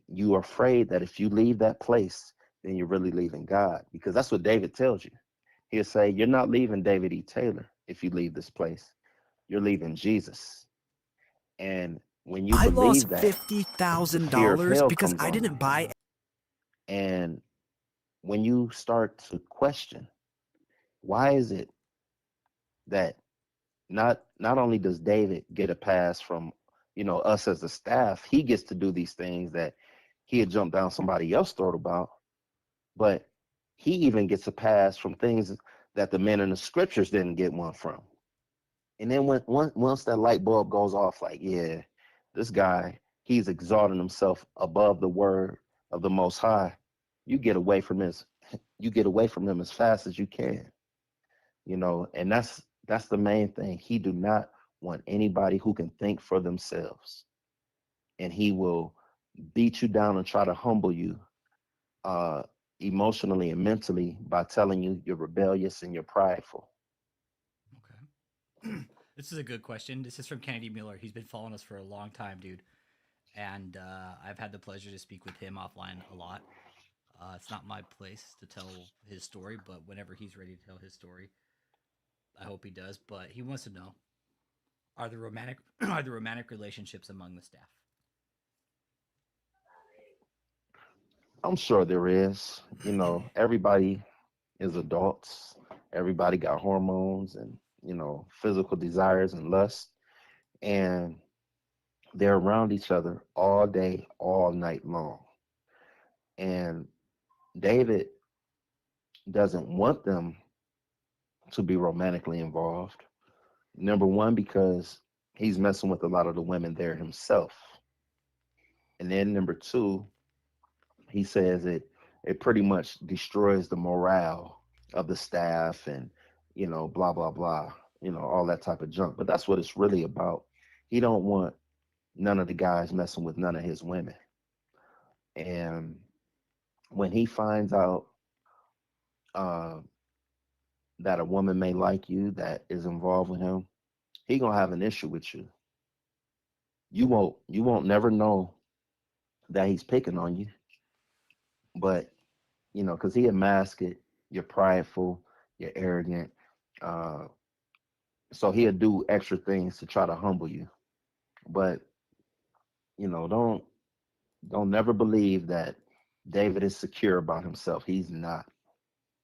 you are afraid that if you leave that place, then you're really leaving God, because that's what David tells you. He'll say, you're not leaving David E. Taylor if you leave this place. You're leaving Jesus. And when you I lost believe that, the fear of $50,000 hell because comes I on didn't you. buy. And when you start to question, why is it that not only does David get a pass from, us as a staff, he gets to do these things that he had jumped down somebody else's throat about, but he even gets a pass from things that the men in the scriptures didn't get one from. And then once that light bulb goes off, like, yeah, this guy, he's exalting himself above the word of the Most High. You get away from this. You get away from him as fast as you can. And that's the main thing. He do not want anybody who can think for themselves, and he will beat you down and try to humble you, uh, emotionally and mentally, by telling you you're rebellious and you're prideful. Okay. This is a good question. This is from Kennedy Miller. He's been following us for a long time, dude. And I've had the pleasure to speak with him offline a lot. It's not my place to tell his story, but whenever he's ready to tell his story, I hope he does. But he wants to know: are the romantic are the romantic relationships among the staff? I'm sure there is. Everybody is adults. Everybody got hormones and, physical desires and lust. And they're around each other all day, all night long. And David doesn't want them to be romantically involved. Number one, because he's messing with a lot of the women there himself. And then number two, he says it pretty much destroys the morale of the staff, and blah blah blah, all that type of junk. But that's what it's really about. He don't want none of the guys messing with none of his women. And when he finds out, uh, that a woman may like you that is involved with him, he gonna have an issue with you. You won't never know that he's picking on you, but because he mask it. You're prideful, you're arrogant, uh, so he'll do extra things to try to humble you. But don't never believe that David is secure about himself. He's not.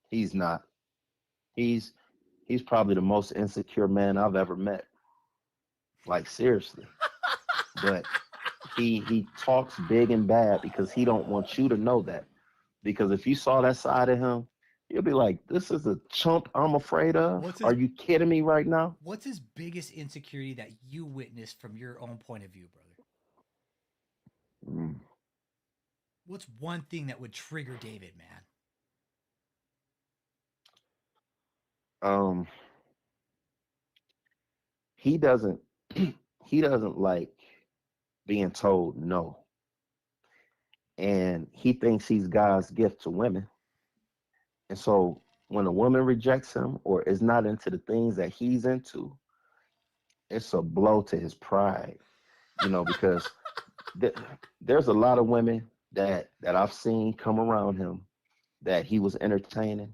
He's not. He's he's probably the most insecure man I've ever met. Like, seriously. But he talks big and bad because he don't want you to know that. Because if you saw that side of him, you'll be like, this is a chump I'm afraid of. What's his Are you kidding me right now? What's his biggest insecurity that you witnessed from your own point of view, brother? Mm. What's one thing that would trigger David, man? Um, he doesn't he doesn't like being told no. And he thinks he's God's gift to women. And so when a woman rejects him or is not into the things that he's into, it's a blow to his pride, because th- there's a lot of women that I've seen come around him that he was entertaining,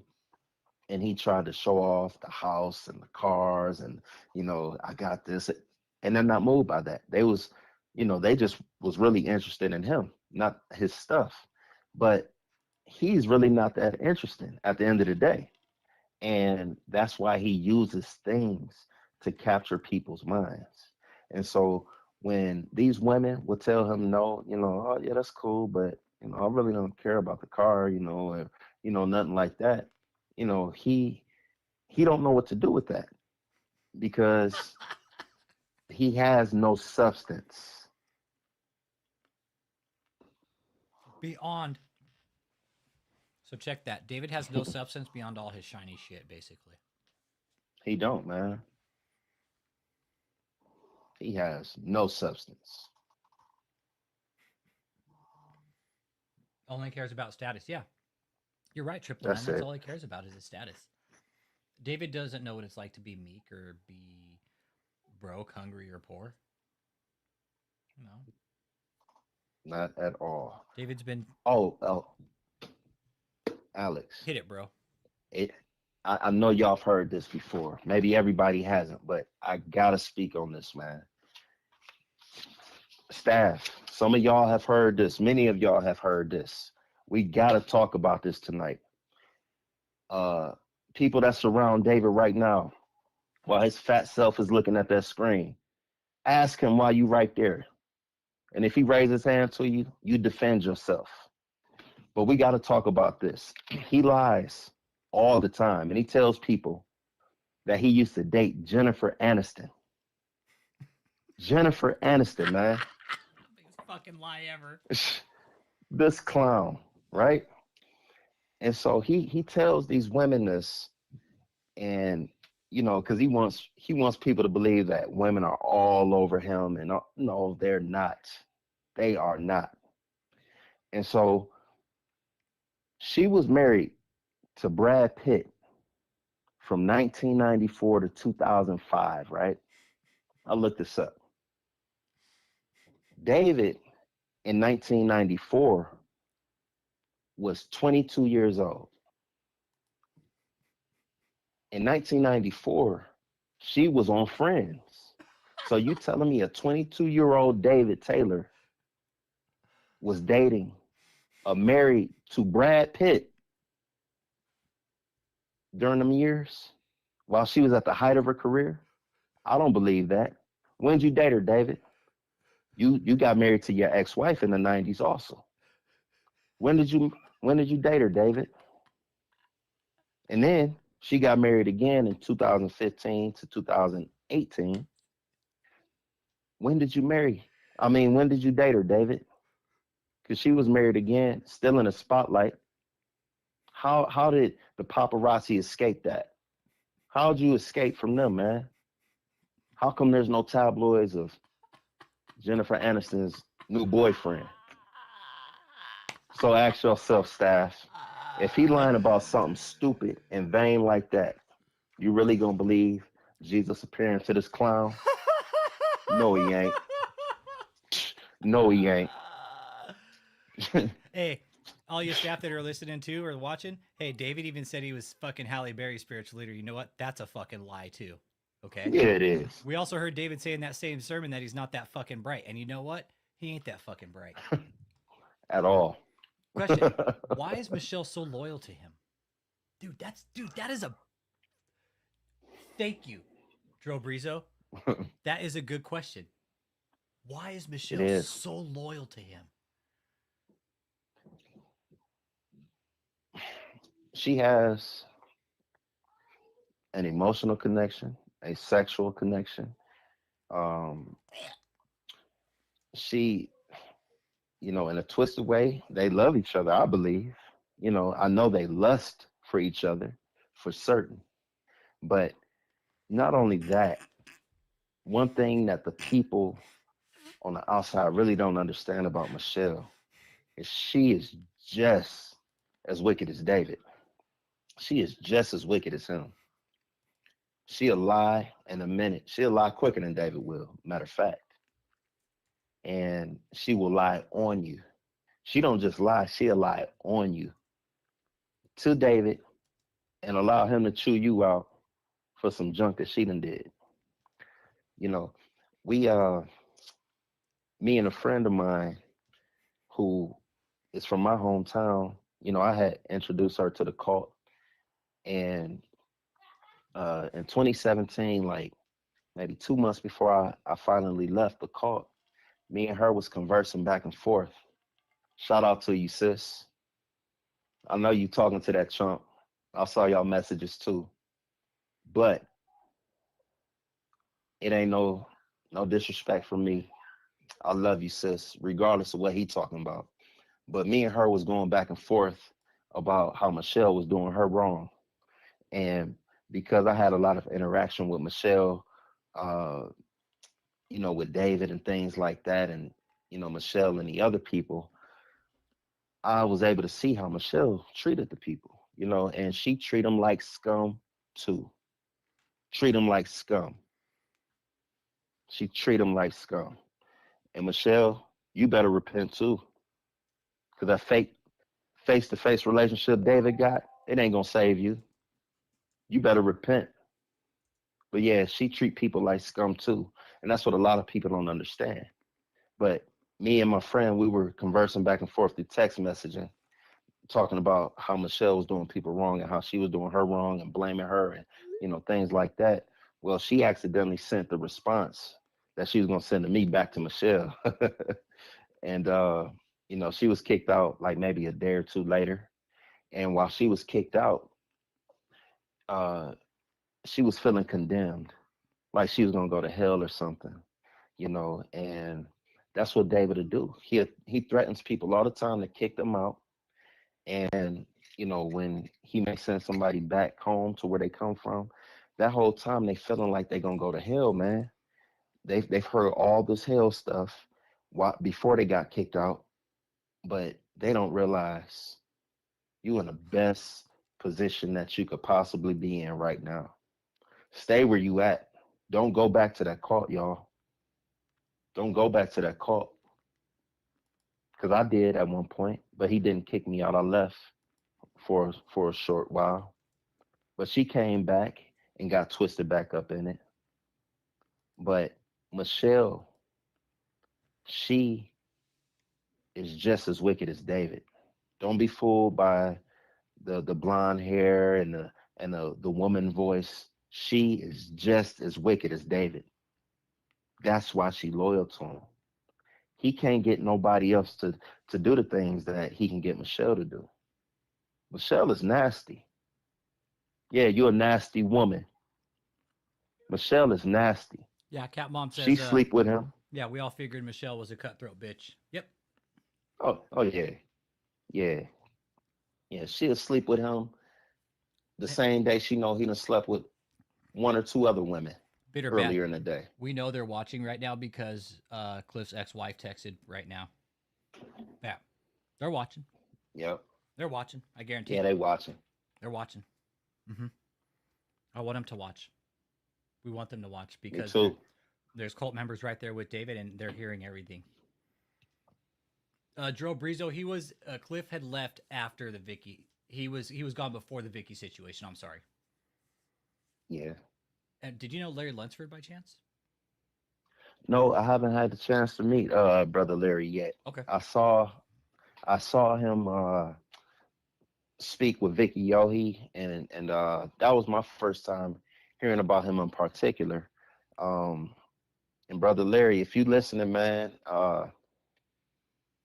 and he tried to show off the house and the cars, and I got this, and they're not moved by that. They just was really interested in him, not his stuff. But he's really not that interesting at the end of the day. And that's why he uses things to capture people's minds. And so when these women will tell him no, oh yeah, that's cool, but I really don't care about the car, or nothing like that. He don't know what to do with that, because he has no substance. Beyond. So check that. David has no substance beyond all his shiny shit, basically. He don't, man. He has no substance. Only cares about status. Yeah, you're right, Triple Nine. That's That's it. all he cares about is his status. David doesn't know what it's like to be meek or be broke, hungry, or poor. You know, not at all. David's been Oh, Alex, hit it, bro. it. I know y'all have heard this before. Maybe everybody hasn't, but I gotta speak on this, man. Staff, some of y'all have heard this. Many of y'all have heard this. We gotta talk about this tonight. Uh, People that surround David right now, while his fat self is looking at that screen, ask him why you right there. And if he raises his hand to you, you defend yourself. But we got to talk about this. He lies all the time, and he tells people that he used to date Jennifer Aniston. Jennifer Aniston, man. Biggest fucking lie ever. This clown, right? And so he tells these women this, and because he wants people to believe that women are all over him, and no, they're not. They are not. And so she was married to Brad Pitt from 1994 to 2005, right? I looked this up. David in 1994 was 22 years old. In 1994, she was on Friends. So you telling me a 22-year-old David Taylor was dating married to Brad Pitt during them years while she was at the height of her career? I don't believe that. When did you date her, David? You got married to your ex-wife in the 90s also. When did you when did you date her, David? And then she got married again in 2015 to 2018. When did you marry? I mean, when did you date her, David? Because she was married again, still in the spotlight. How did the paparazzi escape that? How did you escape from them, man? How come there's no tabloids of Jennifer Aniston's new boyfriend? So ask yourself, staff, if he lying about something stupid and vain like that, you really gonna believe Jesus appearing to this clown? No, he ain't. No, he ain't. Hey, all you staff that are listening to or watching, hey, David even said he was fucking Halle Berry's spiritual leader. You know what? That's a fucking lie too. Okay. Yeah, it is. We also heard David say in that same sermon that he's not that fucking bright. And you know what? He ain't that fucking bright. At all. Question: why is Michelle so loyal to him? Dude, that is a thank you, Dro Brizo. That is a good question. Why is It Michelle is. so loyal to him? She has an emotional connection, a sexual connection. Um, she, in a twisted way, they love each other, I believe. I know they lust for each other for certain. But not only that, one thing that the people on the outside really don't understand about Michelle is she is just as wicked as David. She is just as wicked as him. She'll lie in a minute. She'll lie quicker than David will, matter of fact. And she will lie on you. She don't just lie, she'll lie on you to David and allow him to chew you out for some junk that she done did. You know, we me and a friend of mine who is from my hometown, I had introduced her to the cult. And in 2017, like maybe 2 months before I finally left the cult, me and her was conversing back and forth. Shout out to you, sis. I know you talking to that chump. I saw y'all messages too. But it ain't no disrespect from me. I love you, sis, regardless of what he talking about. But me and her was going back and forth about how Michelle was doing her wrong. And because I had a lot of interaction with Michelle, uh, with David and things like that, and Michelle and the other people, I was able to see how Michelle treated the people, and she treat them like scum too. Treat them like scum. She treat them like scum. And Michelle, you better repent too. Because that fake face to face relationship David got, it ain't gonna save you. You better repent. But yeah, she treat people like scum too. And that's what a lot of people don't understand. But me and my friend, we were conversing back and forth through text messaging, talking about how Michelle was doing people wrong and how she was doing her wrong and blaming her and things like that. Well, she accidentally sent the response that she was gonna send to me back to Michelle. And she was kicked out like maybe a day or two later. And while she was kicked out, uh she was feeling condemned, like she was gonna go to hell or something. And that's what David would do. He threatens people all the time to kick them out. And when he may send somebody back home to where they come from, that whole time they feeling like they gonna go to hell, man. They've heard all this hell stuff before they got kicked out, but they don't realize you in the best position that you could possibly be in right now. Stay where you at. Don't go back to that cult, y'all. Don't go back to that cult. Because I did at one point, but he didn't kick me out. I left for a short while. But she came back and got twisted back up in it. But Michelle, she is just as wicked as David. Don't be fooled by the blonde hair and the woman voice. She is just as wicked as David. That's why she loyal to him. He can't get nobody else to do the things that he can get Michelle to do. Michelle is nasty. Yeah, you're a nasty woman. Michelle is nasty. Yeah, Cat Mom She says, sleep with him. yeah, we all figured Michelle was a cutthroat bitch. Yep. Oh yeah, yeah, yeah. She'll sleep with him the same day she know he done slept with one or two other women Bitter bad. earlier in the day. We know they're watching right now because Cliff's ex-wife texted right now. Yeah, they're watching. Yep. They're watching. I Yeah, guarantee. they watching. They're watching. Mm-hmm. I want them to watch. We want them to watch Me because too. there's cult members right there with David, and they're hearing everything. Dro Brizo, he was Cliff had left after the Vicky. He was gone before the Vicky situation. I'm sorry. Yeah. Did you know Larry Lunsford by chance? No, I haven't had the chance to meet brother Larry yet. Okay. I saw I saw him speak with Vicky Yohe, and that was my first time hearing about him in particular. Um, and brother Larry, if you listening, man,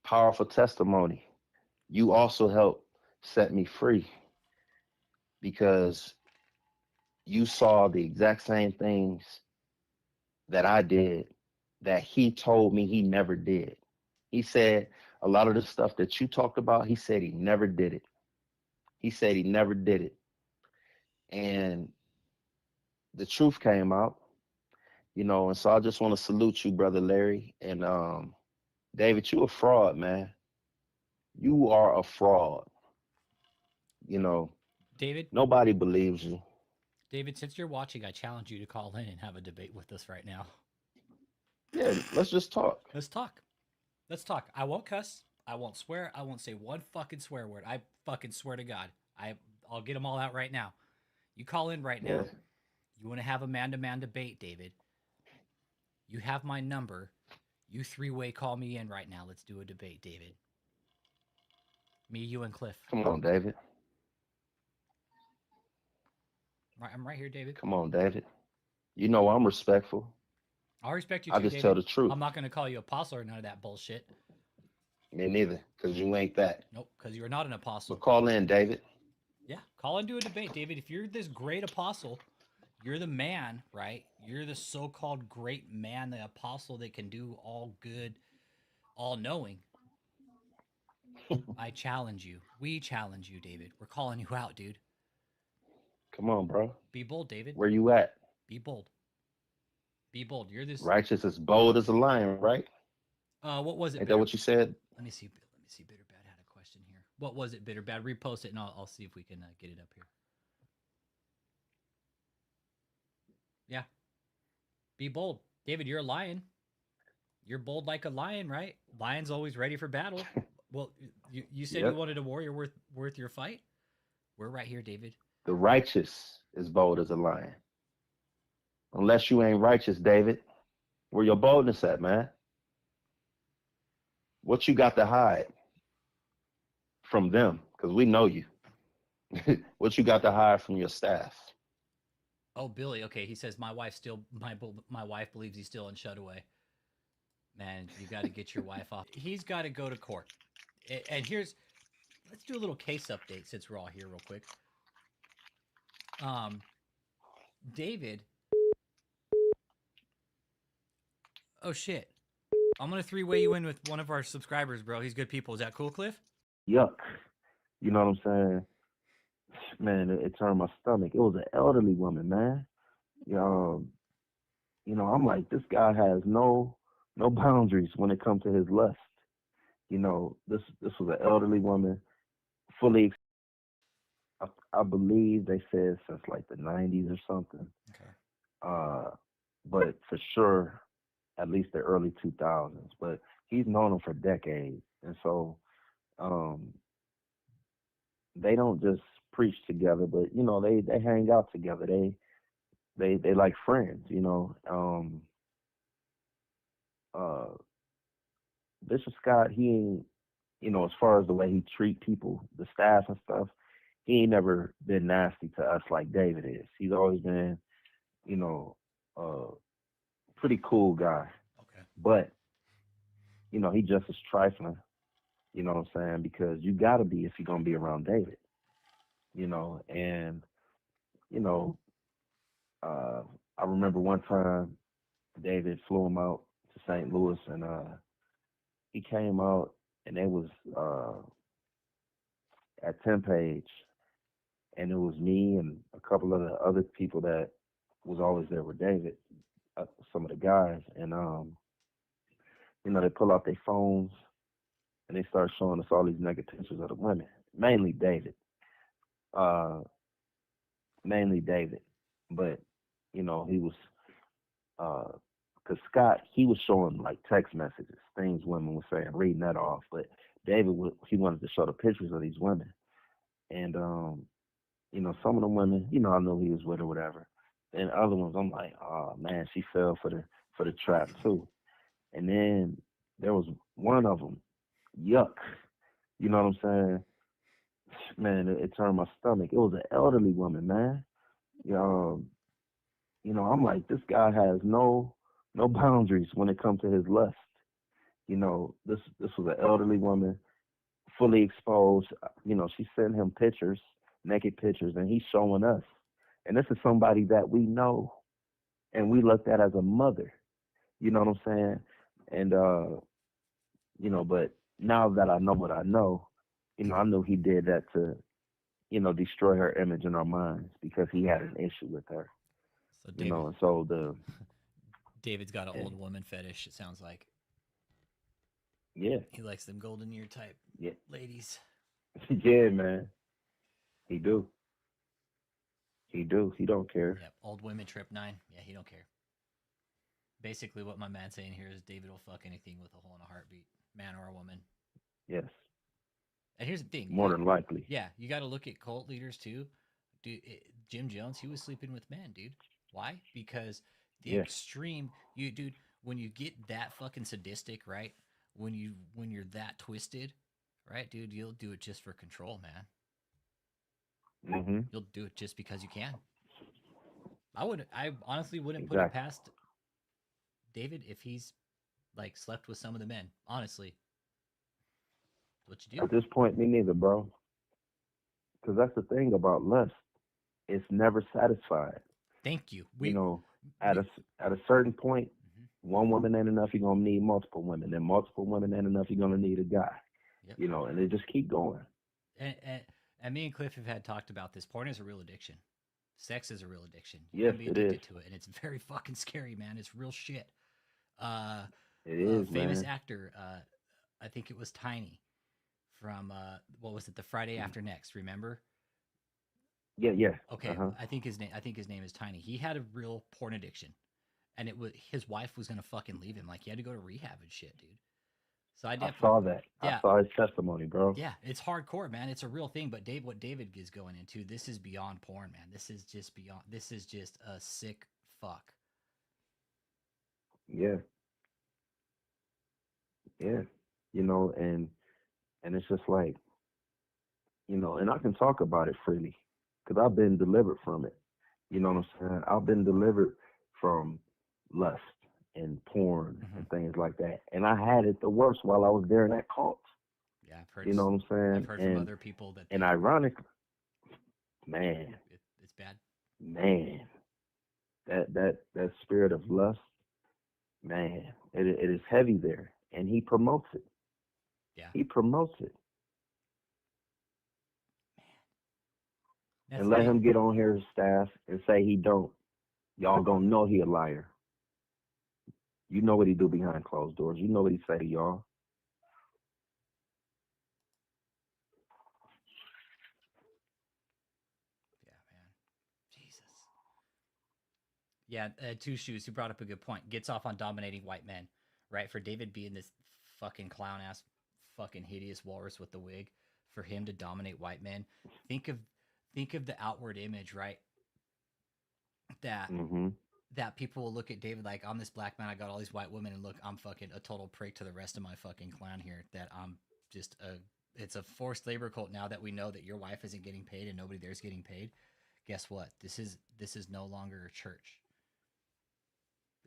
powerful testimony. You also helped set me free because you saw the exact same things that I did that he told me he never did. He said a lot of the stuff that you talked about, he said he never did it. He said he never did it. And the truth came out. And so I just want to salute you, brother Larry. And David, you a fraud, man. You are a fraud. You know, David, nobody believes you. David, since you're watching, I challenge you to call in and have a debate with us right now. Yeah, let's just talk. Let's talk. Let's talk. I won't cuss. I won't swear. I won't say one fucking swear word. I fucking swear to God. I'll get them all out right now. You call in right Yeah, now. You want to have a man-to-man debate, David? You have my number. You three-way call me in right now. Let's do a debate, David. Me, you, and Cliff. come on, David. Right, I'm right here, David. Come on, David. You know I'm respectful. I'll respect you I too, just tell David. the truth. I'm not going to call you apostle or none of that bullshit. Me neither, because you ain't that. Nope, because you're not an But apostle. call in, David. Yeah, call and do a debate, David. If you're this great apostle, you're the man, right? You're the so-called great man, the apostle that can do all good, all knowing. I challenge you. We challenge you, David. We're calling you out, dude. Come on, bro. Be bold, David. Where you at? Be bold. Be bold. You're this. Righteous as bold as a lion, right? What was it, Ain't that bitter? what you said? Let me see. Let me see. Bitter bad had a question here. What was it, bitter bad? Repost it, and I'll see if we can get it up here. Yeah. Be bold, David. You're a lion. You're bold like a lion, right? Lion's always ready for battle. Well, you said you Yep. wanted a warrior worth your fight. We're right here, David. The righteous is bold as a lion. Unless you ain't righteous, David, where your boldness at, man? What you got to hide from them? Because we know you. What you got to hide from your staff? Oh, Billy. Okay, he says my wife believes he's still in Shutaway. Man, you got to get your wife off. He's got to go to court. And here's let's do a little case update since we're all here real quick. Um, David. Oh shit. I'm gonna three-way you in with one of our subscribers, bro. He's good people. Is that cool, Cliff? Yuck. You know what I'm saying? Man, it turned my stomach. It was an elderly woman, man. Um, I'm like, this guy has no boundaries when it comes to his lust. This was an elderly woman, fully. I believe they said since like the '90s or something. Okay. Uh, but for sure, at least the early 2000s. But he's known him for decades, and so um, they don't just preach together, but they hang out together. They like friends. Uh, Bishop Scott, he ain't, as far as the way he treat people, the staff and stuff, he ain't never been nasty to us like David is. He's always been, you know, uh, pretty cool guy. Okay. But, he just is trifling, you know what I'm saying? Because you gotta be if you're gonna be around David, and, you know, uh, I remember one time David flew him out to St. Louis and he came out and it was at 10 page and it was me and a couple of the other people that was always there with David, some of the guys, and they pull out their phones and they start showing us all these naked pictures of the women, mainly David, uh, mainly David, but he was because Scott he was showing like text messages, things women were saying, reading that off, but David he wanted to show the pictures of these women, and some of the women, I know he was with or whatever. And other ones, I'm like, oh man, she fell for the trap too. And then there was one of them, yuck. You know what I'm saying? Man, it turned my stomach. It was an elderly woman, man. Um, I'm like, this guy has no boundaries when it comes to his lust. This was an elderly woman, fully exposed. She sent him pictures, naked pictures, and he's showing us. And this is somebody that we know and we looked at as a mother. You know what I'm saying? And but now that I know what I know, I knew he did that to, destroy her image in our minds because he had an issue with her. So David, And so the David's got an yeah, old woman fetish. It sounds like yeah, he likes them golden ear type yeah, ladies. yeah, man. He do. He do. He don't care. Yep, old women trip nine. Yeah, he don't care. Basically, what my man's saying here is David will fuck anything with a hole in a heartbeat, man or a woman. Yes. And here's the thing, More than likely. yeah, you got to look at cult leaders too. Dude, Jim Jones, he was sleeping with men, dude. Why? Because the Yeah. extreme, dude, when you get that fucking sadistic, right? When you're that twisted, right, dude, you'll do it just for control, man. Mhm. You'll do it just because you can. I honestly wouldn't put it Exactly. past David if he's like slept with some of the men. Honestly, what you do? At this point, me neither, bro. Because that's the thing about lust. It's never satisfied. Thank you. You know, at We a at a certain point, mhm. one woman ain't enough. You're gonna need multiple women. Then multiple women ain't enough. You're gonna need a guy. Yep. And they just keep going. And, and and me and Cliff have had talked about this. Porn is a real addiction. Sex is a real addiction. You Yes, can be it is. addicted to it, and it's very fucking scary, man. It's real shit. Uh, It is, famous man. actor, I think it was Tiny from what was it, the Friday After Next? Remember? Yeah, yeah. Uh Okay, huh. I think his name. I think his name is Tiny. He had a real porn addiction, and it was his wife was gonna fucking leave him. Like he had to go to rehab and shit, dude. So I I definitely, saw that. I yeah, saw his testimony, bro. yeah, it's hardcore, man. It's a real thing. But Dave, what David is going into, this is beyond porn, man. This is just beyond. This is just a sick fuck. Yeah, yeah. And it's just like, and I can talk about it freely because I've been delivered from it. You know what I'm saying? I've been delivered from lust and porn Mm-hmm. and things like that. And I had it the worst while I was there in that cult. Yeah, You know what I'm I've saying? heard from And other people that and they, ironic, man, it's bad. man, that spirit of lust, man, it is heavy there. And he promotes it. Yeah, He promotes it. that's And the let thing. him get on here, staff, and say he don't. Y'all gonna know he a liar. You know what he do behind closed doors. You know what he say to y'all. Yeah, man. Jesus. Yeah, Two Shoes, who brought up a good point, gets off on dominating white men, right? For David being this fucking clown ass, fucking hideous walrus with the wig, for him to dominate white men, think of think of the outward image, right? That Hmm. that people will look at David like, I'm this black man, I got all these white women, and look, I'm fucking a total prick to the rest of my fucking clan here. That I'm just a, it's a forced labor cult now that we know that your wife isn't getting paid and nobody there's getting paid. Guess what? This is no longer a church.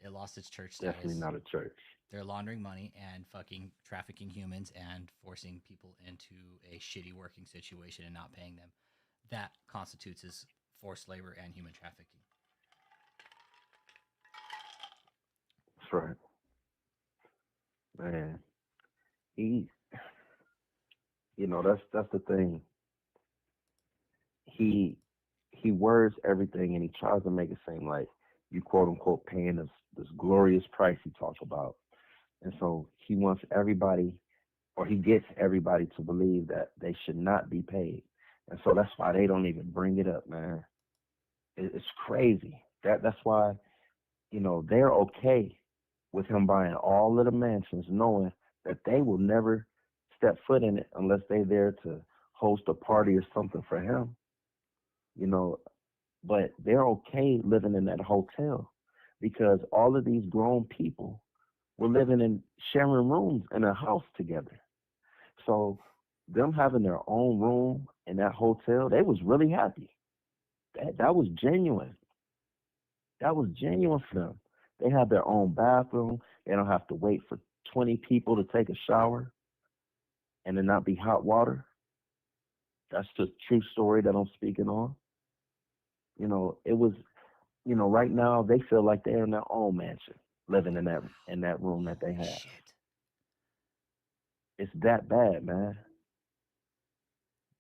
It lost its church Definitely status. not a church. They're laundering money and fucking trafficking humans and forcing people into a shitty working situation and not paying them. That constitutes as forced labor and human trafficking. That's right, man. He, that's the thing. He he words everything and he tries to make it seem like you quote unquote paying this glorious price he talks about. And so he wants everybody, or he gets everybody to believe that they should not be paid. And so that's why they don't even bring it up, man. It's crazy. That's why they're okay with him buying all of the mansions, knowing that they will never step foot in it unless they're there to host a party or something for him. You know, but they're okay living in that hotel because all of these grown people were living in sharing rooms in a house together. So them having their own room in that hotel, they was really happy. That was genuine. That was genuine for them. They have their own bathroom. They don't have to wait for 20 people to take a shower and then not be hot water. That's the true story that I'm speaking on. It was, right now they feel like they're in their own mansion, living in that room that they Holy have. shit. It's that bad, man.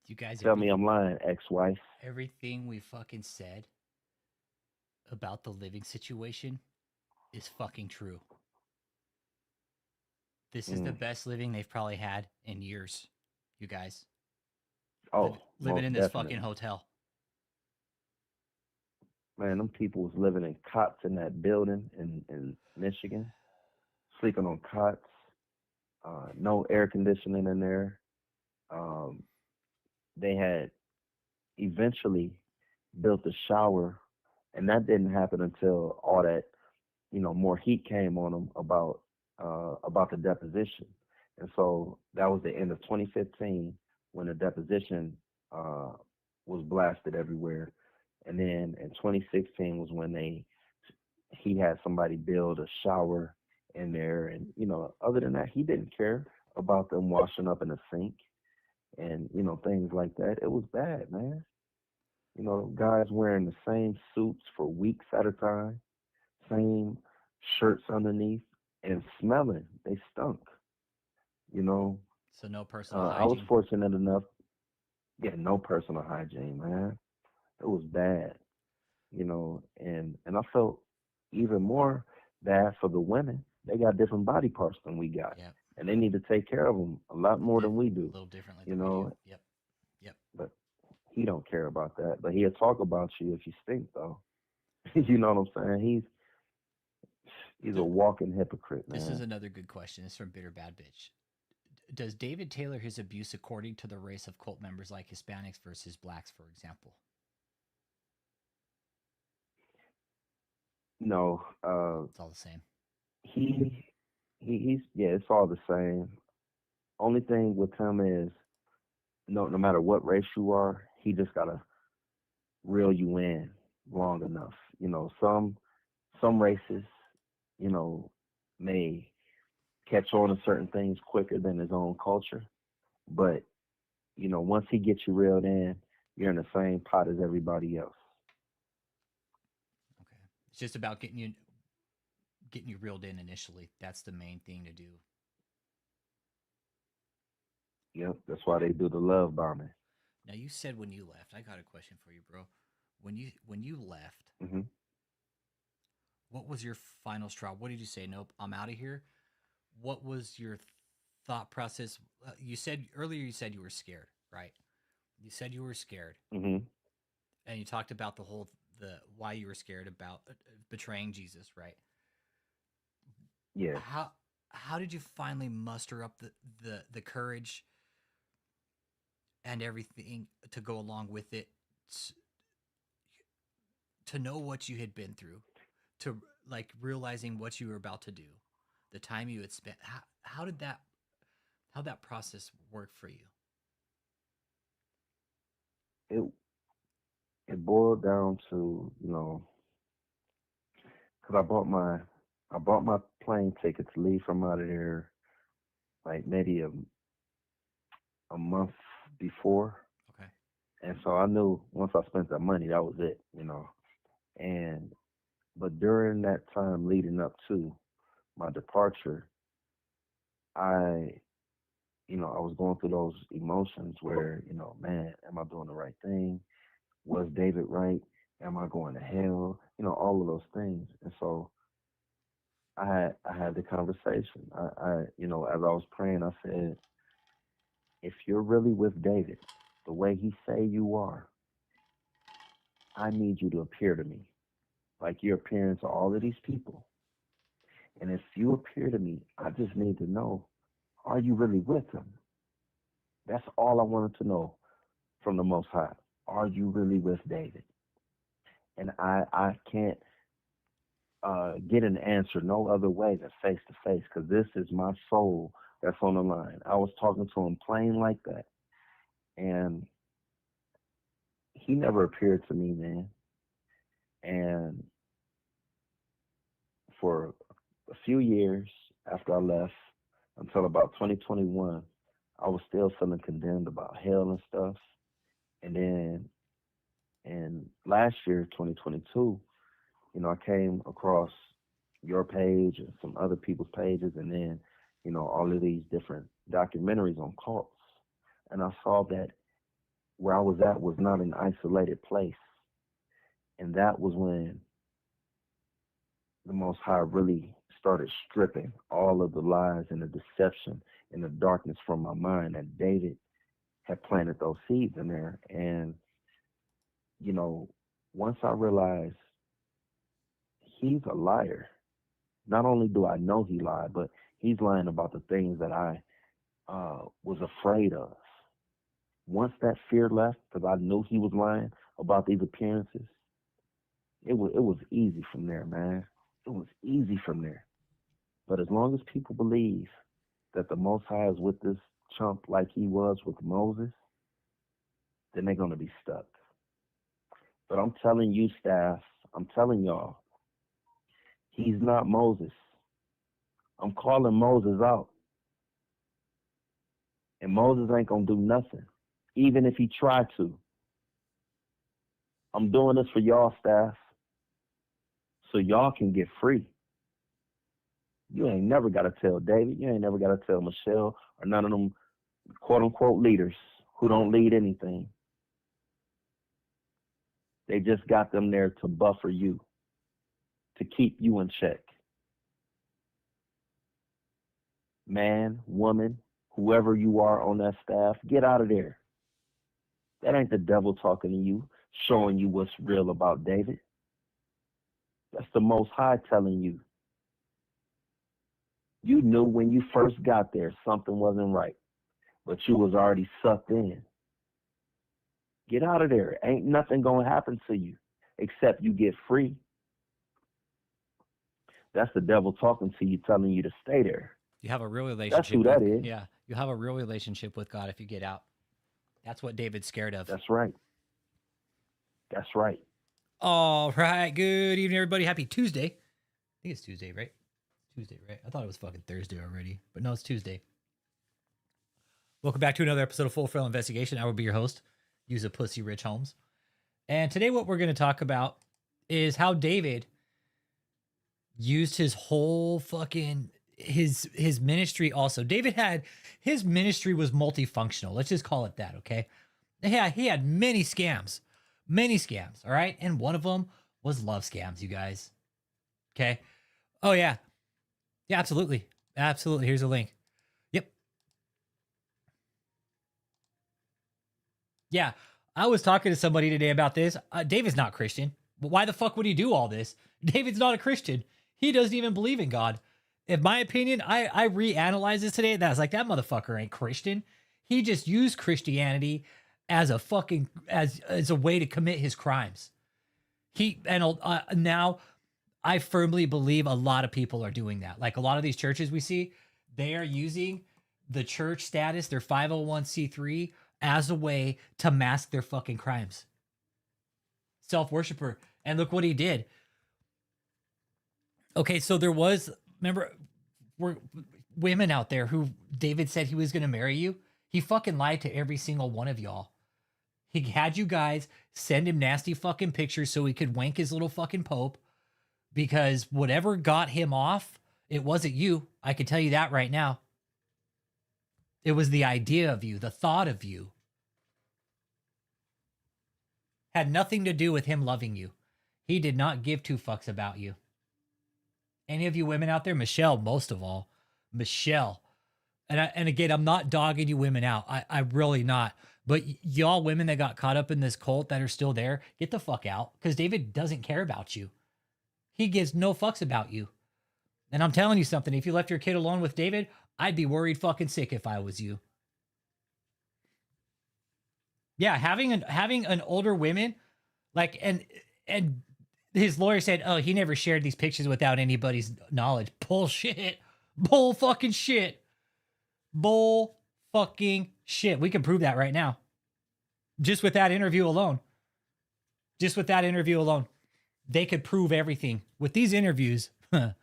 You guys, Tell me I'm lying, ex-wife. everything we fucking said about the living situation is fucking true. This is the Mm. best living they've probably had in years. You guys, Oh, living most in this fucking definitely. hotel. Man, them people was living in cots in that building in Michigan, sleeping on cots, no air conditioning in there. Um, they had eventually built a shower, and that didn't happen until all that more heat came on them about the deposition, and so that was the end of 2015 when the deposition uh, was blasted everywhere, and then in 2016 was when he had somebody build a shower in there, and other than that he didn't care about them washing up in the sink and things like that. It was bad, man. Guys wearing the same suits for weeks at a time, same shirts underneath, and smelling. They stunk. You know, So no personal I was hygiene. fortunate enough. Yeah, no personal hygiene, man. It was bad. And I felt even more bad for the women. They got different body parts than we got, Yep. and they need to take care of them a lot more than we A do. little differently You than we do. know, Yep. Yep. but he don't care about that. But he'll talk about you if you stink, though. You know what I'm saying? He's a Th- walking hypocrite, this is man. another good question. It's from Bitter Bad Bitch. Does David tailor his abuse according to the race of cult members like Hispanics versus blacks, for example? No, It's all the same. he he's yeah, it's all the same. Only thing with him is no matter what race you are, he just gotta reel you in long enough. Some races, you know, may catch on to certain things quicker than his own culture. But, once he gets you reeled in, you're in the same pot as everybody else. Okay. It's just about getting you reeled in initially. That's the main thing to do. Yep, that's why they do the love bombing. Now you said when you left. I got a question for you, bro. When you left, Hmm. what was your final straw? What did you say? Nope, I'm out of here. What was your thought process? You said earlier you said you were scared, right? You said you were scared, Hmm. and you talked about the why you were scared about betraying Jesus, right? Yeah, How did you finally muster up the courage and everything to go along with it, t- to know what you had been through, to like realizing what you were about to do, the time you had spent? How that process work for you? it it boiled down to because I bought my plane ticket to leave from out of there like maybe a month before, Okay. and so I knew once I spent that money, that was it. And but during that time leading up to my departure, I I was going through those emotions where, man, am I doing the right thing? Was David right? Am I going to hell? All of those things. And so I had the conversation. As I was praying, I said, if you're really with David, the way he say you are, I need you to appear to me like you're appearing to all of these people. And if you appear to me, I just need to know, are you really with him? That's all I wanted to know from the Most High. Are you really with David? And I can't get an answer no other way than face to face because this is my soul that's on the line. I was talking to him plain like that, and he never appeared to me, man. And for a few years after I left, until about 2021, I was still feeling condemned about hell and stuff. And then in last year, 2022, I came across your page and some other people's pages, and then, all of these different documentaries on cults. And I saw that where I was at was not an isolated place. And that was when the Most High really started stripping all of the lies and the deception and the darkness from my mind that David had planted those seeds in there. And, you know, once I realized he's a liar, not only do I know he lied, but he's lying about the things that I was afraid of. Once that fear left, because I knew he was lying about these appearances, it was easy from there, man. It was easy from there. But as long as people believe that the Most High is with this chump like he was with Moses, then they're gonna be stuck. But I'm telling you, staff, I'm telling y'all, he's not Moses. I'm calling Moses out, and Moses ain't gonna do nothing, even if he tried to. I'm doing this for y'all, staff, so y'all can get free. You ain't never got to tell David. You ain't never got to tell Michelle or none of them quote unquote leaders who don't lead anything. They just got them there to buffer you, to keep you in check. Man, woman, whoever you are on that staff, get out of there. That ain't the devil talking to you, showing you what's real about David. That's the Most High telling you. You knew when you first got there something wasn't right, but you was already sucked in. Get out of there. Ain't nothing gonna happen to you except you get free. That's the devil talking to you, telling you to stay there. You have a real That's who relationship with that is. yeah. You have a real relationship with God if you get out. That's what David's scared of. That's right. That's right. All right. Good evening, everybody. Happy Tuesday. I think it's Tuesday, right? Tuesday, right? I thought it was fucking Thursday already, but no, it's Tuesday. Welcome back to another episode of Frontal Investigation. I will be your host, Use a Pussy Rich Holmes. And today, what we're going to talk about is how David used his whole fucking his ministry. Also, David had his ministry was multifunctional. Let's just call it that, okay? Yeah, he had many scams. All right, and one of them was love scams. You guys, okay? Oh yeah, absolutely. Here's a link. Yep. Yeah, I was talking to somebody today about this. David's not Christian. But why the fuck would he do all this? David's not a Christian. He doesn't even believe in God. In my opinion, I reanalyzed this today, and I was like, that motherfucker ain't Christian. He just used Christianity as a fucking as a way to commit his crimes. Now I firmly believe a lot of people are doing that. Like a lot of these churches we see, they are using the church status, their 501c3, as a way to mask their fucking crimes. Self-worshiper. And look what he did. Okay, so there was, remember, were women out there who David said he was going to marry you. He fucking lied to every single one of y'all. He had you guys send him nasty fucking pictures so he could wank his little fucking pope, because whatever got him off, it wasn't you. I can tell you that right now. It was the idea of you, the thought of you. Had nothing to do with him loving you. He did not give two fucks about you. Any of you women out there, Michelle, most of all, Michelle. And again, I'm not dogging you women out. I really not. But y'all women that got caught up in this cult that are still there, get the fuck out. Because David doesn't care about you. He gives no fucks about you. And I'm telling you something. If you left your kid alone with David, I'd be worried fucking sick if I was you. Yeah, having an older woman, like, and his lawyer said, oh, he never shared these pictures without anybody's knowledge. Bullshit. Bull fucking shit. Bull fucking shit. We can prove that right now. Just with that interview alone. They could prove everything. With these interviews, they're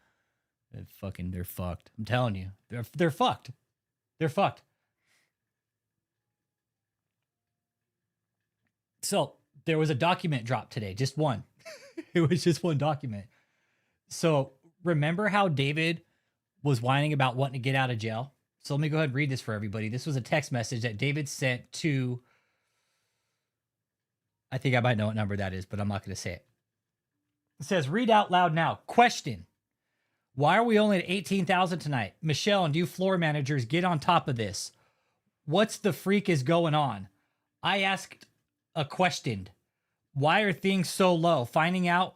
fucked. I'm telling you. They're fucked. They're fucked. So there was a document dropped today, just one. It was just one document. So remember how David was whining about wanting to get out of jail? So let me go ahead and read this for everybody. This was a text message that David sent to, I think I might know what number that is, but I'm not going to say it. It says, read out loud now. Question. Why are we only at 18,000 tonight? Michelle and you floor managers, get on top of this. What's the freak is going on? I asked a question. Why are things so low? Finding out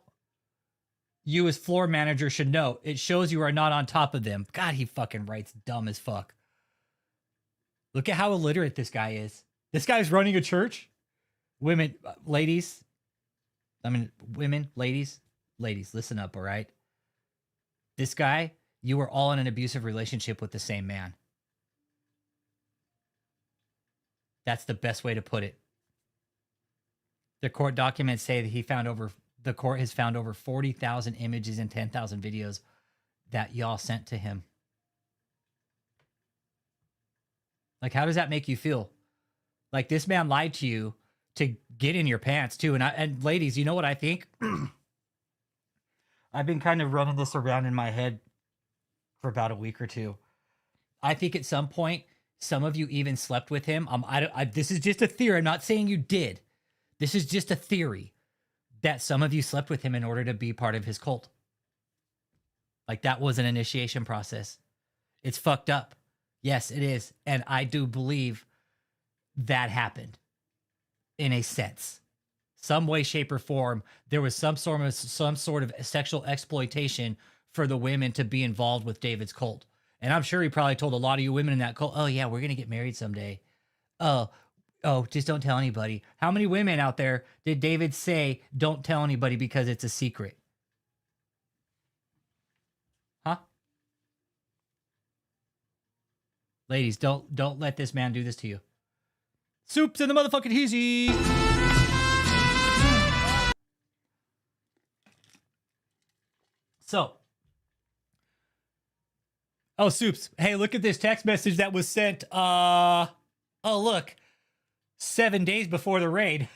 you as floor manager should know. It shows you are not on top of them. God, he fucking writes dumb as fuck. Look at how illiterate this guy is. This guy's running a church. Women, ladies, listen up, all right? This guy, you were all in an abusive relationship with the same man. That's the best way to put it. The court documents say that the court has found over 40,000 images and 10,000 videos that y'all sent to him. Like, how does that make you feel? Like, this man lied to you to get in your pants too. And ladies, you know what I think? I've been kind of running this around in my head for about a week or two. I think at some point, some of you even slept with him. This is just a theory. I'm not saying you did. This is just a theory that some of you slept with him in order to be part of his cult. Like, that was an initiation process. It's fucked up. Yes, it is. And I do believe that happened in a sense. Some way, shape, or form, there was some sort of sexual exploitation for the women to be involved with David's cult. And I'm sure he probably told a lot of you women in that cult, oh, yeah, we're going to get married someday. Oh, just don't tell anybody. How many women out there did David say, don't tell anybody because it's a secret? Huh? Ladies, don't let this man do this to you. Soup's in the motherfucking heezy. So, oh, Soups. Hey, look at this text message that was sent. Oh, look. 7 days before the raid.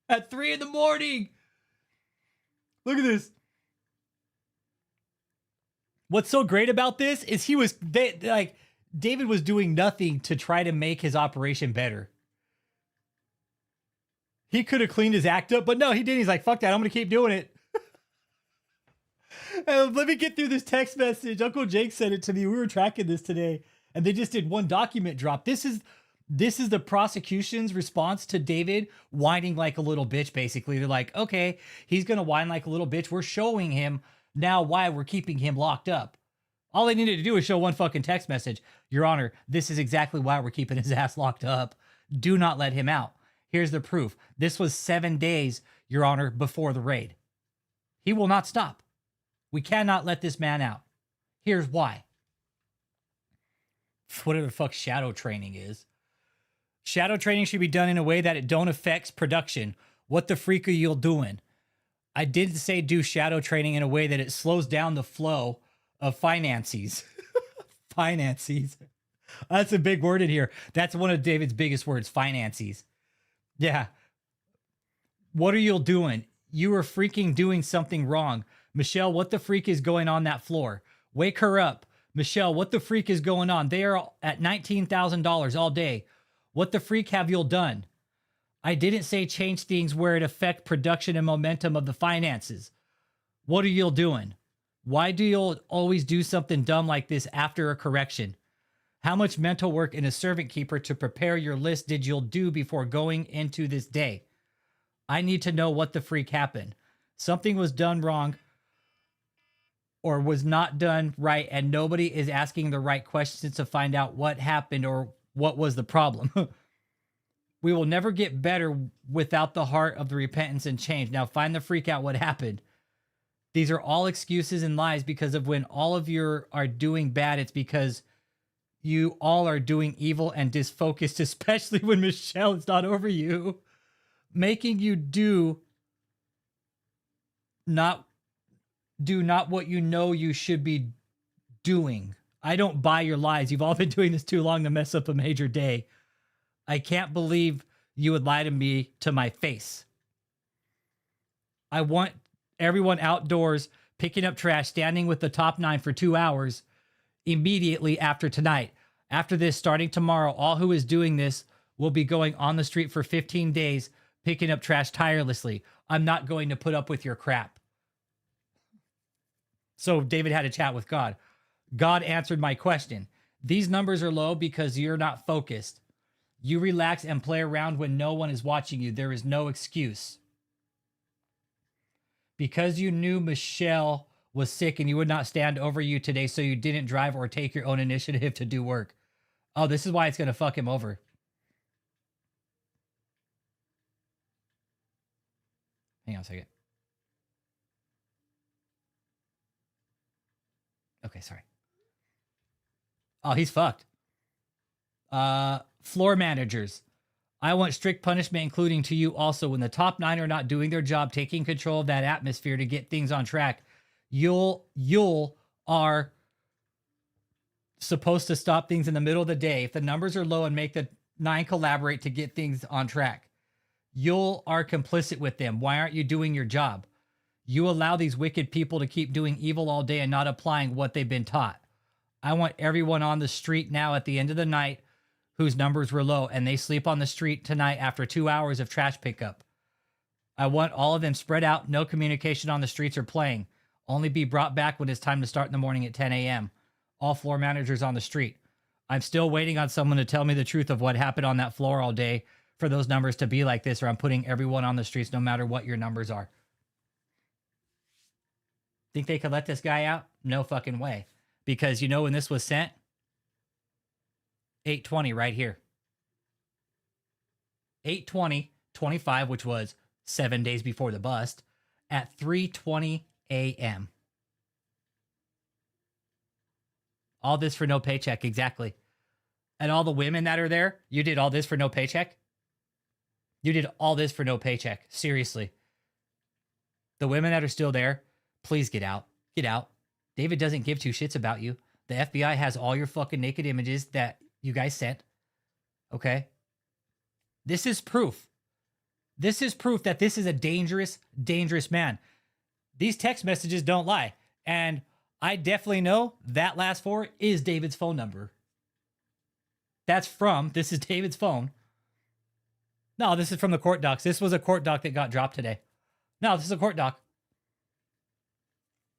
At 3 in the morning. Look at this. What's so great about this is David was doing nothing to try to make his operation better. He could have cleaned his act up, but no, he didn't. He's like, fuck that. I'm going to keep doing it. Let me get through this text message. Uncle Jake sent it to me. We were tracking this today, and they just did one document drop. This is the prosecution's response to David whining like a little bitch, basically. They're like, okay, he's going to whine like a little bitch. We're showing him now why we're keeping him locked up. All they needed to do is show one fucking text message. Your Honor, this is exactly why we're keeping his ass locked up. Do not let him out. Here's the proof. This was 7 days, Your Honor, before the raid. He will not stop. We cannot let this man out. Here's why. Whatever the fuck shadow training is. Shadow training should be done in a way that it don't affect production. What the freak are you doing? I didn't say do shadow training in a way that it slows down the flow of finances. Finances. That's a big word in here. That's one of David's biggest words, finances. Yeah. What are you doing? You are freaking doing something wrong. Michelle, what the freak is going on that floor? Wake her up. Michelle, what the freak is going on? They are at $19,000 all day. What the freak have you done? I didn't say change things where it affect production and momentum of the finances. What are you doing? Why do you always do something dumb like this after a correction? How much mental work in a servant keeper to prepare your list did you do before going into this day? I need to know what the freak happened. Something was done wrong or was not done right, and nobody is asking the right questions to find out what happened or what was the problem. We will never get better without the heart of the repentance and change. Now find the freak out what happened. These are all excuses and lies because of when all of you are doing bad, it's because you all are doing evil and disfocused, especially when Michelle is not over you, making you do not what you know you should be doing. I don't buy your lies. You've all been doing this too long to mess up a major day. I can't believe you would lie to me to my face. I want everyone outdoors picking up trash, standing with the top 9 for 2 hours immediately after tonight. After this, starting tomorrow, all who is doing this will be going on the street for 15 days, picking up trash tirelessly. I'm not going to put up with your crap. So David had a chat with God. God answered my question. These numbers are low because you're not focused. You relax and play around when no one is watching you. There is no excuse. Because you knew Michelle was sick and you would not stand over you today, so you didn't drive or take your own initiative to do work. Oh, this is why it's going to fuck him over. Hang on a second. Okay, sorry. Oh, he's fucked. Floor managers. I want strict punishment, including to you also. When the top 9 are not doing their job, taking control of that atmosphere to get things on track, you'll are supposed to stop things in the middle of the day. If the numbers are low and make the 9 collaborate to get things on track, you are complicit with them. Why aren't you doing your job? You allow these wicked people to keep doing evil all day and not applying what they've been taught. I want everyone on the street now at the end of the night whose numbers were low and they sleep on the street tonight after 2 hours of trash pickup. I want all of them spread out, no communication on the streets or playing. Only be brought back when it's time to start in the morning at 10 a.m. All floor managers on the street. I'm still waiting on someone to tell me the truth of what happened on that floor all day for those numbers to be like this, or I'm putting everyone on the streets no matter what your numbers are. Think they could let this guy out? No fucking way. Because you know when this was sent? 8:20 right here. 8:20, which was 7 days before the bust, at 3:20 a.m. All this for no paycheck, exactly. And all the women that are there, you did all this for no paycheck? You did all this for no paycheck. Seriously. The women that are still there, please get out. Get out. David doesn't give two shits about you. The FBI has all your fucking naked images that you guys sent. Okay? This is proof. This is proof that this is a dangerous, dangerous man. These text messages don't lie. And I definitely know that last four is David's phone number. This is David's phone. No, this is from the court docs. This was a court doc that got dropped today. No, this is a court doc.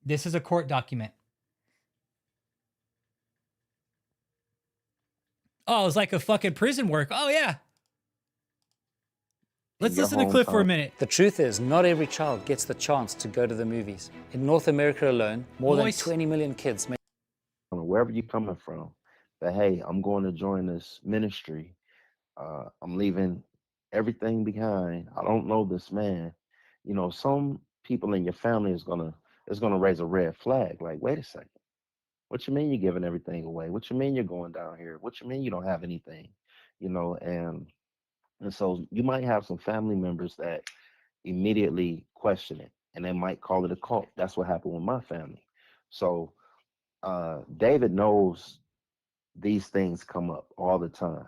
This is a court document. Oh, it's like a fucking prison work. Oh, yeah. Let's listen to Cliff for a minute. The truth is, not every child gets the chance to go to the movies. In North America alone, more than 20 million kids make... Wherever you're coming from, that, hey, I'm going to join this ministry. I'm leaving everything behind. I don't know this man. You know, some people in your family is gonna raise a red flag. Like, wait a second. What you mean you're giving everything away? What you mean you're going down here? What you mean you don't have anything? You know, and so you might have some family members that immediately question it, and they might call it a cult. That's what happened with my family. So David knows these things come up all the time,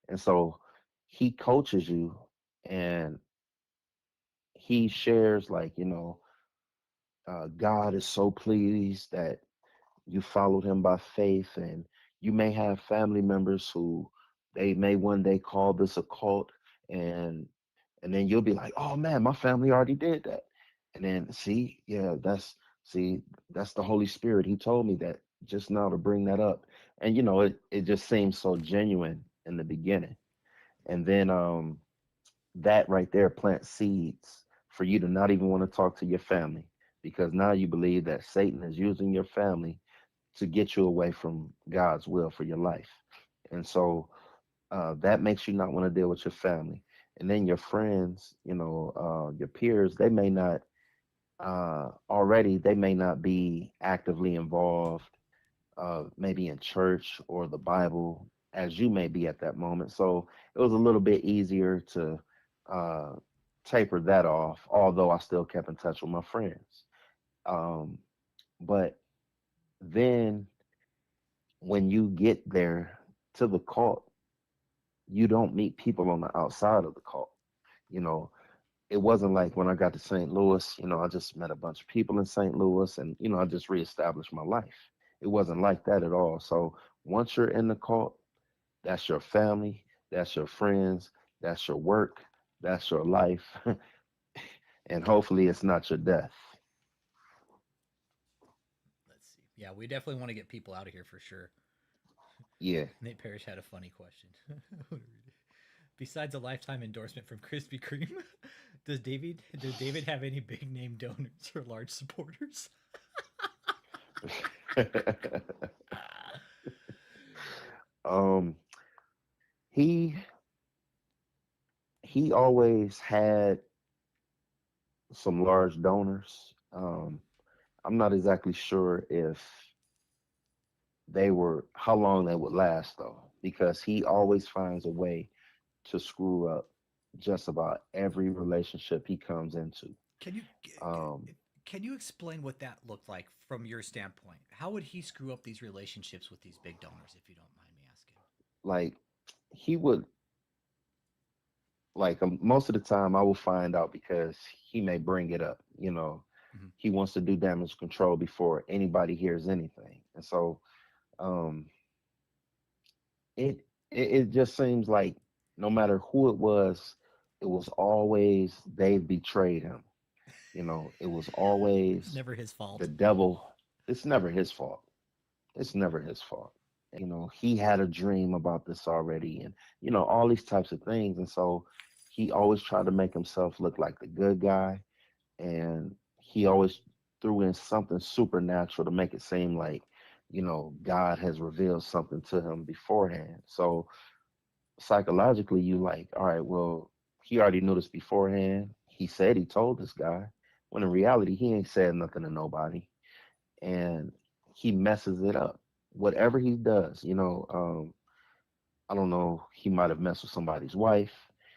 and so he coaches you, and he shares, like, you know, God is so pleased that you followed him by faith. And you may have family members who they may one day call this a cult, and then you'll be like, oh man, my family already did that. And then see, yeah, that's the Holy Spirit. He told me that just now to bring that up. And you know, it just seems so genuine in the beginning. And then that right there plants seeds for you to not even want to talk to your family, because now you believe that Satan is using your family to get you away from God's will for your life. And so that makes you not want to deal with your family. And then your friends, you know, your peers, they may not they may not be actively involved, maybe in church or the Bible as you may be at that moment. So it was a little bit easier to uh, taper that off, although I still kept in touch with my friends. Um, but then when you get there to the cult, you don't meet people on the outside of the cult. You know, it wasn't like when I got to St. Louis, you know, I just met a bunch of people in St. Louis, and, you know, I just reestablished my life. It wasn't like that at all. So once you're in the cult, that's your family, that's your friends, that's your work, that's your life. And hopefully it's not your death. Let's see. Yeah, we definitely want to get people out of here for sure. Yeah. Nate Parrish had a funny question. Besides a lifetime endorsement from Krispy Kreme, does David have any big name donors or large supporters? um he he always had some large donors. I'm not exactly sure if they were how long they would last though, because he always finds a way to screw up just about every relationship he comes into. Can you Um, can you explain what that looked like from your standpoint? How would he screw up these relationships with these big donors, if you don't mind me asking? like he would most of the time I will find out because he may bring it up. You know, Mm-hmm. he wants to do damage control before anybody hears anything, and so um, it just seems like no matter who it was always they betrayed him. You know, it was It's always never his the fault. devil. It's never his fault. It's never his fault. And, you know, he had a dream about this already, and, you know, all these types of things. And so he always tried to make himself look like the good guy. And he always threw in something supernatural to make it seem like, God has revealed something to him beforehand. So psychologically, you like, all right, well, he already knew this beforehand. He said he told this guy, when in reality, he ain't said nothing to nobody, and he messes it up. Whatever he does, I don't know. He might have messed with somebody's wife.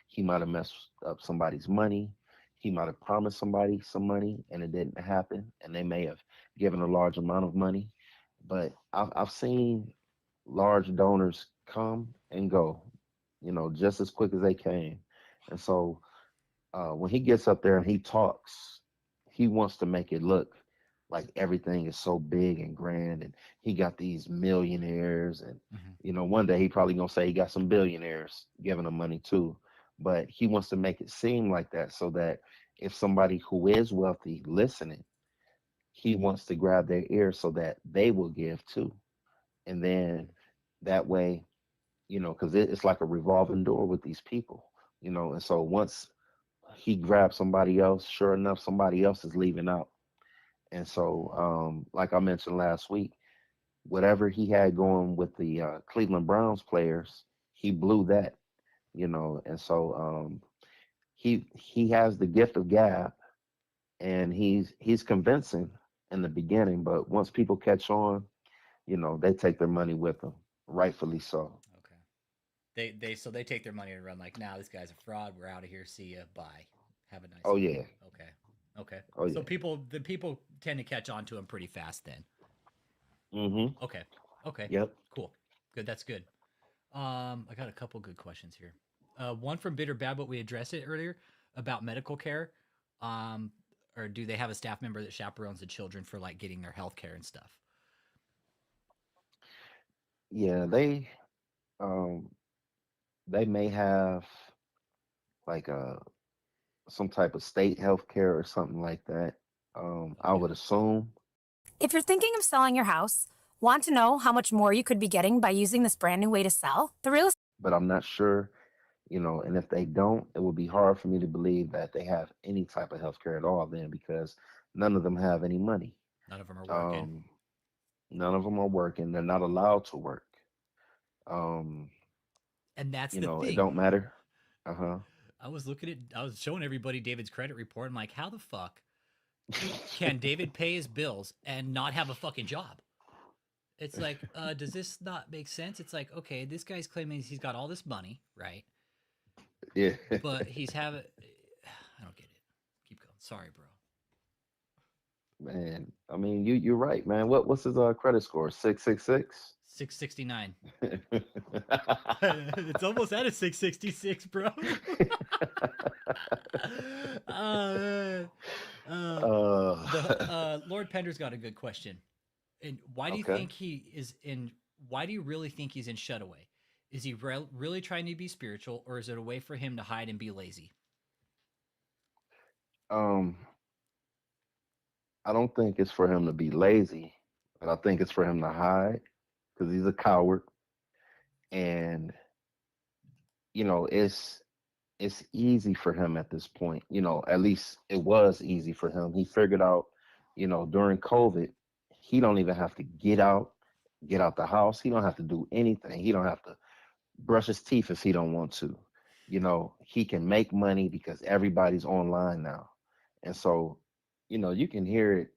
He might have messed up somebody's money. He might have promised somebody some money and it didn't happen, and they may have given a large amount of money. But I've seen large donors come and go, just as quick as they came. And so when he gets up there and he talks, he wants to make it look like everything is so big and grand, and he got these millionaires, and Hmm. one day he probably gonna say he got some billionaires giving him money too. But he wants to make it seem like that so that if somebody who is wealthy listening, he wants to grab their ear so that they will give too. And then that way, because it's like a revolving door with these people, and so once he grabs somebody else, sure enough, somebody else is leaving out. And so, like I mentioned last week, whatever he had going with the Cleveland Browns players, he blew that, And so he has the gift of gab, and he's convincing in the beginning, but once people catch on, they take their money with them, rightfully so. Okay. They take their money and run like, nah, this guy's a fraud. We're out of here. See ya. Bye. Have a nice Oh day. yeah, Okay. Okay. oh So yeah. people tend to catch on to him pretty fast then. Mm-hmm. Okay. Okay. Yep. Cool. Good. That's good. I got a couple good questions here. One from Bitter Bad, but we addressed it earlier about medical care. Um, or do they have a staff member that chaperones the children for like getting their health care and stuff? Yeah, um they may have like some type of state health care or something like that. I Okay. would assume, If you're thinking of selling your house, want to know how much more you could be getting by using this brand new way to sell? The real but I'm not sure, and if they don't, it would be hard for me to believe that they have any type of health care at all then, because none of them have any money. None of them are working. Um, None of them are working. They're not allowed to work. Um, And that's the it thing. don't matter. Uh-huh. I was showing everybody David's credit report. I'm like, how the fuck can David pay his bills and not have a fucking job? It's like, does this not make sense? It's like, okay, this guy's claiming he's got all this money, right? Yeah. But he's having, I don't get it. Keep going. Sorry, bro. Man, I mean, you're right, man. What's his credit score? 666? 669. It's almost at a 666, bro. Oh, man. The uh, Lord Pender's got a good question. And why do you okay. think he is in? Why do you really think he's in Shutaway? Is he really trying to be spiritual, or is it a way for him to hide and be lazy? Um, I don't think it's for him to be lazy, but I think it's for him to hide because he's a coward, and it's easy for him at this point. At least it was easy for him. He figured out, during COVID, he don't even have to get out the house. He don't have to do anything. He don't have to brush his teeth if he don't want to. He can make money because everybody's online now. And so, you can hear it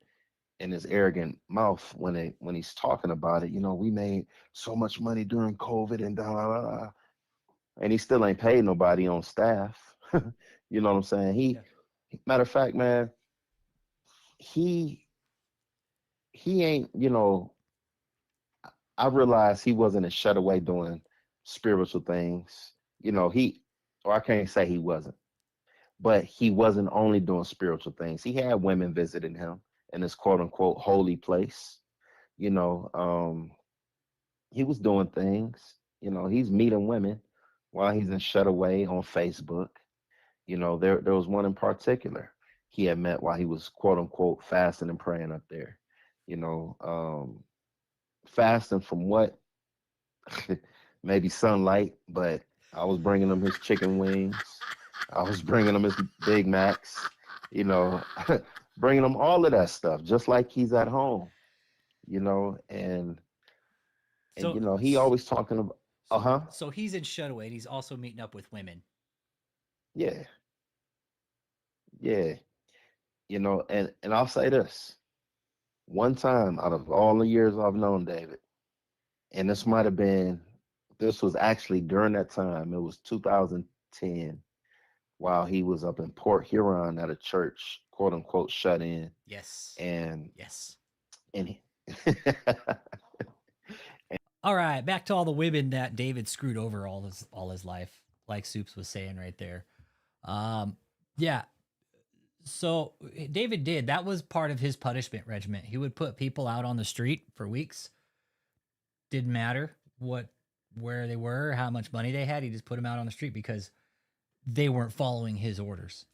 in his arrogant mouth when he's talking about it. We made so much money during COVID and da da da, and he still ain't paid nobody on staff. You know what I'm saying? Yeah. Matter of fact, man, he he ain't. I realized he wasn't a shut away doing spiritual things. Or I can't say he wasn't, but he wasn't only doing spiritual things. He had women visiting him in this quote unquote holy place. You know, um, he was doing things. He's meeting women while he's in shut away on Facebook. There was one in particular he had met while he was quote unquote fasting and praying up there. You know, Fasting from what? Maybe sunlight, but I was bringing him his chicken wings. I was bringing him his Big Macs. You know, bringing him all of that stuff, just like he's at home, and So, he always talking about, uh-huh, so he's in Shutaway and he's also meeting up with women. yeah, yeah, and I'll say this, one time out of all the years I've known David, and this was actually during that time, it was 2010, while he was up in Port Huron at a church, quote unquote, shut in, Yes. and Yes. and he, All right, back to all the women that David screwed over all his life, like Soups was saying right there. Yeah. So David did. That was part of his punishment regimen. He would put people out on the street for weeks. Didn't matter where they were, how much money they had. He just put them out on the street because they weren't following his orders.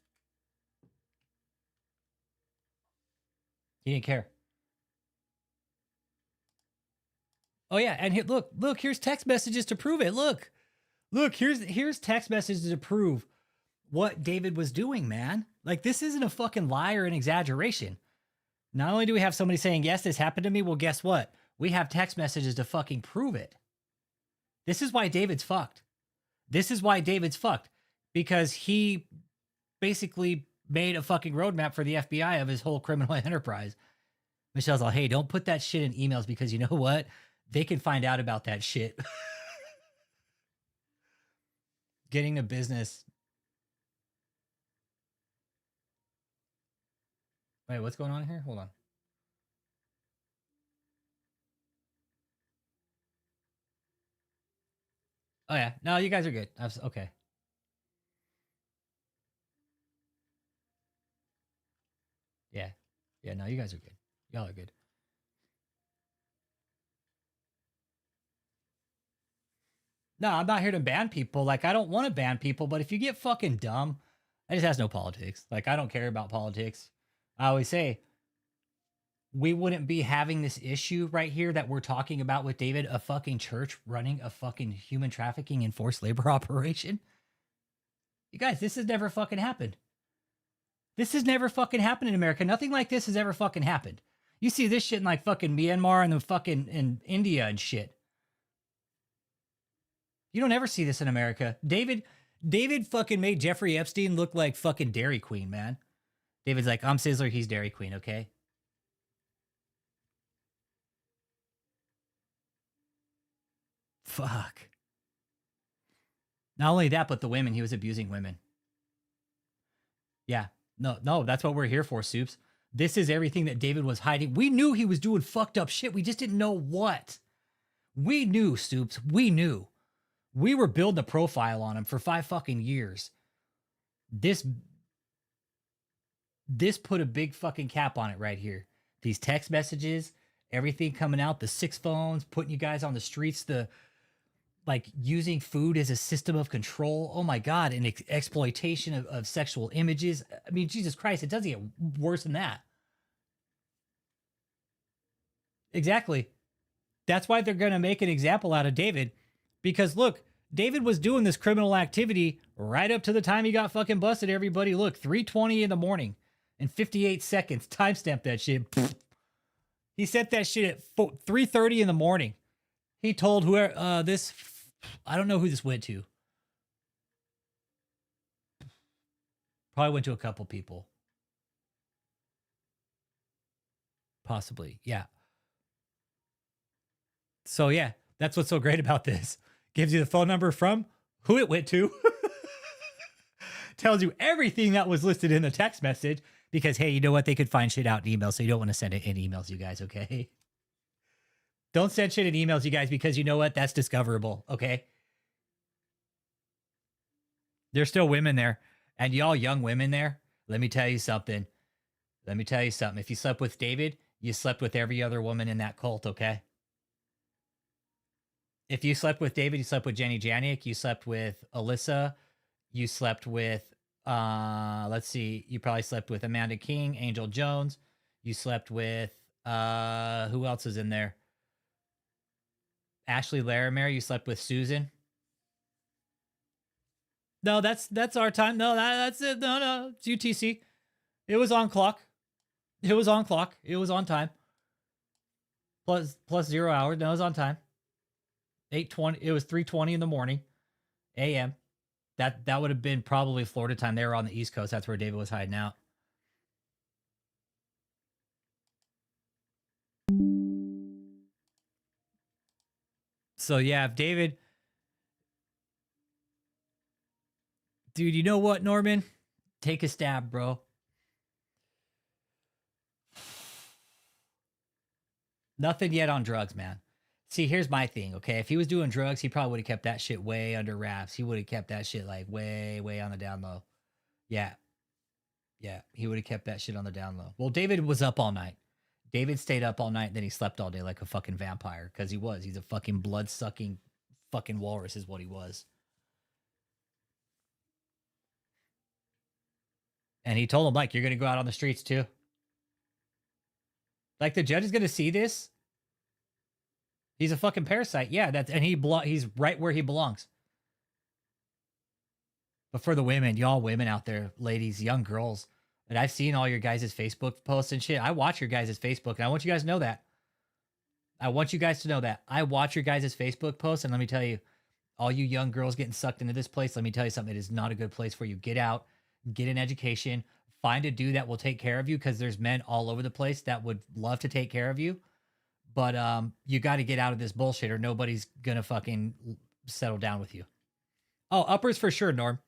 He didn't care. Oh yeah, and look, here's text messages to prove it. Look, here's text messages to prove what David was doing, man. Like, this isn't a fucking lie or an exaggeration. Not only do we have somebody saying, yes, this happened to me, well, guess what? We have text messages to fucking prove it. This is why David's fucked. Because he basically made a fucking roadmap for the FBI of his whole criminal enterprise. Michelle's all, hey, don't put that shit in emails because you know what? They can find out about that shit. Getting a business. Wait, what's going on here? Hold on. Oh, yeah. No, you guys are good. Okay. Yeah. Yeah, no, you guys are good. Y'all are good. No, I'm not here to ban people. Like, I don't want to ban people, but if you get fucking dumb, I just has no politics. Like, I don't care about politics. I always say, we wouldn't be having this issue right here that we're talking about with David, a fucking church running a fucking human trafficking and forced labor operation. You guys, this has never fucking happened. This has never fucking happened in America. Nothing like this has ever fucking happened. You see this shit in like fucking Myanmar and the fucking in India and shit. You don't ever see this in America. David fucking made Jeffrey Epstein look like fucking Dairy Queen, man. David's like, I'm Sizzler, he's Dairy Queen, okay? Fuck. Not only that, but the women, he was abusing women. Yeah. No, that's what we're here for, Soups. This is everything that David was hiding. We knew he was doing fucked up shit. We just didn't know what. We knew, Soups. We knew. We were building a profile on him for 5 fucking years. This put a big fucking cap on it right here. These text messages, everything coming out, the 6 phones, putting you guys on the streets, the like using food as a system of control. Oh my God. And exploitation of sexual images. I mean, Jesus Christ, it doesn't get worse than that. Exactly. That's why they're going to make an example out of David. Because look, David was doing this criminal activity right up to the time he got fucking busted, everybody. Look, 3:20 in the morning and 58 seconds. Timestamp that shit. He sent that shit at 3:30 in the morning. He told whoever this, I don't know who this went to. Probably went to a couple people. Possibly, yeah. So yeah, that's what's so great about this. Gives you the phone number from who it went to. Tells you everything that was listed in the text message because, hey, you know what? They could find shit out in emails, so you don't want to send it in emails, you guys, okay? Don't send shit in emails, you guys, because you know what? That's discoverable, okay? There's still women there. And y'all young women there, let me tell you something. If you slept with David, you slept with every other woman in that cult, okay? If you slept with David, you slept with Jenny Janiak, you slept with Alyssa, you slept with, let's see, you probably slept with Amanda King, Angel Jones, you slept with, who else is in there? Ashley Larimer, you slept with Susan. No, that's our time. No, that's it. No, it's UTC. It was on clock. It was on clock. It was on time. Plus 0 hours. No, it was on time. 8:20. It was 3:20 in the morning, a.m. That would have been probably Florida time. They were on the East Coast. That's where David was hiding out. So yeah, if David, dude, you know what, Norman? Take a stab, bro. Nothing yet on drugs, man. See, here's my thing, okay? If he was doing drugs, he probably would have kept that shit way under wraps. He would have kept that shit like way, way on the down low. Yeah. Yeah, he would have kept that shit on the down low. Well, David was up all night. David stayed up all night, then he slept all day like a fucking vampire because he was. He's a fucking blood-sucking fucking walrus is what he was. And he told him, like, you're going to go out on the streets too. Like, the judge is going to see this. He's a fucking parasite. Yeah, and he's right where he belongs. But for the women, y'all women out there, ladies, young girls, and I've seen all your guys' Facebook posts and shit. I watch your guys' Facebook, and I want you guys to know that. I want you guys to know that. I watch your guys' Facebook posts, and let me tell you, all you young girls getting sucked into this place, let me tell you something. It is not a good place for you. Get out, get an education, find a dude that will take care of you because there's men all over the place that would love to take care of you. But you got to get out of this bullshit or nobody's going to fucking settle down with you. Oh, uppers for sure, Norm.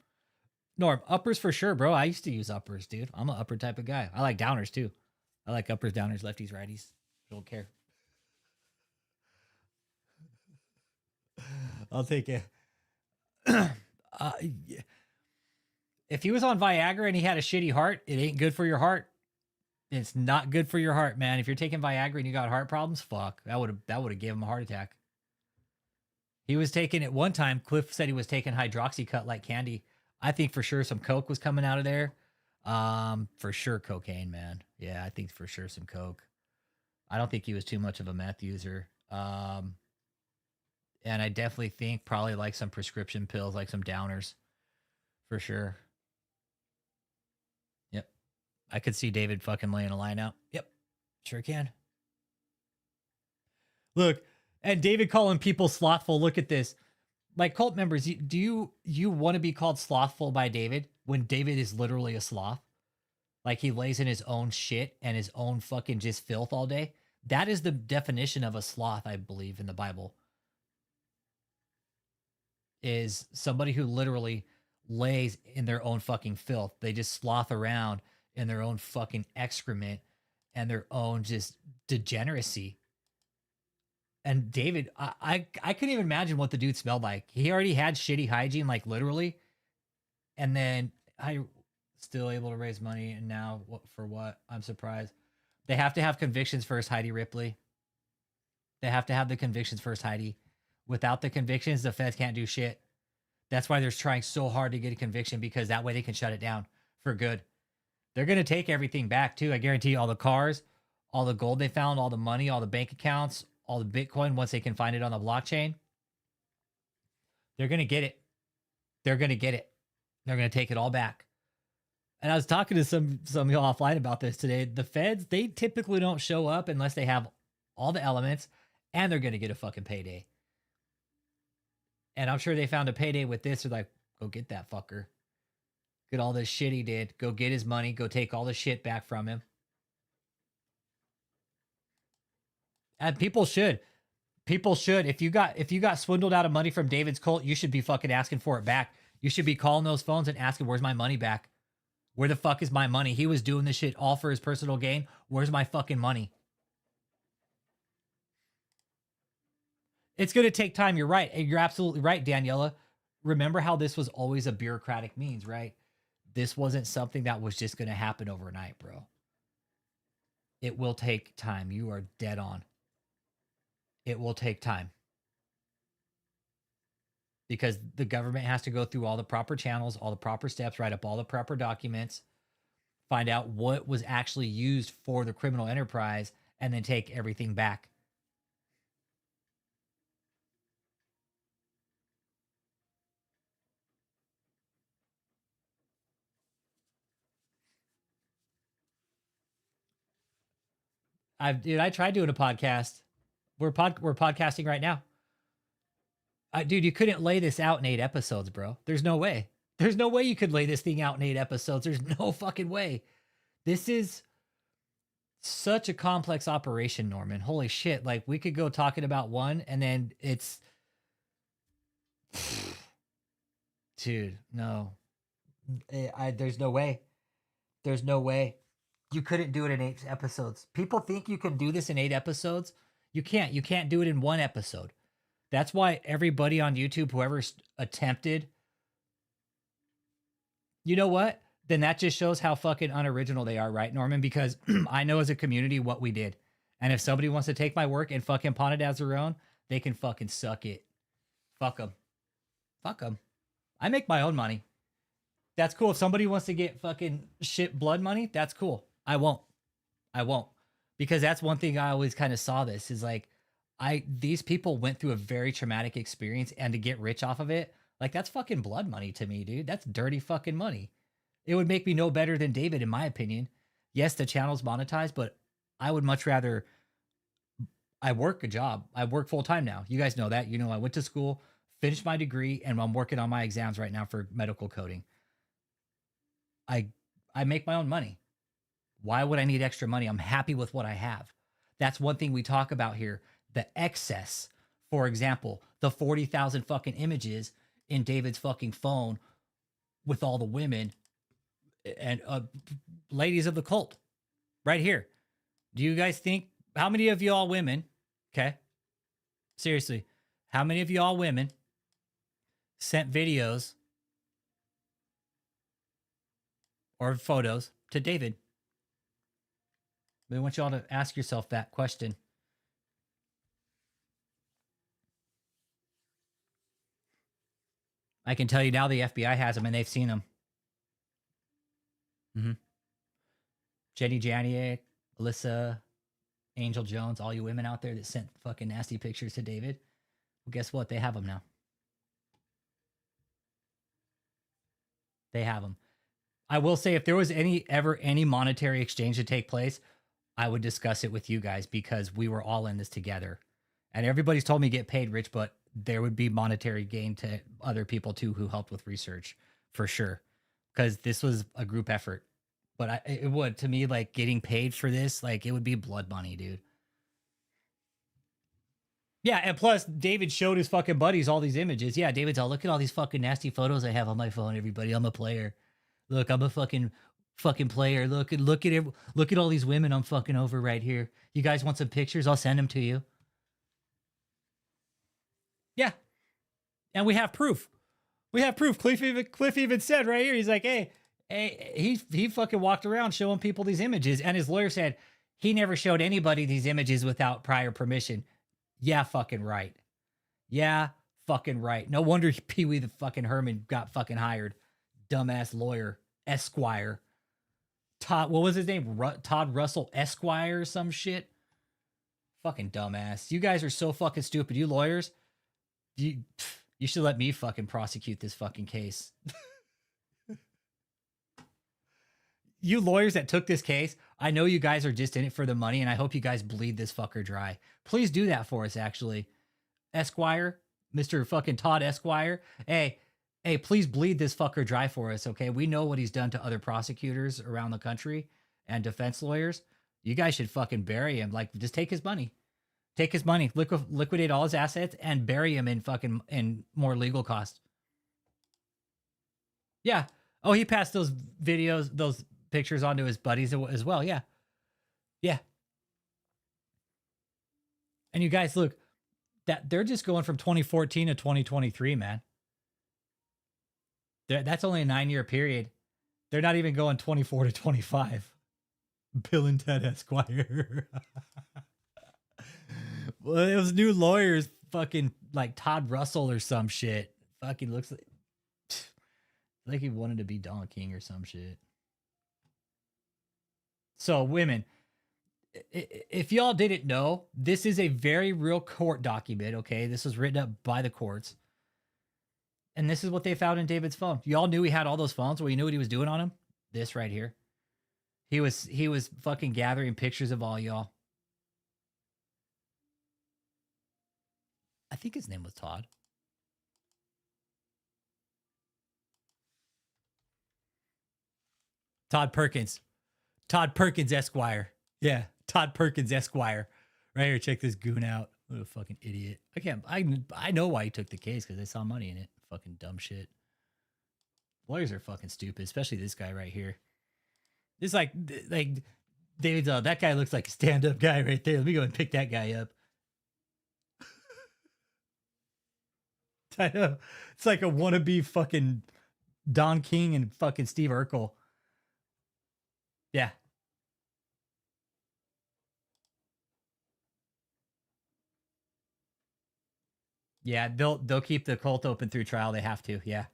Norm, uppers for sure, bro. I used to use uppers, dude. I'm an upper type of guy. I like downers too. I like uppers, downers, lefties, righties. Don't care. I'll take it. If he was on Viagra and he had a shitty heart, it ain't good for your heart. It's not good for your heart, man. If you're taking Viagra and you got heart problems, fuck. That would have given him a heart attack. He was taking it one time. Cliff said he was taking hydroxycut like candy. I think for sure some coke was coming out of there. For sure cocaine, man. Yeah, I think for sure some coke. I don't think he was too much of a meth user. And I definitely think probably like some prescription pills, like some downers, for sure. Yep, I could see David fucking laying a line out. Yep, sure can. Look, and David calling people slothful. Look at this. Like cult members, do you want to be called slothful by David when David is literally a sloth? Like he lays in his own shit and his own fucking just filth all day. That is the definition of a sloth, I believe, in the Bible. Is somebody who literally lays in their own fucking filth. They just sloth around in their own fucking excrement and their own just degeneracy. And David, I couldn't even imagine what the dude smelled like. He already had shitty hygiene, like literally. And then I still able to raise money. And now for what? I'm surprised. They have to have convictions first, Heidi Ripley. They have to have the convictions first, Heidi. Without the convictions, the feds can't do shit. That's why they're trying so hard to get a conviction because that way they can shut it down for good. They're going to take everything back too. I guarantee you all the cars, all the gold they found, all the money, all the bank accounts, all the Bitcoin, once they can find it on the blockchain, they're going to get it. They're going to get it. They're going to take it all back. And I was talking to some of y'all offline about this today. The feds, they typically don't show up unless they have all the elements and they're going to get a fucking payday. And I'm sure they found a payday with this. They're like, go get that fucker. Get all this shit he did. Go get his money. Go take all the shit back from him. And people should. People should. If you got swindled out of money from David's cult, you should be fucking asking for it back. You should be calling those phones and asking, where's my money back? Where the fuck is my money? He was doing this shit all for his personal gain. Where's my fucking money? It's going to take time. You're right. You're absolutely right, Daniela. Remember how this was always a bureaucratic means, right? This wasn't something that was just going to happen overnight, bro. It will take time. You are dead on. It will take time. Because the government has to go through all the proper channels, all the proper steps, write up all the proper documents, find out what was actually used for the criminal enterprise, and then take everything back. I tried doing a podcast. We're podcasting right now. Dude, you couldn't lay this out in 8 episodes, bro. There's no way. There's no way you could lay this thing out in 8 episodes. There's no fucking way. This is such a complex operation, Norman. Holy shit. Like, we could go talking about one and then it's... Dude, no. There's no way. There's no way. You couldn't do it in 8 episodes. People think you can do this in 8 episodes. You can't. You can't do it in 1 episode. That's why everybody on YouTube, whoever's attempted, you know what? Then that just shows how fucking unoriginal they are, right, Norman? Because I know as a community what we did. And if somebody wants to take my work and fucking pawn it as their own, they can fucking suck it. Fuck them. Fuck them. I make my own money. That's cool. If somebody wants to get fucking shit blood money, that's cool. I won't. I won't. Because that's one thing I always kind of saw this is like, these people went through a very traumatic experience, and to get rich off of it, like, that's fucking blood money to me, dude. That's dirty fucking money. It would make me no better than David, in my opinion. Yes, the channel's monetized, but I would much rather, I work a job. I work full time now. You guys know that. You know, I went to school, finished my degree, and I'm working on my exams right now for medical coding. I make my own money. Why would I need extra money? I'm happy with what I have. That's one thing we talk about here. The excess. For example, the 40,000 fucking images in David's fucking phone with all the women and ladies of the cult right here. Do you guys think, how many of y'all women, okay? Seriously, how many of y'all women sent videos or photos to David? I want y'all to ask yourself that question. I can tell you now the FBI has them and they've seen them. Jenny Janiak, Alyssa, Angel Jones, all you women out there that sent fucking nasty pictures to David, well, guess what? They have them now. They have them. I will say, if there was ever any monetary exchange to take place, I would discuss it with you guys because we were all in this together. And everybody's told me get paid, Rich, but there would be monetary gain to other people too who helped with research for sure. Because this was a group effort. But it would, to me, like, getting paid for this, like, it would be blood money, dude. Yeah, and plus, David showed his fucking buddies all these images. Yeah, David's all, look at all these fucking nasty photos I have on my phone, everybody. I'm a player. Look, I'm a fucking player. Look at all these women I'm fucking over right here. You guys want some pictures? I'll send them to you. Yeah. And we have proof. We have proof. Cliff even said right here, he's like, hey, he fucking walked around showing people these images. And his lawyer said he never showed anybody these images without prior permission. Yeah, fucking right. Yeah, fucking right. No wonder Pee Wee the fucking Herman got fucking hired. Dumbass lawyer, Esquire. Todd, what was his name? Todd Russell Esquire or some shit? Fucking dumbass. You guys are so fucking stupid. You lawyers, you should let me fucking prosecute this fucking case. You lawyers that took this case, I know you guys are just in it for the money, and I hope you guys bleed this fucker dry. Please do that for us, actually. Esquire, Mr. fucking Todd Esquire. Hey, please bleed this fucker dry for us, okay? We know what he's done to other prosecutors around the country and defense lawyers. You guys should fucking bury him. Like, just take his money. Take his money, liquidate all his assets, and bury him in more legal costs. Yeah. Oh, he passed those videos, those pictures onto his buddies as well. Yeah. Yeah. And you guys, look, that they're just going from 2014 to 2023, man. That's only a 9-year period. They're not even going 24 to 25. Bill and Ted Esquire. Well, it was new lawyers, fucking like Todd Russell or some shit. Fucking looks like he wanted to be Don King or some shit. So, women, if y'all didn't know, this is a very real court document, okay? This was written up by the courts. And this is what they found in David's phone. Y'all knew he had all those phones where you knew what he was doing on them? This right here. He was fucking gathering pictures of all y'all. think his name was Todd. Todd Perkins. Todd Perkins Esquire. Yeah, Todd Perkins Esquire. Right here, check this goon out. What a fucking idiot. I know why he took the case, because they saw money in it. Fucking dumb shit. Lawyers are fucking stupid, especially this guy right here. It's like David's, that guy looks like a stand-up guy right there. Let me go and pick that guy up. I know. It's like a wannabe fucking Don King and fucking Steve Urkel. Yeah. Yeah, they'll keep the cult open through trial. They have to. Yeah.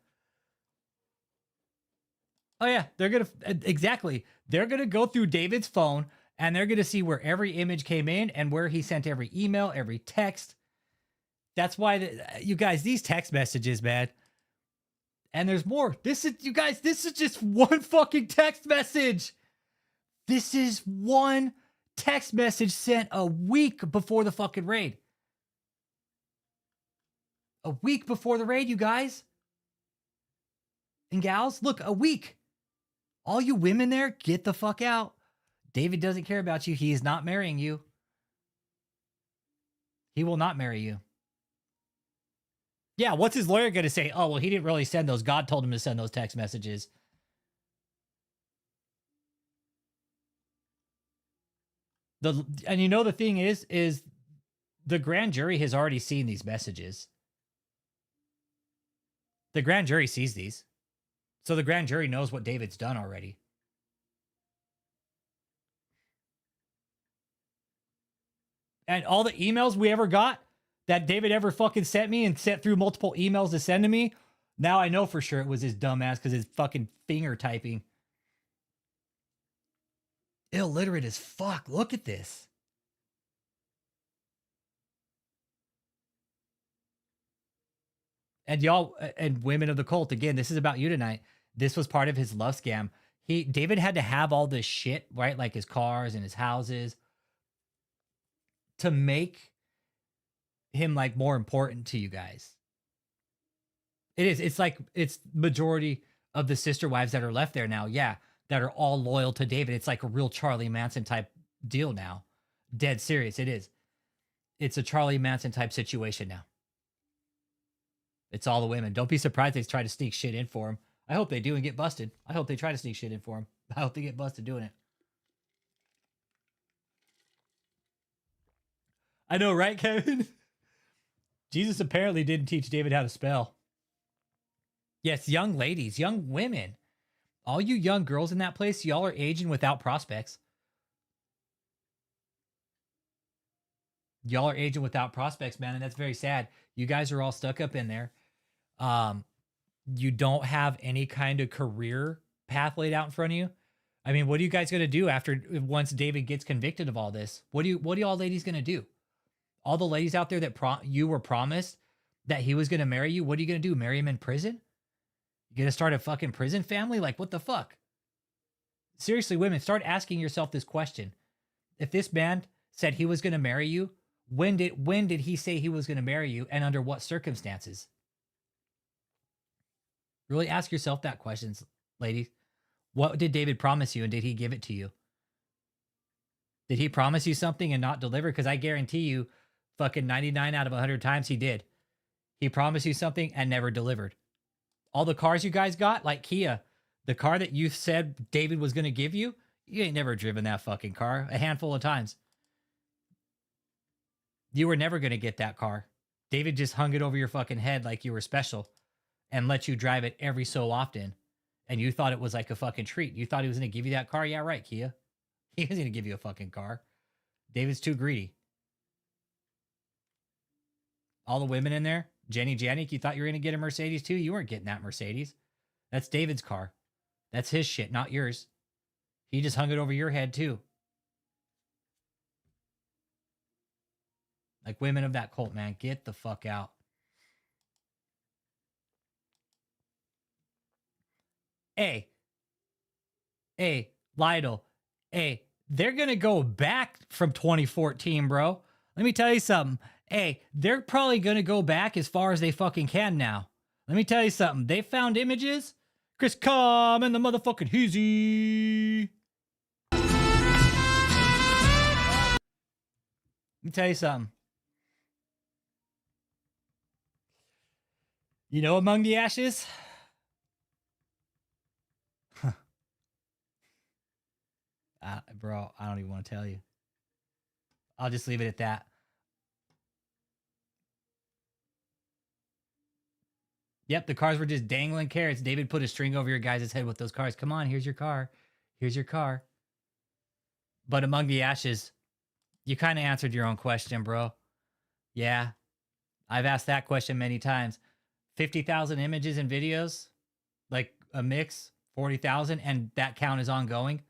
Oh yeah, they're gonna exactly. They're gonna go through David's phone and they're gonna see where every image came in and where he sent every email, every text. That's why you guys, these text messages, man. And there's more. This is just one fucking text message. This is one text message sent a week before the fucking raid. A week before the raid, you guys. And gals, look, a week. All you women there, get the fuck out. David doesn't care about you. He is not marrying you. He will not marry you. Yeah, what's his lawyer going to say? Oh, well, he didn't really send those. God told him to send those text messages. And you know the thing is the grand jury has already seen these messages. The grand jury sees these. So the grand jury knows what David's done already. And all the emails we ever got that David ever fucking sent me and sent through multiple emails to send to me, now I know for sure it was his dumb ass because his fucking finger typing. Illiterate as fuck. Look at this. And y'all, and women of the cult, again, this is about you tonight. This was part of his love scam. David had to have all this shit, right? Like his cars and his houses to make him like more important to you guys. It is. It's like, it's majority of the sister wives that are left there now. Yeah. That are all loyal to David. It's like a real Charlie Manson type deal now. Dead serious. It is. It's a Charlie Manson type situation now. It's all the women. Don't be surprised they try to sneak shit in for him. I hope they do and get busted. I hope they try to sneak shit in for him. I hope they get busted doing it. I know, right, Kevin? Jesus apparently didn't teach David how to spell. Yes, young ladies, young women. All you young girls in that place, y'all are aging without prospects. Y'all are aging without prospects, man, and that's very sad. You guys are all stuck up in there. You don't have any kind of career path laid out in front of you. I mean, what are you guys going to do once David gets convicted of all this? What are y'all ladies going to do? All the ladies out there that you were promised that he was going to marry you, what are you going to do? Marry him in prison? You going to start a fucking prison family? Like, what the fuck? Seriously, women, start asking yourself this question. If this man said he was going to marry you, when did he say he was going to marry you, and under what circumstances? Really ask yourself that question, ladies. What did David promise you, and did he give it to you? Did he promise you something and not deliver? Because I guarantee you, fucking 99 out of 100 times he did. He promised you something and never delivered. All the cars you guys got, like Kia, the car that you said David was going to give you, you ain't never driven that fucking car a handful of times. You were never going to get that car. David just hung it over your fucking head like you were special and let you drive it every so often. And you thought it was like a fucking treat. You thought he was going to give you that car? Yeah, right, Kia. He wasn't going to give you a fucking car. David's too greedy. All the women in there, Jenny Janik, you thought you were going to get a Mercedes too? You weren't getting that Mercedes. That's David's car. That's his shit, not yours. He just hung it over your head too. Like, women of that cult, man, get the fuck out. Hey, Lytle, hey, they're going to go back from 2014, bro. Let me tell you something. Hey, they're probably going to go back as far as they fucking can now. Let me tell you something. They found images. Chris Com and the motherfucking Hizzy. Let me tell you something. You know, among the ashes? Bro, I don't even want to tell you. I'll just leave it at that. Yep, the cars were just dangling carrots. David put a string over your guys' head with those cars. Come on, here's your car. Here's your car. But among the ashes, you kind of answered your own question, bro. Yeah, I've asked that question many times. 50,000 images and videos, like a mix, 40,000, and that count is ongoing.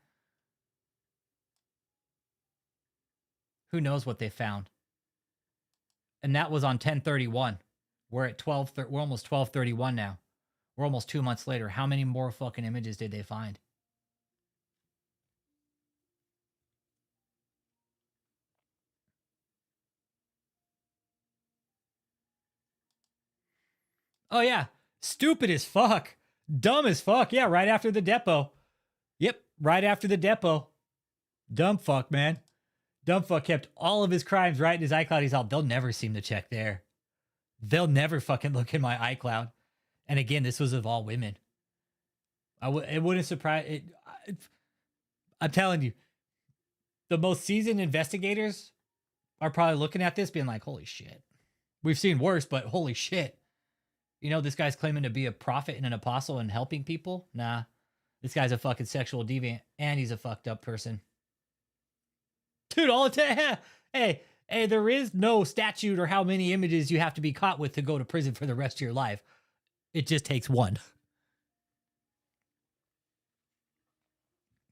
Who knows what they found? And that was on 10/31. We're at 12. We're almost 12/31 now. We're almost 2 months later. How many more fucking images did they find? Oh yeah, stupid as fuck, dumb as fuck. Yeah, right after the depot. Yep, right after the depot. Dumb fuck, man. Dumb fuck kept all of his crimes right in his iCloud. He's all, they'll never seem to check there. They'll never fucking look in my iCloud. And again, this was of all women. It wouldn't surprise it. I'm telling you, the most seasoned investigators are probably looking at this being like, holy shit. We've seen worse, but holy shit. You know, this guy's claiming to be a prophet and an apostle and helping people. Nah, this guy's a fucking sexual deviant and he's a fucked up person. Dude, all the time. Hey, there is no statute or how many images you have to be caught with to go to prison for the rest of your life. It just takes one.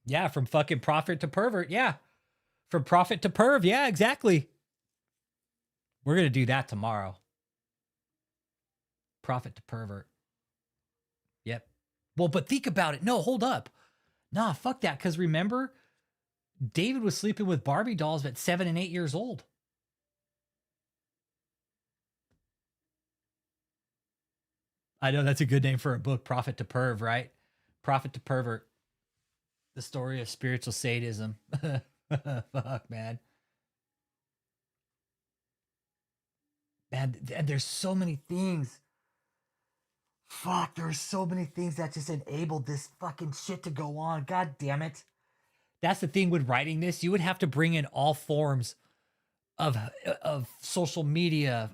Yeah, from fucking prophet to pervert. Yeah. From prophet to perv. Yeah, exactly. We're going to do that tomorrow. Prophet to pervert. Yep. Well, but think about it. No, hold up. Nah, fuck that. Because remember, David was sleeping with Barbie dolls at 7 and 8 years old. I know that's a good name for a book, Prophet to Perv, right? Prophet to Pervert. The story of spiritual sadism. Fuck, man. Man, and there's so many things. Fuck, there's so many things that just enabled this fucking shit to go on. God damn it. That's the thing with writing this. You would have to bring in all forms of social media,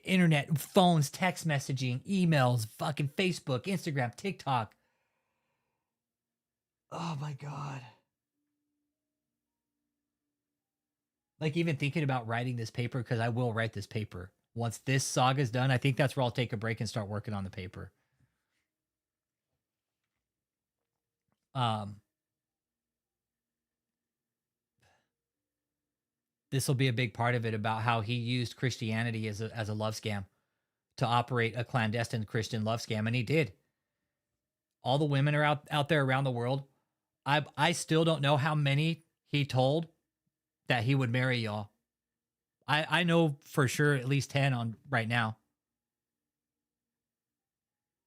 internet, phones, text messaging, emails, fucking Facebook, Instagram, TikTok. Oh my God. Like even thinking about writing this paper, because I will write this paper. Once this saga's done, I think that's where I'll take a break and start working on the paper. This will be a big part of it about how he used Christianity as a love scam to operate a clandestine Christian love scam, and he did. All the women are out there around the world. I still don't know how many he told that he would marry y'all. I know for sure at least 10 on right now.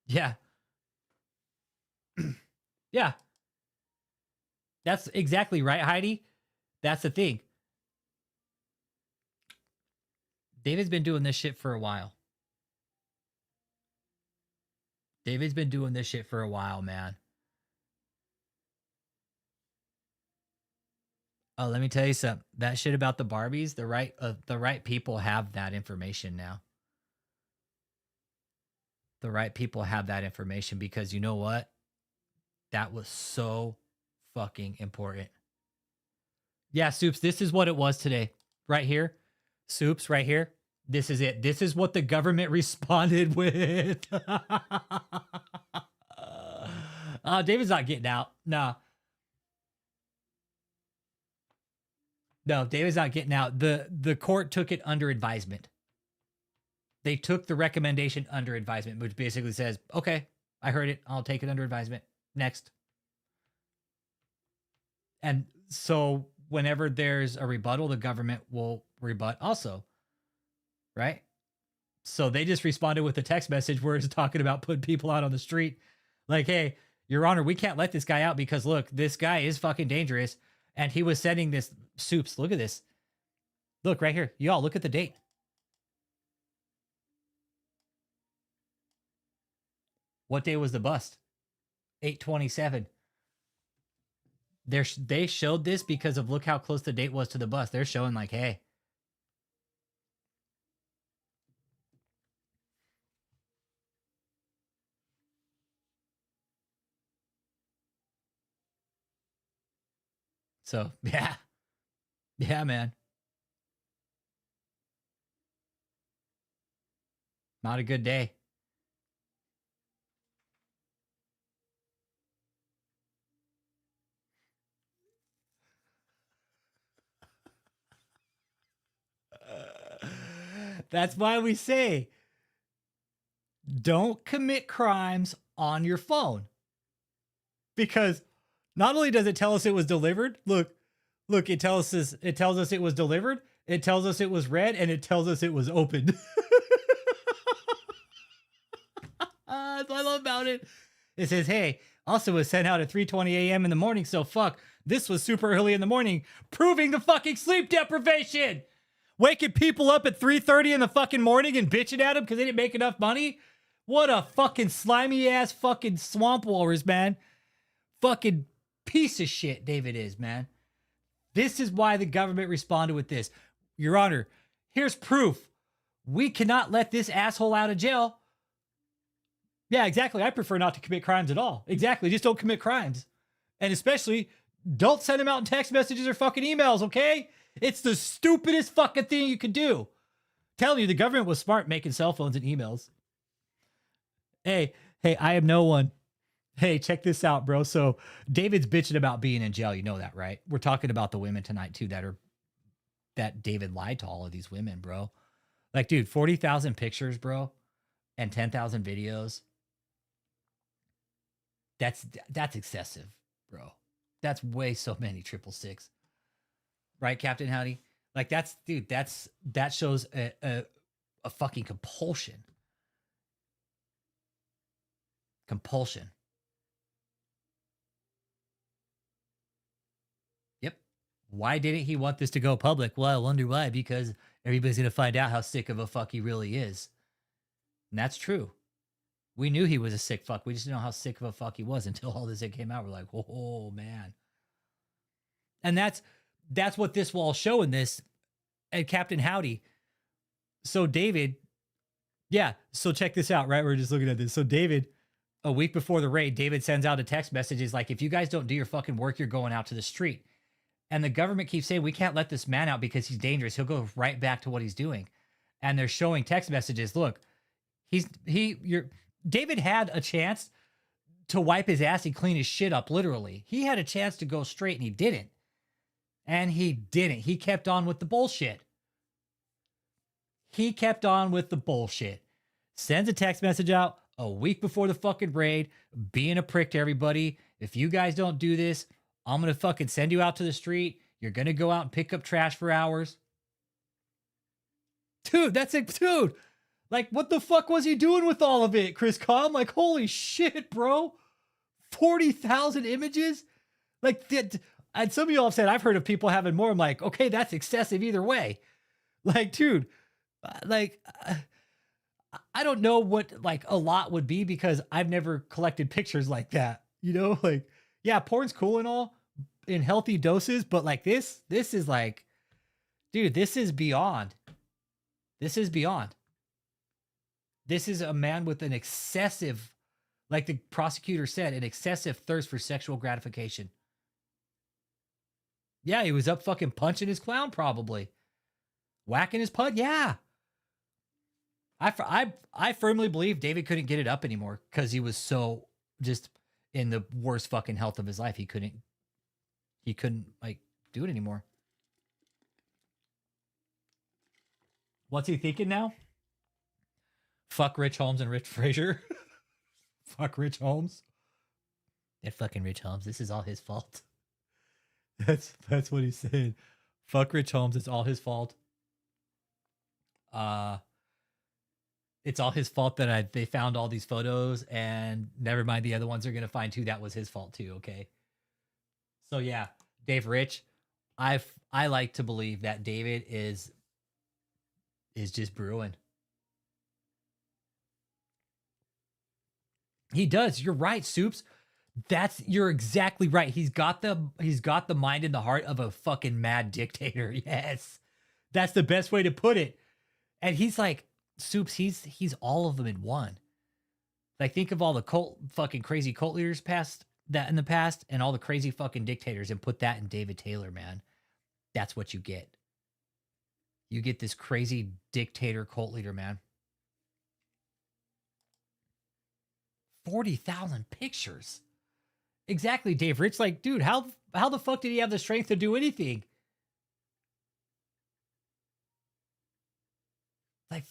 Yeah. Yeah. That's exactly right, Heidi. That's the thing. David's been doing this shit for a while. David's been doing this shit for a while, man. Oh, let me tell you something. That shit about the Barbies, the right people have that information now. The right people have that information because you know what? That was so fucking important. Yeah, Soups, this is what it was today. Right here. Soups, right here. This is it. This is what the government responded with. David's not getting out. Nah. No, David's not getting out. The court took it under advisement. They took the recommendation under advisement, which basically says, okay, I heard it. I'll take it under advisement. Next. And so whenever there's a rebuttal, the government will rebut also. right? So they just responded with a text message where it's talking about putting people out on the street. Like, hey, Your Honor, we can't let this guy out because look, this guy is fucking dangerous. And he was sending this soups. Look at this. Look right here. Y'all, look at the date. What day was the bust? 8/27. They showed this because of look how close the date was to the bust. They're showing like, hey. So, yeah. Yeah, man. Not a good day. That's why we say don't commit crimes on your phone. Because not only does it tell us it was delivered, look, it tells us it was delivered, it tells us it was read, and it tells us it was opened. That's what I love about it. It says, hey, also was sent out at 3:20 a.m. in the morning, so fuck, this was super early in the morning, proving the fucking sleep deprivation. Waking people up at 3:30 in the fucking morning and bitching at them because they didn't make enough money? What a fucking slimy ass fucking swamp walrus, man. Fucking piece of shit David is, man. This is why the government responded with this. Your Honor, here's proof. We cannot let this asshole out of jail. Yeah, exactly. I prefer not to commit crimes at all. Exactly. Just don't commit crimes. And especially, don't send him out in text messages or fucking emails, okay? It's the stupidest fucking thing you could do. Telling you, the government was smart making cell phones and emails. Hey, I am no one. Hey, check this out, bro. So David's bitching about being in jail. You know that, right? We're talking about the women tonight, too, that David lied to all of these women, bro. Like, dude, 40,000 pictures, bro, and 10,000 videos. That's excessive, bro. That's way so many 666. Right, Captain Howdy? Like, that shows a fucking compulsion. Compulsion. Yep. Why didn't he want this to go public? Well, I wonder why. Because everybody's going to find out how sick of a fuck he really is. And that's true. We knew he was a sick fuck. We just didn't know how sick of a fuck he was until all this shit came out. We're like, oh, man. And that's what this wall's showing this. And Captain Howdy. So David, yeah. So check this out, right? We're just looking at this. So David, a week before the raid, David sends out a text message. He's like, if you guys don't do your fucking work, you're going out to the street. And the government keeps saying, we can't let this man out because he's dangerous. He'll go right back to what he's doing. And they're showing text messages. Look, David had a chance to wipe his ass and clean his shit up, literally. He had a chance to go straight and he didn't. And he didn't. He kept on with the bullshit. Sends a text message out a week before the fucking raid, being a prick to everybody. If you guys don't do this, I'm going to fucking send you out to the street. You're going to go out and pick up trash for hours. Dude, dude. Like, what the fuck was he doing with all of it, Chris Cobb? Like, holy shit, bro. 40,000 images? Like, and some of y'all have said, I've heard of people having more. I'm like, okay, that's excessive either way. Like, dude, I don't know what, like, a lot would be because I've never collected pictures like that. You know, like, yeah, porn's cool and all in healthy doses, but like this is like, dude, this is beyond. This is beyond. This is a man with an excessive, like the prosecutor said, an excessive thirst for sexual gratification. Yeah, he was up fucking punching his clown, probably. Whacking his pud, yeah. I firmly believe David couldn't get it up anymore because he was so just in the worst fucking health of his life. He couldn't like do it anymore. What's he thinking now? Fuck Rich Holmes and Rich Frazier. Fuck Rich Holmes. That fucking Rich Holmes. This is all his fault. That's what he's saying. Fuck Rich Holmes. It's all his fault. It's all his fault that they found all these photos, and never mind, the other ones are gonna find too. That was his fault too. Okay. So yeah, Dave Rich, I like to believe that David is just brewing. He does. You're right, Soups. You're exactly right. He's got the mind and the heart of a fucking mad dictator. Yes. That's the best way to put it. And he's like, Soups, he's all of them in one. Like, think of all the fucking crazy cult leaders in the past and all the crazy fucking dictators, and put that in David Taylor, man. That's what you get. You get this crazy dictator cult leader, man. 40,000 pictures. Exactly, Dave Rich. Like, dude, how the fuck did he have the strength to do anything? Like,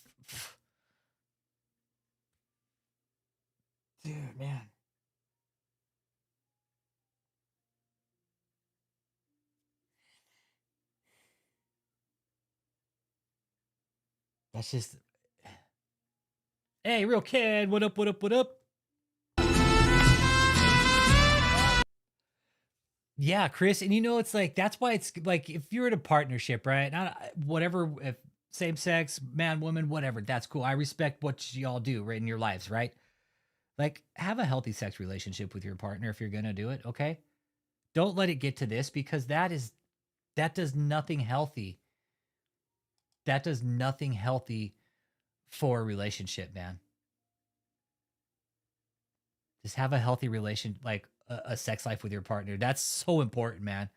dude, man. That's just. Hey, real kid, what up, what up, what up? Yeah, Chris, and it's like, that's why it's like, if you're in a partnership, right? Not whatever, if same sex, man, woman, whatever, that's cool. I respect what y'all do right in your lives, right? Like, have a healthy sex relationship with your partner if you're gonna do it, okay? Don't let it get to this, because that does nothing healthy. That does nothing healthy for a relationship, man. Just have a healthy like a sex life with your partner. That's so important, man.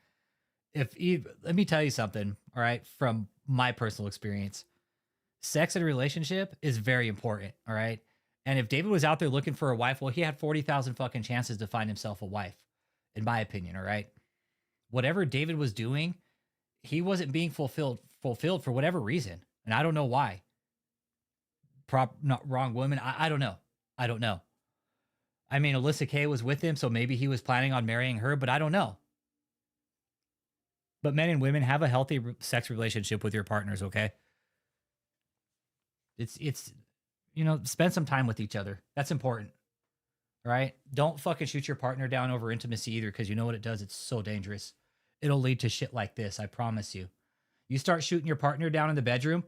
Let me tell you something, all right, from my personal experience. Sex in a relationship is very important, all right? And if David was out there looking for a wife, well, he had 40,000 fucking chances to find himself a wife, in my opinion, all right? Whatever David was doing, he wasn't being fulfilled for whatever reason. And I don't know why. Not wrong woman. I don't know. I don't know. I mean, Alyssa Kay was with him, so maybe he was planning on marrying her, but I don't know. But men and women, have a healthy sex relationship with your partners, okay? It's spend some time with each other. That's important. All right? Don't fucking shoot your partner down over intimacy either, because you know what it does? It's so dangerous. It'll lead to shit like this, I promise you. You start shooting your partner down in the bedroom,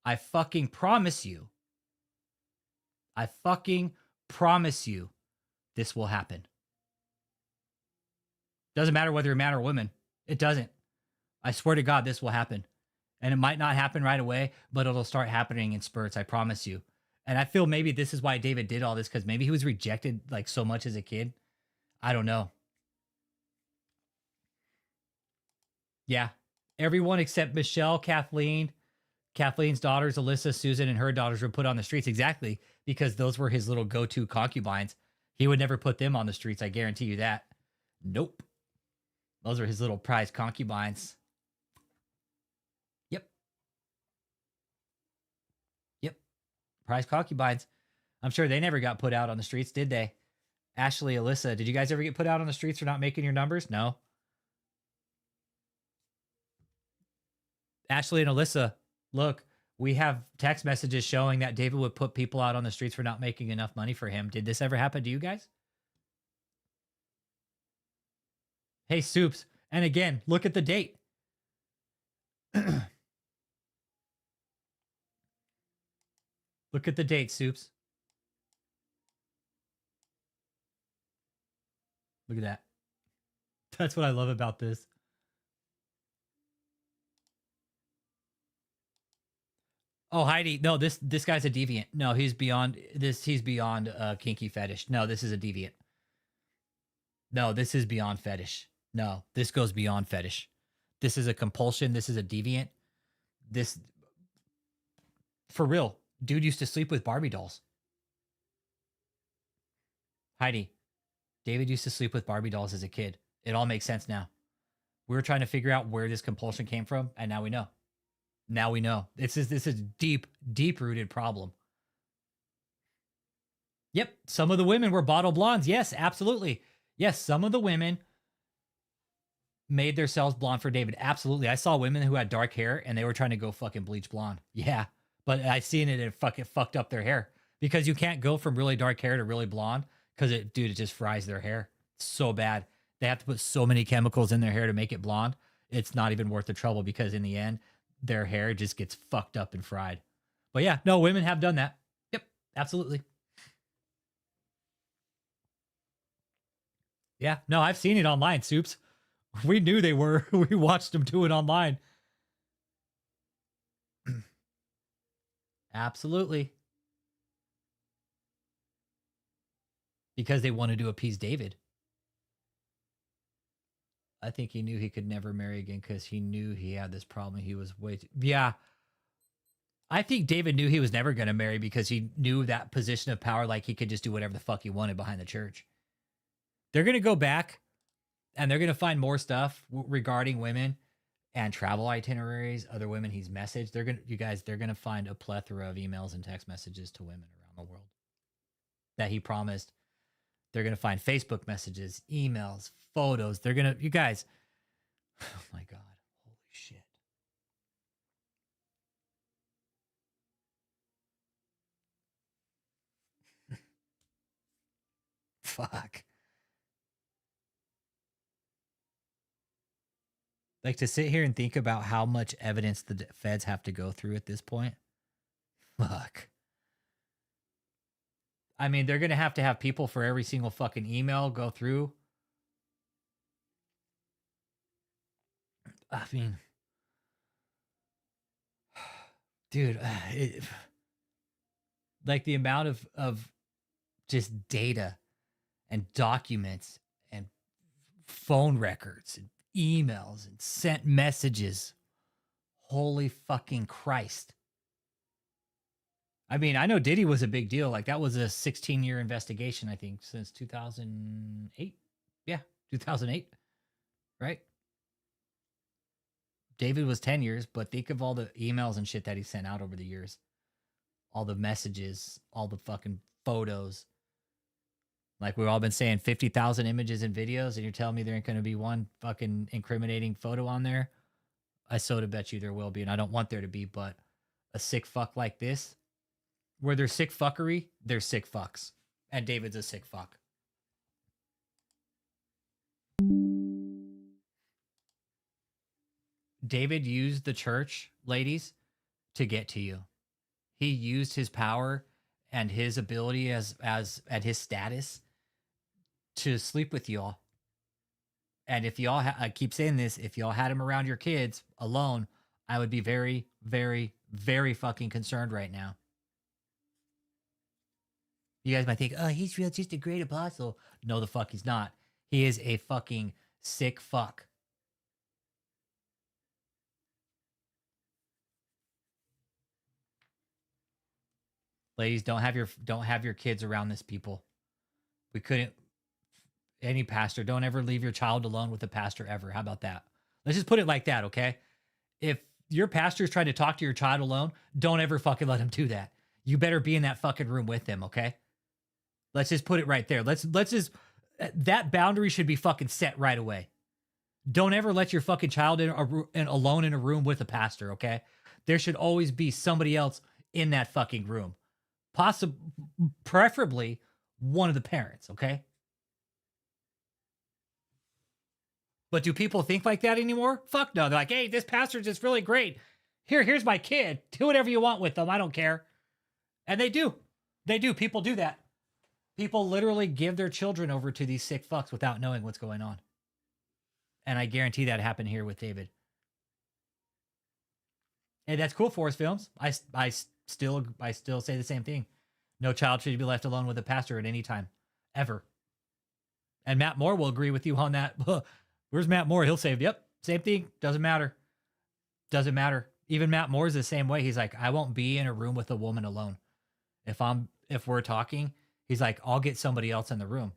I fucking promise you. I fucking promise you this will happen. Doesn't matter whether you're a man or a woman. It doesn't. I swear to God, this will happen. And it might not happen right away, but it'll start happening in spurts, I promise you. And I feel maybe this is why David did all this, because maybe he was rejected like so much as a kid. I don't know. Yeah. Everyone except Michelle, Kathleen's daughters, Alyssa, Susan, and her daughters were put on the streets. Exactly. Because those were his little go-to concubines. He would never put them on the streets. I guarantee you that. Nope. Those are his little prize concubines. Yep. Prize concubines. I'm sure they never got put out on the streets, did they? Ashley, Alyssa, did you guys ever get put out on the streets for not making your numbers? No. Ashley and Alyssa, look, we have text messages showing that David would put people out on the streets for not making enough money for him. Did this ever happen to you guys? Hey, Soups. And again, look at the date. Look at the date, Soups. Look at that. That's what I love about this. Oh, Heidi, no, this guy's a deviant. No, he's beyond this. He's beyond kinky fetish. No, this is a deviant. No, this is beyond fetish. No, this goes beyond fetish. This is a compulsion. This is a deviant. This, for real, dude used to sleep with Barbie dolls. Heidi, David used to sleep with Barbie dolls as a kid. It all makes sense now. We were trying to figure out where this compulsion came from, and now we know. Now we know. This is a deep rooted problem. Yep, some of the women were bottle blondes. Yes, absolutely. Yes, some of the women made themselves blonde for David. Absolutely. I saw women who had dark hair and they were trying to go fucking bleach blonde. Yeah, But I seen it and fucking fucked up their hair because you can't go from really dark hair to really blonde because it just fries their hair so bad. They have to put so many chemicals in their hair to make it blonde. It's not even worth the trouble because in the end, their hair just gets fucked up and fried. But yeah, no, women have done that. Yep, absolutely. Yeah, no, I've seen it online, Soups. We knew they were. We watched them do it online. Absolutely. Because they wanted to appease David. I think he knew he could never marry again because he knew he had this problem. He was way too... Yeah. I think David knew he was never going to marry because he knew that position of power, like he could just do whatever the fuck he wanted behind the church. They're going to go back and they're going to find more stuff regarding women and travel itineraries, other women he's messaged. They're going to find a plethora of emails and text messages to women around the world that he promised. They're going to find Facebook messages, emails, photos. They're going to, you guys, oh my God, holy shit. Fuck. Like to sit here and think about how much evidence the feds have to go through at this point. Fuck. I mean, they're going to have people for every single fucking email go through. I mean, dude, like the amount of just data and documents and phone records and emails and sent messages. Holy fucking Christ. I mean, I know Diddy was a big deal. Like that was a 16-year investigation, I think, since 2008. Yeah, 2008. Right? David was 10 years, but think of all the emails and shit that he sent out over the years. All the messages, all the fucking photos. Like we've all been saying, 50,000 images and videos, and you're telling me there ain't going to be one fucking incriminating photo on there? I so to bet you there will be, and I don't want there to be, but a sick fuck like this, where there's sick fuckery, there's sick fucks. And David's a sick fuck. David used the church, ladies, to get to you. He used his power and his ability as at his status to sleep with y'all. And if y'all, I keep saying this, if y'all had him around your kids alone, I would be very, very, very fucking concerned right now. You guys might think, oh, he's just a great apostle. No, the fuck he's not. He is a fucking sick fuck. Ladies, don't have your kids around this people. We couldn't. Any pastor, don't ever leave your child alone with a pastor ever. How about that? Let's just put it like that, okay? If your pastor is trying to talk to your child alone, don't ever fucking let him do that. You better be in that fucking room with him, okay? Let's just put it right there. Let's just, that boundary should be fucking set right away. Don't ever let your fucking child alone in a room with a pastor, okay? There should always be somebody else in that fucking room. Preferably one of the parents, okay? But do people think like that anymore? Fuck no. They're like, hey, this pastor's just really great. Here's my kid. Do whatever you want with them. I don't care. And they do. They do. People do that. People literally give their children over to these sick fucks without knowing what's going on. And I guarantee that happened here with David. Hey, that's cool, Forest Films. I still say the same thing. No child should be left alone with a pastor at any time, ever. And Matt Moore will agree with you on that. Where's Matt Moore? He'll say, yep, same thing. Doesn't matter. Doesn't matter. Even Matt Moore's the same way. He's like, I won't be in a room with a woman alone. If we're talking, he's like, I'll get somebody else in the room.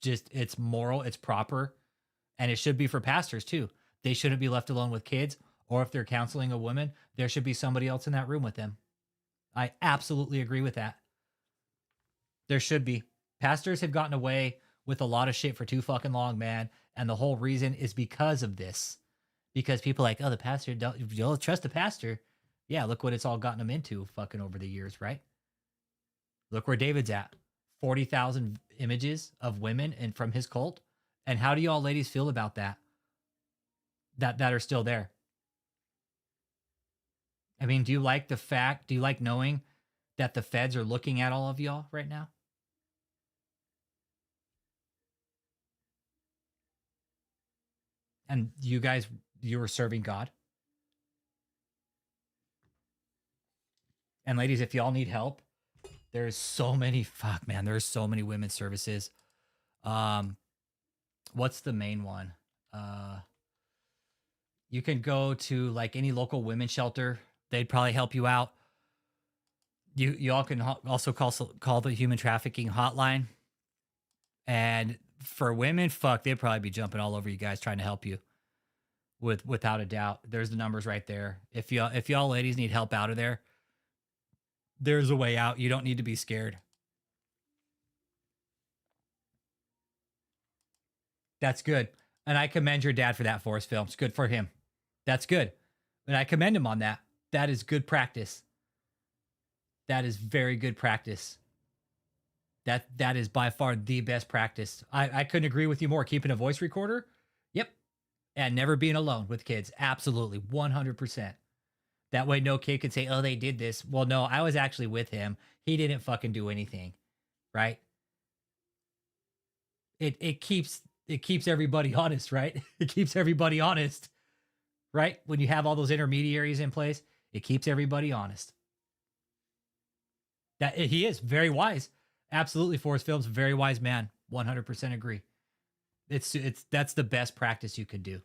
Just, it's moral, it's proper. And it should be for pastors too. They shouldn't be left alone with kids, or if they're counseling a woman, there should be somebody else in that room with them. I absolutely agree with that. There should be. Pastors have gotten away with a lot of shit for too fucking long, man. And the whole reason is because of this. Because people are like, oh, the pastor, don't trust the pastor. Yeah, look what it's all gotten him into fucking over the years, right? Look where David's at. 40,000 images of women and from his cult. And how do y'all ladies feel about that? That are still there? I mean, do you like knowing that the feds are looking at all of y'all right now? And you were serving God? And ladies, if y'all need help, there's so many there's so many women's services. What's the main one? You can go to like any local women's shelter. They'd probably help you out. You all can also call the human trafficking hotline. And for women, they'd probably be jumping all over you guys trying to help you. Without a doubt, there's the numbers right there. If y'all ladies need help out of there, there's a way out. You don't need to be scared. That's good. And I commend your dad for that, Forrest Film. It's good for him. That's good. And I commend him on that. That is good practice. That is very good practice. That is by far the best practice. I couldn't agree with you more. Keeping a voice recorder. Yep. And never being alone with kids. Absolutely. 100%. That way no kid can say, oh, they did this. Well, no, I was actually with him. He didn't fucking do anything. Right? It keeps everybody honest, right? It keeps everybody honest. Right? When you have all those intermediaries in place, it keeps everybody honest. That he is very wise. Absolutely, Forrest Film's a very wise man. 100% agree. That's the best practice you could do.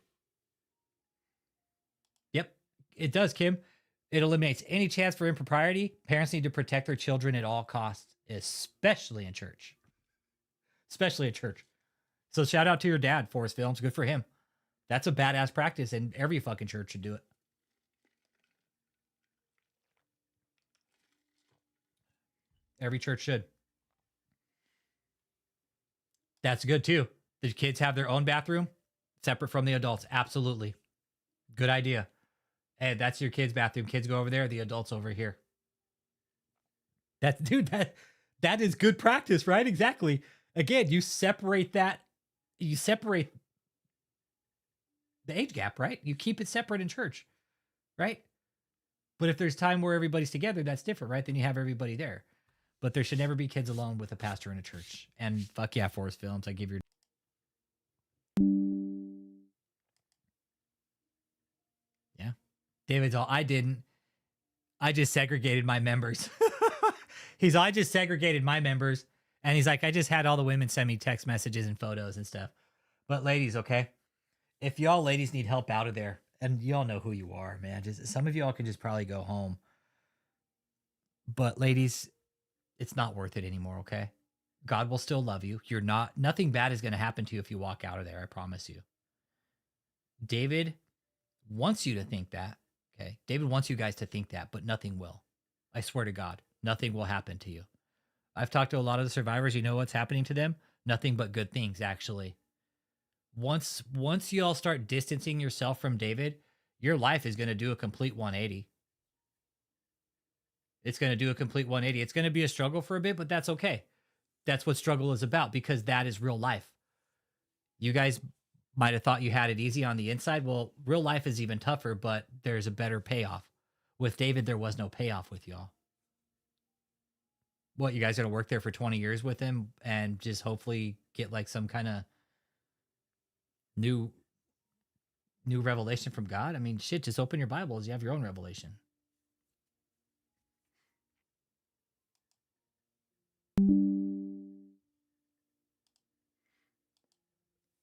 Yep, it does, Kim. It eliminates any chance for impropriety. Parents need to protect their children at all costs, especially in church. Especially at church. So shout out to your dad, Forrest Films. Good for him. That's a badass practice, and every fucking church should do it. Every church should. That's good too. The kids have their own bathroom separate from the adults. Absolutely. Good idea. Hey, that's your kids' bathroom. Kids go over there, the adults over here. That is good practice, right? Exactly. Again, you separate the age gap, right? You keep it separate in church, right? But if there's time where everybody's together, that's different, right? Then you have everybody there. But there should never be kids alone with a pastor in a church. And fuck yeah, Forrest Films. I give your... Yeah. David's all, I didn't. I just segregated my members. I just segregated my members. And he's like, I just had all the women send me text messages and photos and stuff. But ladies, okay? If y'all ladies need help out of there, and y'all know who you are, man. Just some of y'all can just probably go home. But ladies, it's not worth it anymore, okay? God will still love you. Nothing bad is going to happen to you if you walk out of there, I promise you. David wants you to think that, okay? David wants you guys to think that, but nothing will. I swear to God, nothing will happen to you. I've talked to a lot of the survivors. You know what's happening to them? Nothing but good things, actually. Once you all start distancing yourself from David, your life is going to do a complete 180. It's going to do a complete 180. It's going to be a struggle for a bit, but that's okay. That's what struggle is about, because that is real life. You guys might have thought you had it easy on the inside. Well, real life is even tougher, but there's a better payoff. With David, there was no payoff with y'all. What, you guys going to work there for 20 years with him and just hopefully get like some kind of new revelation from God? I mean, shit, just open your Bibles. You have your own revelation.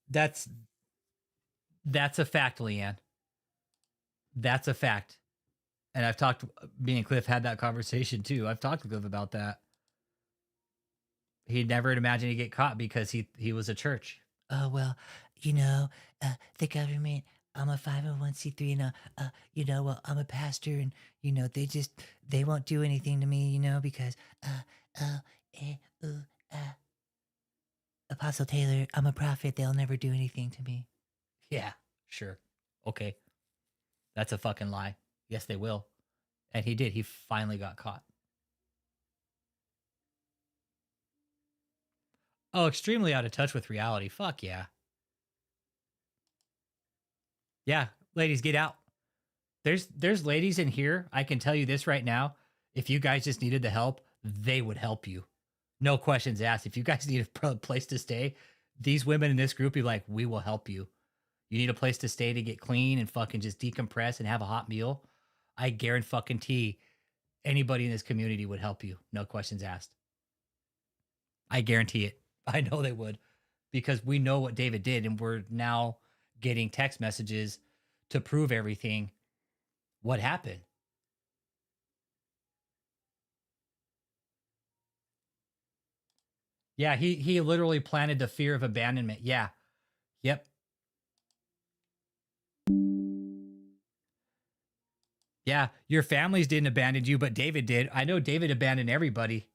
That's a fact, Leanne. That's a fact. And me and Cliff had that conversation too. I've talked to Cliff about that. He never imagined he'd get caught because he was a church. Oh, well, the government, I'm a 501c3 and, well, I'm a pastor and, they won't do anything to me, because, Apostle Taylor, I'm a prophet. They'll never do anything to me. Yeah, sure. Okay. That's a fucking lie. Yes, they will. And he did. He finally got caught. Oh, extremely out of touch with reality. Fuck yeah. Yeah, ladies, get out. There's ladies in here. I can tell you this right now. If you guys just needed the help, they would help you. No questions asked. If you guys need a place to stay, these women in this group be like, we will help you. You need a place to stay to get clean and fucking just decompress and have a hot meal. I guarantee anybody in this community would help you. No questions asked. I guarantee it. I know they would, because we know what David did, and we're now getting text messages to prove everything. What happened? Yeah, he literally planted the fear of abandonment. Yeah. Yep. Yeah, your families didn't abandon you, but David did. I know David abandoned everybody.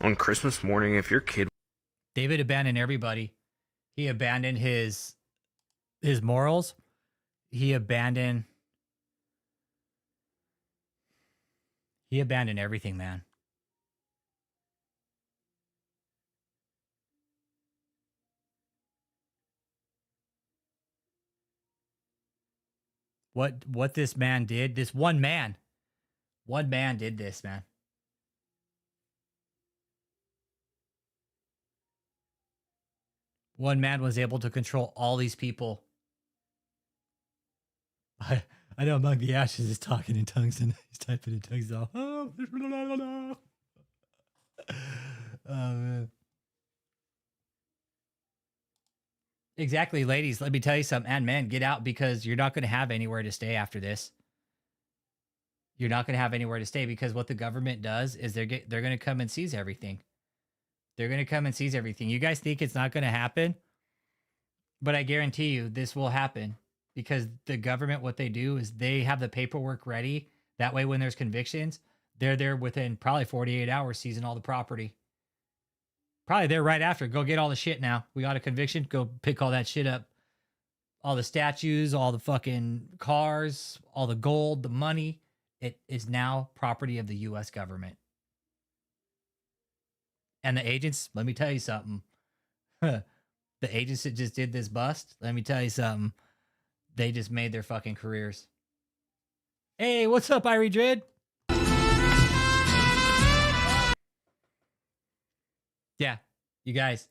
On Christmas morning, if your kid... David abandoned everybody. He abandoned his morals. He abandoned everything, man. What this man did, this one man did this, man. One man was able to control all these people. I know Among the Ashes is talking in tongues and he's typing in tongues. All. Oh man. Exactly, ladies. Let me tell you something. And men, get out, because you're not going to have anywhere to stay after this. You're not going to have anywhere to stay, because what the government does is they're going to come and seize everything. They're going to come and seize everything. You guys think it's not going to happen? But I guarantee you this will happen, because the government, what they do is they have the paperwork ready. That way, when there's convictions, they're there within probably 48 hours seizing all the property. Probably there right after. Go get all the shit now. We got a conviction. Go pick all that shit up. All the statues, all the fucking cars, all the gold, the money. It is now property of the U.S. government. And the agents, let me tell you something. The agents that just did this bust, let me tell you something. They just made their fucking careers. Hey, what's up, Irie Dread? Yeah, you guys.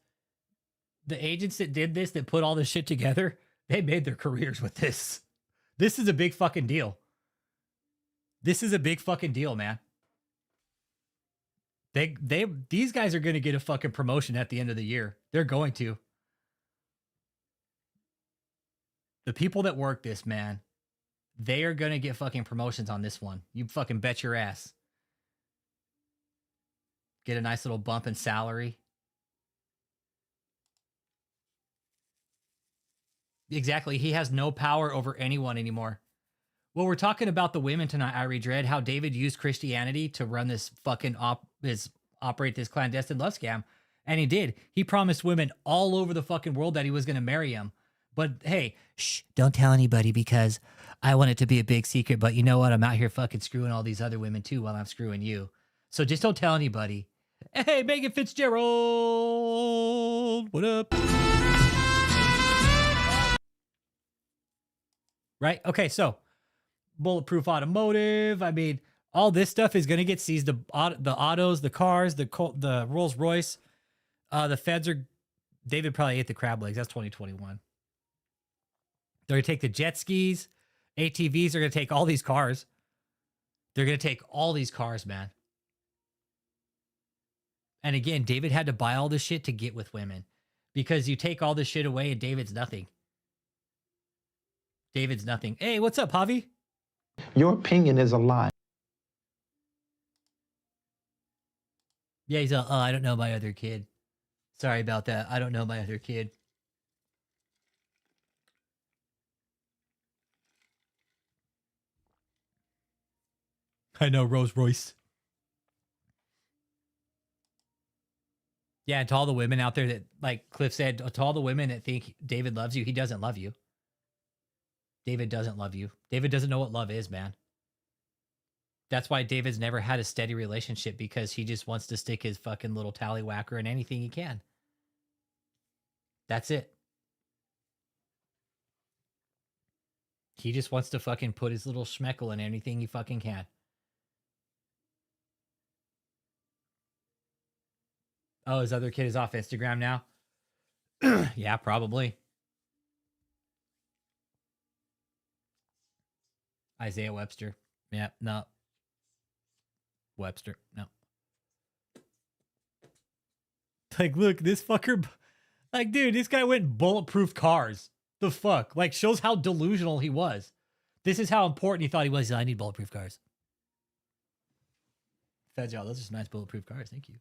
The agents that did this, that put all this shit together, they made their careers with this. This is a big fucking deal. This is a big fucking deal, man. These guys are going to get a fucking promotion at the end of the year. They're going to. The people that work this, man, they are going to get fucking promotions on this one. You fucking bet your ass. Get a nice little bump in salary. Exactly. He has no power over anyone anymore. Well, we're talking about the women tonight, Irie Dread, how David used Christianity to run this fucking operate this clandestine love scam. And he did. He promised women all over the fucking world that he was going to marry them. But hey, shh, don't tell anybody, because I want it to be a big secret. But you know what? I'm out here fucking screwing all these other women too while I'm screwing you. So just don't tell anybody. Hey, Megan Fitzgerald. What up? Right? Okay, so Bulletproof Automotive. I mean, all this stuff is going to get seized. The autos, the cars, the Rolls Royce. The feds are... David probably ate the crab legs. That's 2021. They're going to take the jet skis. ATVs are going to take all these cars. They're going to take all these cars, man. And again, David had to buy all this shit to get with women, because you take all this shit away and David's nothing. David's nothing. Hey, what's up, Javi? Your opinion is a lie. Yeah, he's I don't know my other kid. Sorry about that. I don't know my other kid. I know, Rolls Royce. Yeah, to all the women out there that, like Cliff said, to all the women that think David loves you, he doesn't love you. David doesn't love you. David doesn't know what love is, man. That's why David's never had a steady relationship, because he just wants to stick his fucking little tallywhacker in anything he can. That's it. He just wants to fucking put his little schmeckle in anything he fucking can. Oh, his other kid is off Instagram now? Yeah, probably. Isaiah Webster. Yeah, no. Webster. No. Like, look, this fucker. Like, dude, this guy went bulletproof cars. The fuck? Like, shows how delusional he was. This is how important he thought he was. He's like, I need bulletproof cars. Feds, y'all, those are some nice bulletproof cars. Thank you.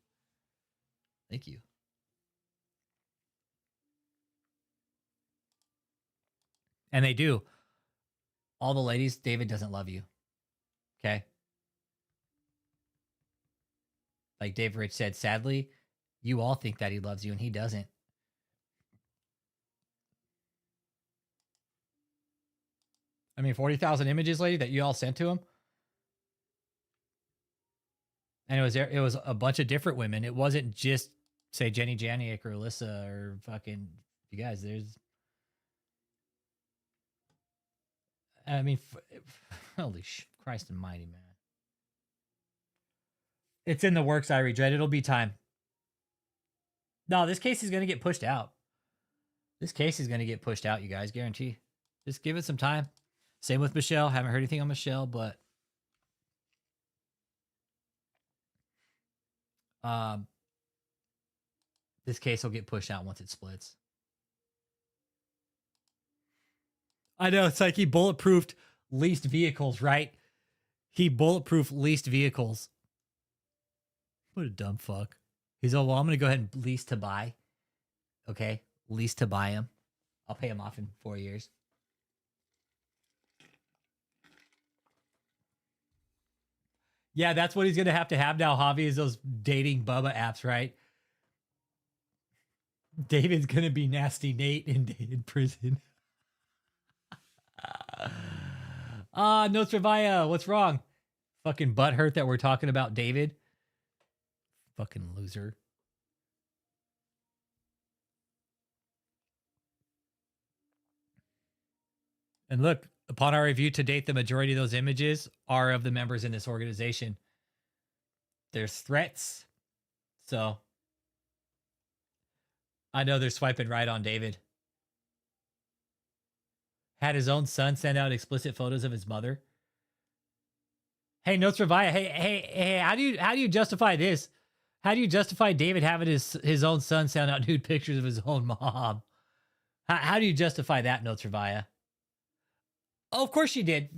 Thank you. And they do. All the ladies, David doesn't love you. Okay? Like Dave Rich said, sadly, you all think that he loves you and he doesn't. I mean, 40,000 images, lady, that you all sent to him. And it was a bunch of different women. It wasn't just, say, Jenny Janiak or Alyssa or fucking, you guys, I mean, holy Christ almighty, man. It's in the works, I regret. It'll be time. No, this case is going to get pushed out. This case is going to get pushed out, you guys, guarantee. Just give it some time. Same with Michelle. Haven't heard anything on Michelle, but this case will get pushed out once it splits. I know, it's like he bulletproofed leased vehicles, right? He bulletproofed leased vehicles. What a dumb fuck. He's, oh, well, I'm going to go ahead and lease to buy. Okay, lease to buy him. I'll pay him off in 4 years. Yeah, that's what he's going to have now, Javi, is those dating Bubba apps, right? David's going to be Nasty Nate in prison. No Travaya, what's wrong? Fucking butthurt that we're talking about David. Fucking loser. And look, upon our review to date, the majority of those images are of the members in this organization. There's threats. So I know they're swiping right on David. Had his own son send out explicit photos of his mother. Hey, Notes Revia. Hey, how do you justify this? How do you justify David having his own son send out nude pictures of his own mom? How do you justify that, Notes Revia? Oh, of course she did.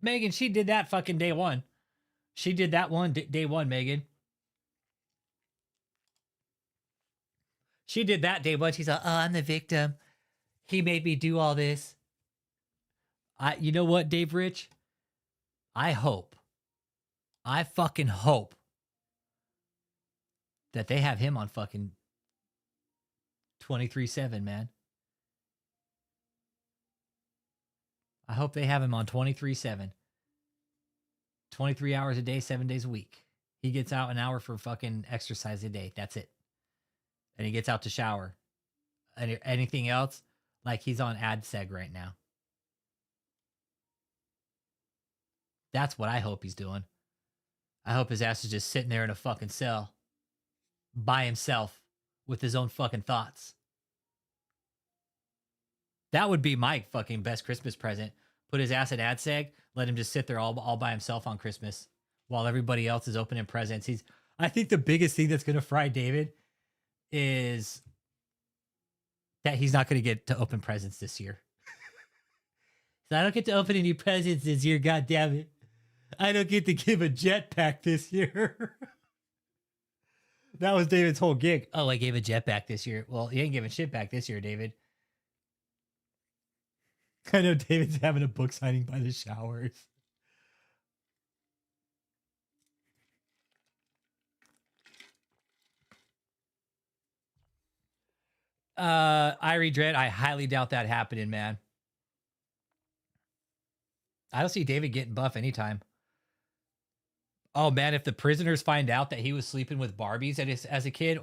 Megan, she did that fucking day one. She did that one day one, Megan. She did that day one. She's like, oh, I'm the victim. He made me do all this. You know what, Dave Rich? I fucking hope that they have him on fucking 23/7, man. I hope they have him on 23/7. 23 hours a day, 7 days a week. He gets out an hour for fucking exercise a day. That's it. And he gets out to shower. And anything else, like he's on AdSeg right now. That's what I hope he's doing. I hope his ass is just sitting there in a fucking cell by himself with his own fucking thoughts. That would be my fucking best Christmas present. Put his ass in AdSeg, let him just sit there all by himself on Christmas while everybody else is opening presents. I think the biggest thing that's going to fry David is that he's not going to get to open presents this year. So I don't get to open any presents this year, God damn it. I don't get to give a jetpack this year. That was David's whole gig. Oh, I gave a jetpack this year. Well, you ain't giving shit back this year, David. I know David's having a book signing by the showers. Irie Dread, I highly doubt that happening, man. I don't see David getting buff anytime. Oh man, if the prisoners find out that he was sleeping with Barbies as a kid,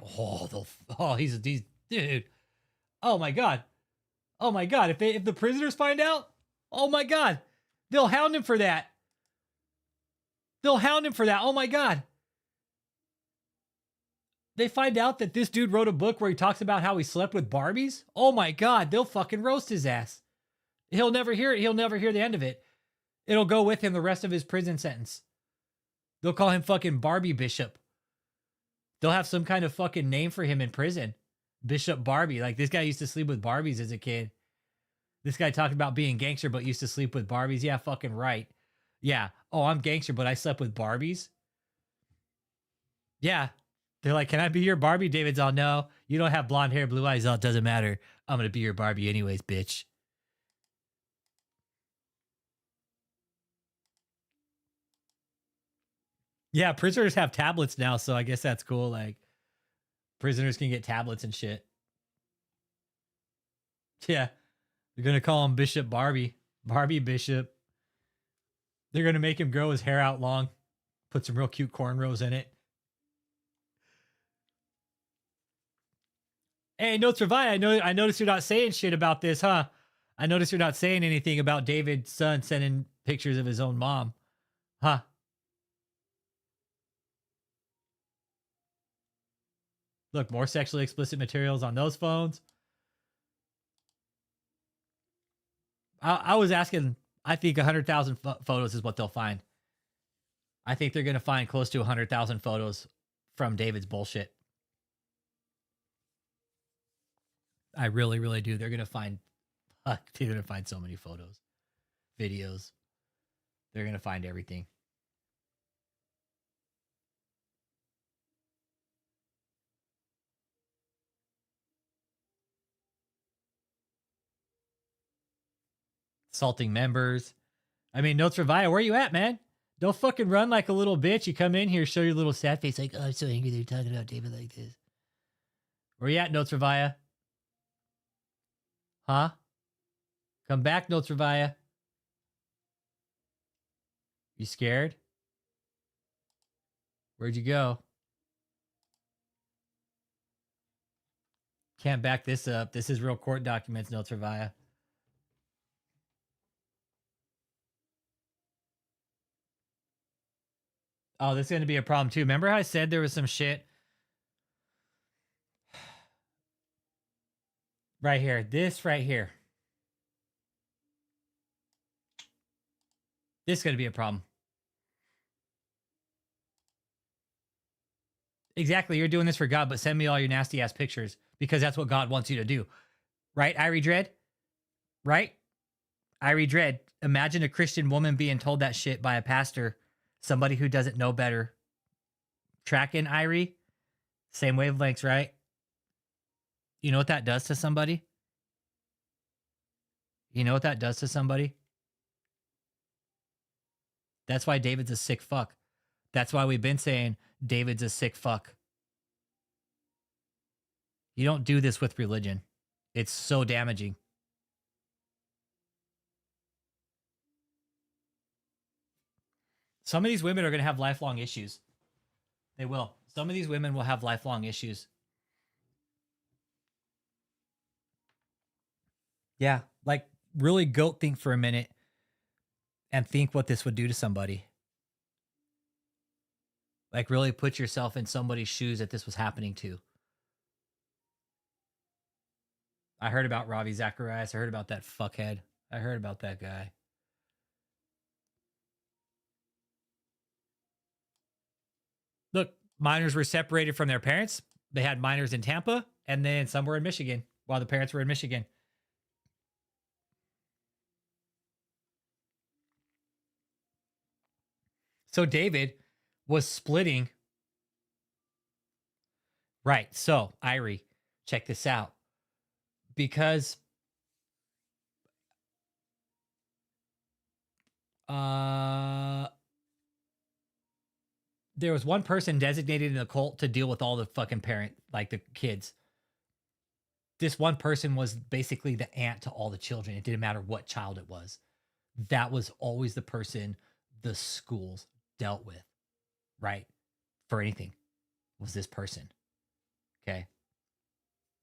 he's dude. Oh my god. Oh my god, if the prisoners find out, oh my god. They'll hound him for that. They'll hound him for that. Oh my god. They find out that this dude wrote a book where he talks about how he slept with Barbies. Oh my god, they'll fucking roast his ass. He'll never hear it. He'll never hear the end of it. It'll go with him the rest of his prison sentence. They'll call him fucking Barbie Bishop. They'll have some kind of fucking name for him in prison. Bishop Barbie. Like, this guy used to sleep with Barbies as a kid. This guy talked about being gangster but used to sleep with Barbies. Yeah, fucking right. Yeah. Oh, I'm gangster but I slept with Barbies? Yeah. They're like, can I be your Barbie? David's all, no. You don't have blonde hair, blue eyes. All, it doesn't matter. I'm going to be your Barbie anyways, bitch. Yeah, prisoners have tablets now, so I guess that's cool. Like, prisoners can get tablets and shit. Yeah. They're going to call him Bishop Barbie. Barbie Bishop. They're going to make him grow his hair out long. Put some real cute cornrows in it. Hey, Notes Revive, I noticed you're not saying shit about this, huh? I noticed you're not saying anything about David's son sending pictures of his own mom. Huh? Look, more sexually explicit materials on those phones. I was asking, I think 100,000 photos is what they'll find. I think they're going to find close to 100,000 photos from David's bullshit. I really, really do. They're going to find so many photos, videos. They're going to find everything. Assaulting members. I mean, Notes for Via, where you at, man? Don't fucking run like a little bitch. You come in here, show your little sad face, like, oh, I'm so angry they're talking about David like this. Where you at, Notes for Via? Huh? Come back, Notes for Via. You scared? Where'd you go? Can't back this up. This is real court documents, Notes for Via. Oh, this is going to be a problem too. Remember how I said there was some shit? Right here. This right here. This is going to be a problem. Exactly. You're doing this for God, but send me all your nasty ass pictures because that's what God wants you to do. Right, Irie Dread? Right? Irie Dread. Imagine a Christian woman being told that shit by a pastor, somebody who doesn't know better. Tracking, Irie? Same wavelengths, right? You know what that does to somebody? You know what that does to somebody? That's why David's a sick fuck. That's why we've been saying David's a sick fuck. You don't do this with religion. It's so damaging. Some of these women are going to have lifelong issues. They will. Some of these women will have lifelong issues. Yeah, like really goat think for a minute and think what this would do to somebody. Like really put yourself in somebody's shoes that this was happening to. I heard about Ravi Zacharias. I heard about that fuckhead. I heard about that guy. Look, minors were separated from their parents. They had minors in Tampa, and then some were in Michigan while the parents were in Michigan. So David was splitting. Right. So, Irie, check this out. Because there was one person designated in the cult to deal with all the fucking parent, like the kids. this one person was basically the aunt to all the children. It didn't matter what child it was. That was always the person the schools dealt with, right? For anything, was this person. Okay.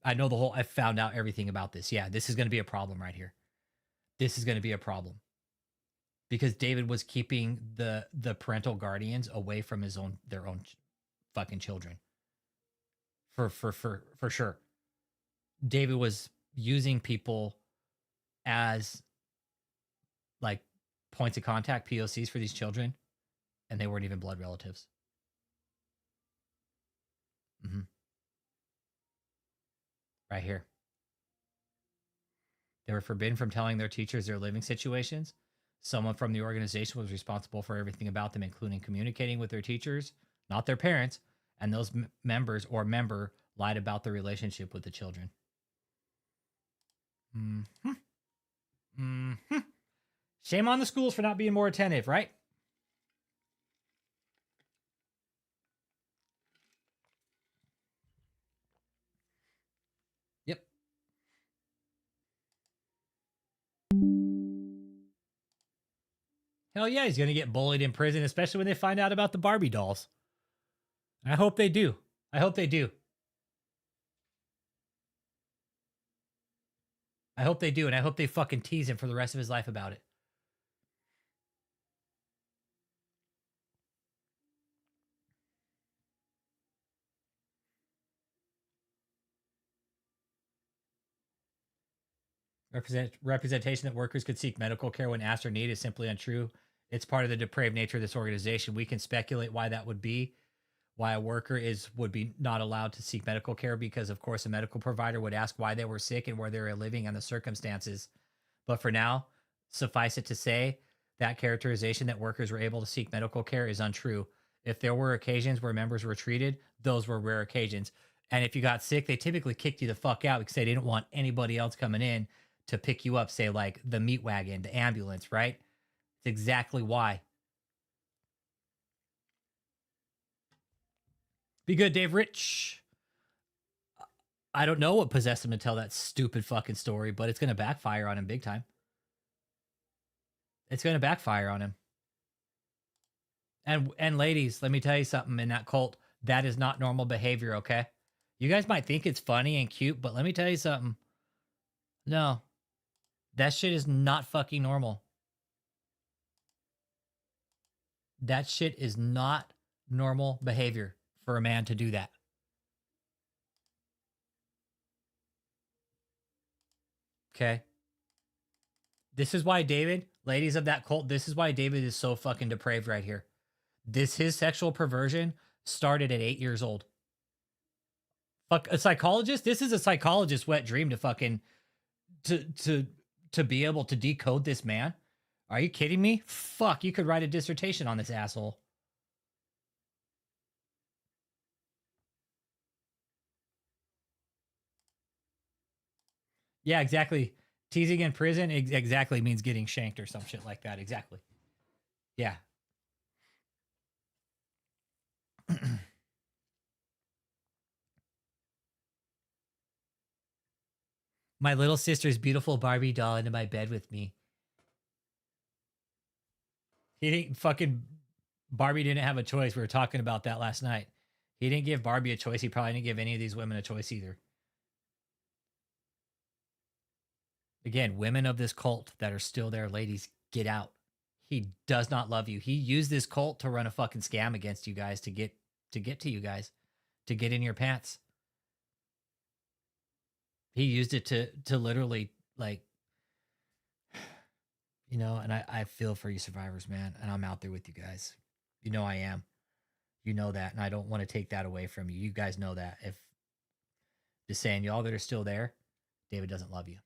I found out everything about this. Yeah, this is going to be a problem right here. This is going to be a problem. Because David was keeping the parental guardians away from their own fucking children. For sure. David was using people as like points of contact, POCs for these children, and they weren't even blood relatives. Mm-hmm. Right here. They were forbidden from telling their teachers their living situations. Someone from the organization was responsible for everything about them, including communicating with their teachers, not their parents, and those members or member lied about their relationship with the children. Mm-hmm. Mm-hmm. Shame on the schools for not being more attentive, right? Yep. Hell yeah, he's going to get bullied in prison, especially when they find out about the Barbie dolls. I hope they do. I hope they do. I hope they do, and I hope they fucking tease him for the rest of his life about it. Representation that workers could seek medical care when asked or need is simply untrue. It's part of the depraved nature of this organization. We can speculate why that would be, why a worker would be not allowed to seek medical care, because of course a medical provider would ask why they were sick and where they were living and the circumstances. But for now, suffice it to say, that characterization that workers were able to seek medical care is untrue. If there were occasions where members were treated, those were rare occasions. And if you got sick, they typically kicked you the fuck out because they didn't want anybody else coming in to pick you up, say like the meat wagon, the ambulance, right? It's exactly why. Be good, Dave Rich. I don't know what possessed him to tell that stupid fucking story, but it's going to backfire on him big time. It's going to backfire on him. And ladies, let me tell you something, in that cult, that is not normal behavior, okay? You guys might think it's funny and cute, but let me tell you something. No. That shit is not fucking normal. That shit is not normal behavior for a man to do that. Okay? This is why David, ladies of that cult, this is why David is so fucking depraved right here. His sexual perversion started at 8 years old. Fuck, a psychologist? This is a psychologist's wet dream to fucking to be able to decode this man. Are you kidding me? Fuck, you could write a dissertation on this asshole. Yeah, exactly. Teasing in prison exactly means getting shanked or some shit like that. Exactly. Yeah. My little sister's beautiful Barbie doll into my bed with me. He didn't fucking Barbie didn't have a choice. We were talking about that last night. He didn't give Barbie a choice. He probably didn't give any of these women a choice either. Again, women of this cult that are still there, ladies, get out. He does not love you. He used this cult to run a fucking scam against you guys to get to you guys, to get in your pants. He used it to literally, like, you know, and I feel for you survivors, man, and I'm out there with you guys. You know I am. You know that, and I don't want to take that away from you. You guys know that. If just saying, y'all that are still there, David doesn't love you.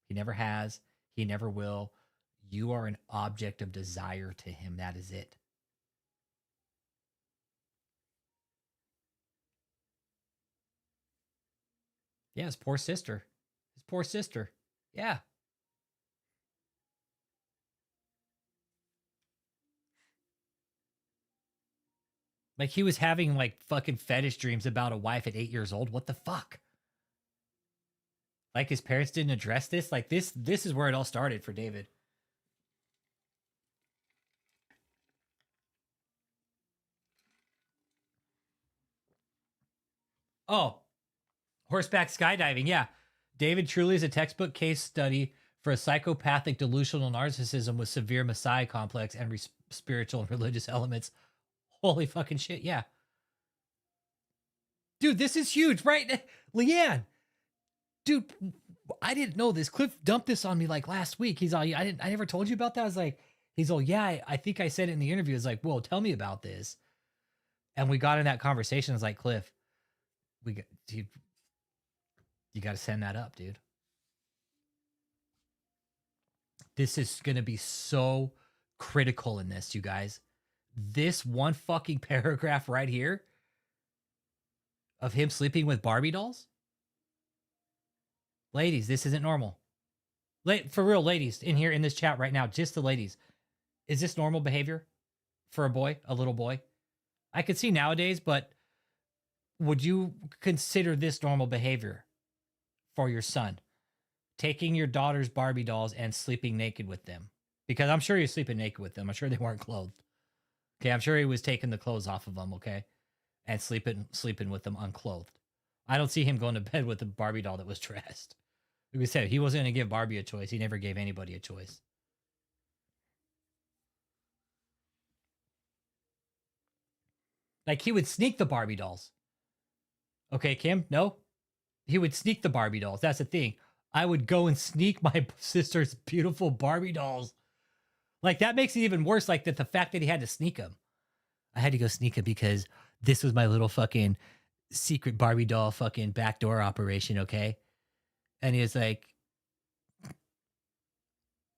He never has. He never will. You are an object of desire to him. That is it. Yeah, his poor sister. His poor sister. Yeah. Like, he was having like fucking fetish dreams about a wife at 8 years old. What the fuck? Like his parents didn't address this. Like this is where it all started for David. Oh, horseback skydiving. Yeah. David truly is a textbook case study for a psychopathic delusional narcissism with severe messiah complex and spiritual and religious elements. Holy fucking shit. Yeah. Dude, this is huge, right? Leanne. Dude, I didn't know this. Cliff dumped this on me like last week. He's all, I never told you about that. I was like, he's all, yeah, I think I said it in the interview. It's like, whoa, tell me about this. And we got in that conversation. I was like, Cliff, you got to send that up, dude. This is going to be so critical in this, you guys. This one fucking paragraph right here of him sleeping with Barbie dolls. Ladies, this isn't normal. For real, ladies in here in this chat right now, just the ladies. Is this normal behavior for a boy, a little boy? I could see nowadays, but would you consider this normal behavior for your son? Taking your daughter's Barbie dolls and sleeping naked with them? Because I'm sure you're sleeping naked with them. I'm sure they weren't clothed. Okay, I'm sure he was taking the clothes off of them, okay? And sleeping with them unclothed. I don't see him going to bed with a Barbie doll that was dressed. Like we said, he wasn't going to give Barbie a choice. He never gave anybody a choice. Like, he would sneak the Barbie dolls. Okay, Kim? No? He would sneak the Barbie dolls. That's the thing. I would go and sneak my sister's beautiful Barbie dolls. Like, that makes it even worse. Like, the fact that he had to sneak them. I had to go sneak them because this was my little fucking secret Barbie doll fucking backdoor operation, okay? And he was like,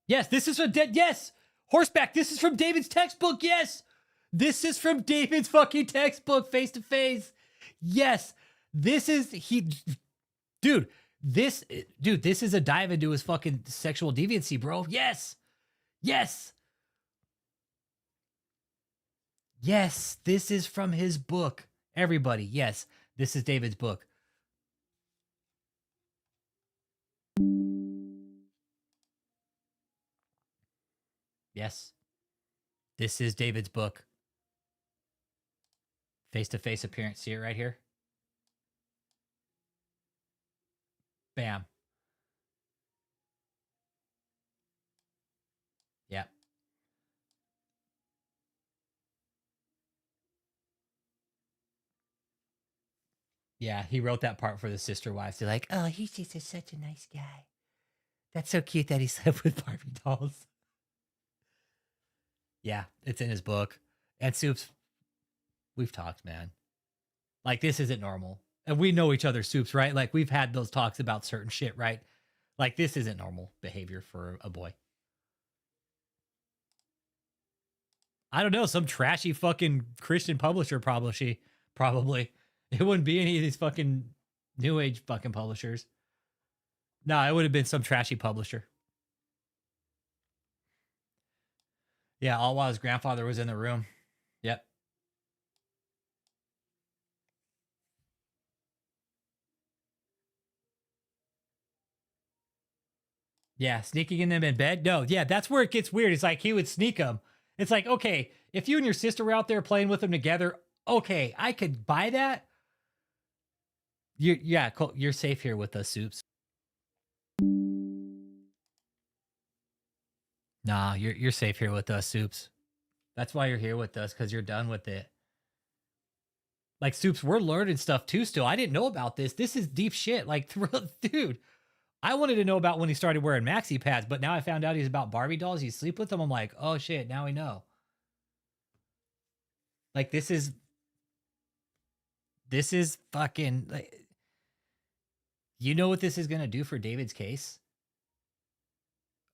yes, this is from yes, horseback. This is from David's textbook. Yes, this is from David's fucking textbook, face to face. Yes, this is dude. This is a dive into his fucking sexual deviancy, bro. Yes, yes, yes. This is from his book. Everybody, yes, this is David's book. Yes. This is David's book. Face-to-face appearance. See it right here? Bam. Yep. Yeah, he wrote that part for the sister wives. They're like, oh, he's just such a nice guy. That's so cute that he slept with Barbie dolls. Yeah, it's in his book. And Soups, we've talked, man. Like, this isn't normal. And we know each other, Soups, right? Like, we've had those talks about certain shit, right? Like, this isn't normal behavior for a boy. I don't know, some trashy fucking Christian publisher probably. It wouldn't be any of these fucking new age fucking publishers. No, it would have been some trashy publisher. Yeah, all while his grandfather was in the room. Yep. Yeah, sneaking in them in bed? No, yeah, that's where it gets weird. It's like he would sneak them. It's like, okay, if you and your sister were out there playing with them together, okay, I could buy that. You're safe here with us, Soups. Nah, you're safe here with us, Soups. That's why you're here with us, because you're done with it. Like, Soups, we're learning stuff too still. I didn't know about this. This is deep shit. Like, dude, I wanted to know about when he started wearing maxi pads, but now I found out he's about Barbie dolls. You sleep with them. I'm like, oh shit, now we know. Like, this is fucking, like, you know what this is going to do for David's case?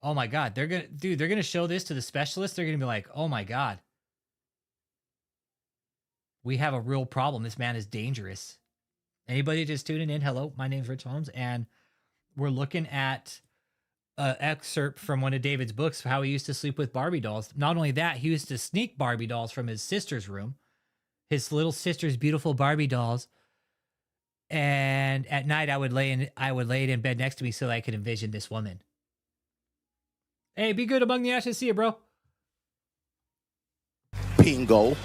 Oh my God. They're going to show this to the specialists. They're going to be like, oh my God. We have a real problem. This man is dangerous. Anybody just tuning in? Hello, my name's Rich Holmes, and we're looking at an excerpt from one of David's books, how he used to sleep with Barbie dolls. Not only that, he used to sneak Barbie dolls from his sister's room, his little sister's beautiful Barbie dolls, And at night, I would lay it in bed next to me so that I could envision this woman. Hey, be good among the ashes. See you, bro. Pingo.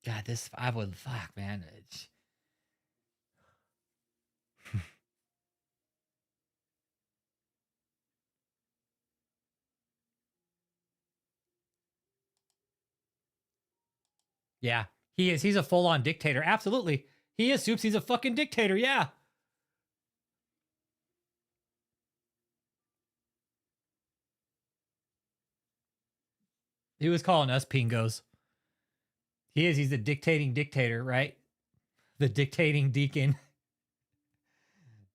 God, I would, fuck, man. Yeah, he is. He's a full-on dictator. Absolutely. He is, Soups. He's a fucking dictator. Yeah. He was calling us pingos. He is. He's the dictating dictator, right? The dictating deacon.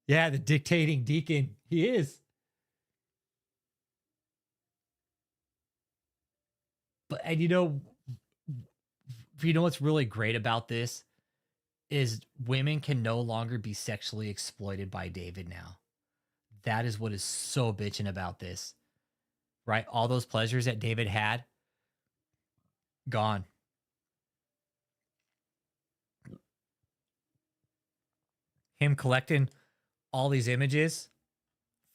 Yeah, the dictating deacon. He is. And you know what's really great about this is women can no longer be sexually exploited by David now. That is what is so bitching about this, right? All those pleasures that David had, gone. Him collecting all these images,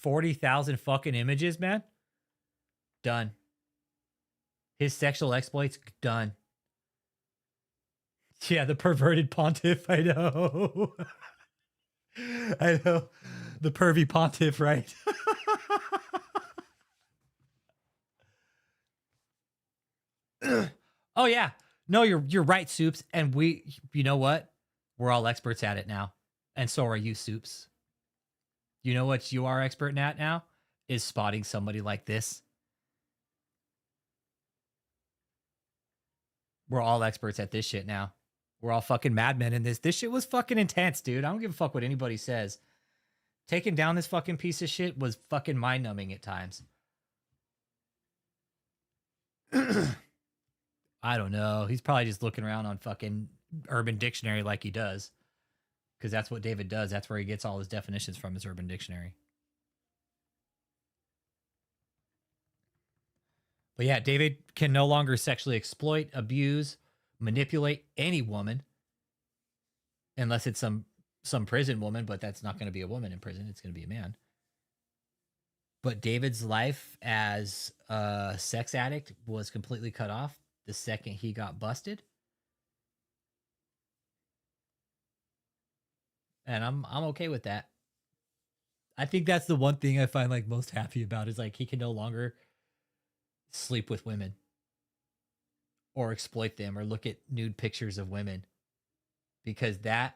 40,000 fucking images, man. Done. His sexual exploits, done. Yeah, the perverted pontiff, I know. I know. The pervy pontiff, right? Oh yeah. No, you're right, Soups. And you know what? We're all experts at it now. And so are you, Soups. You know what you are expert at now? Is spotting somebody like this. We're all experts at this shit now. We're all fucking madmen in this. This shit was fucking intense, dude. I don't give a fuck what anybody says. Taking down this fucking piece of shit was fucking mind-numbing at times. I don't know. He's probably just looking around on fucking Urban Dictionary like he does. Because that's what David does. That's where he gets all his definitions from, his Urban Dictionary. But yeah, David can no longer sexually exploit, abuse, manipulate any woman. Unless it's some prison woman, but that's not going to be a woman in prison. It's going to be a man. But David's life as a sex addict was completely cut off the second he got busted. And I'm okay with that. I think that's the one thing I find like most happy about is like he can no longer sleep with women or exploit them or look at nude pictures of women, because that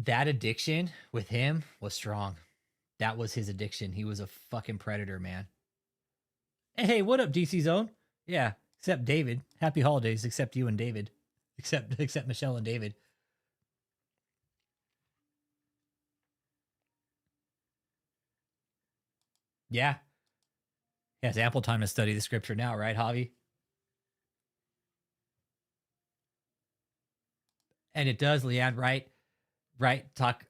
addiction with him was strong. That was his addiction. He was a fucking predator, man. Hey, what up, DC Zone? Yeah, except David. Happy holidays, except you and David. Except Michelle and David. Yeah. He has ample time to study the scripture now, right, Javi? And it does, Leanne, right? Talk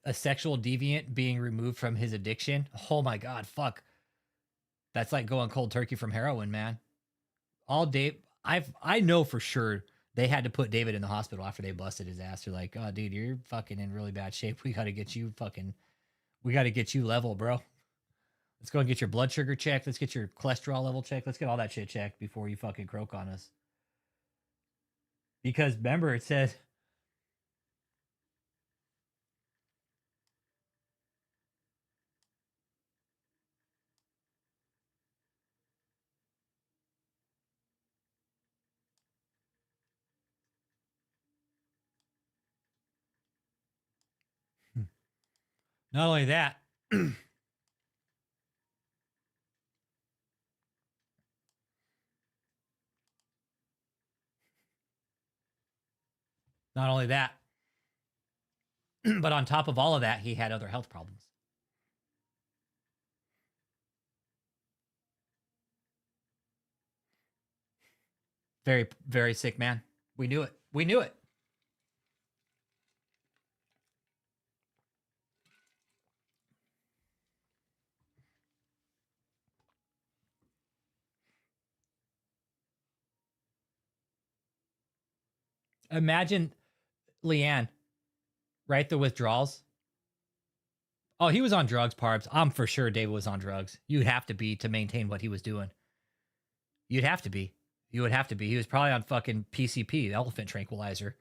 a sexual deviant being removed from his addiction. Oh my God, fuck. That's like going cold turkey from heroin, man. I know for sure they had to put David in the hospital after they busted his ass. They're like, oh, dude, you're fucking in really bad shape. We got to get you level, bro. Let's go and get your blood sugar checked. Let's get your cholesterol level checked. Let's get all that shit checked before you fucking croak on us. Because remember, it says, not only that, not only that, but on top of all of that, he had other health problems. Very, very sick man. We knew it. We knew it. Imagine Leanne, right? The withdrawals. Oh, he was on drugs, Parbs. I'm for sure David was on drugs. You'd have to be to maintain what he was doing. You'd have to be. You would have to be. He was probably on fucking PCP, elephant tranquilizer.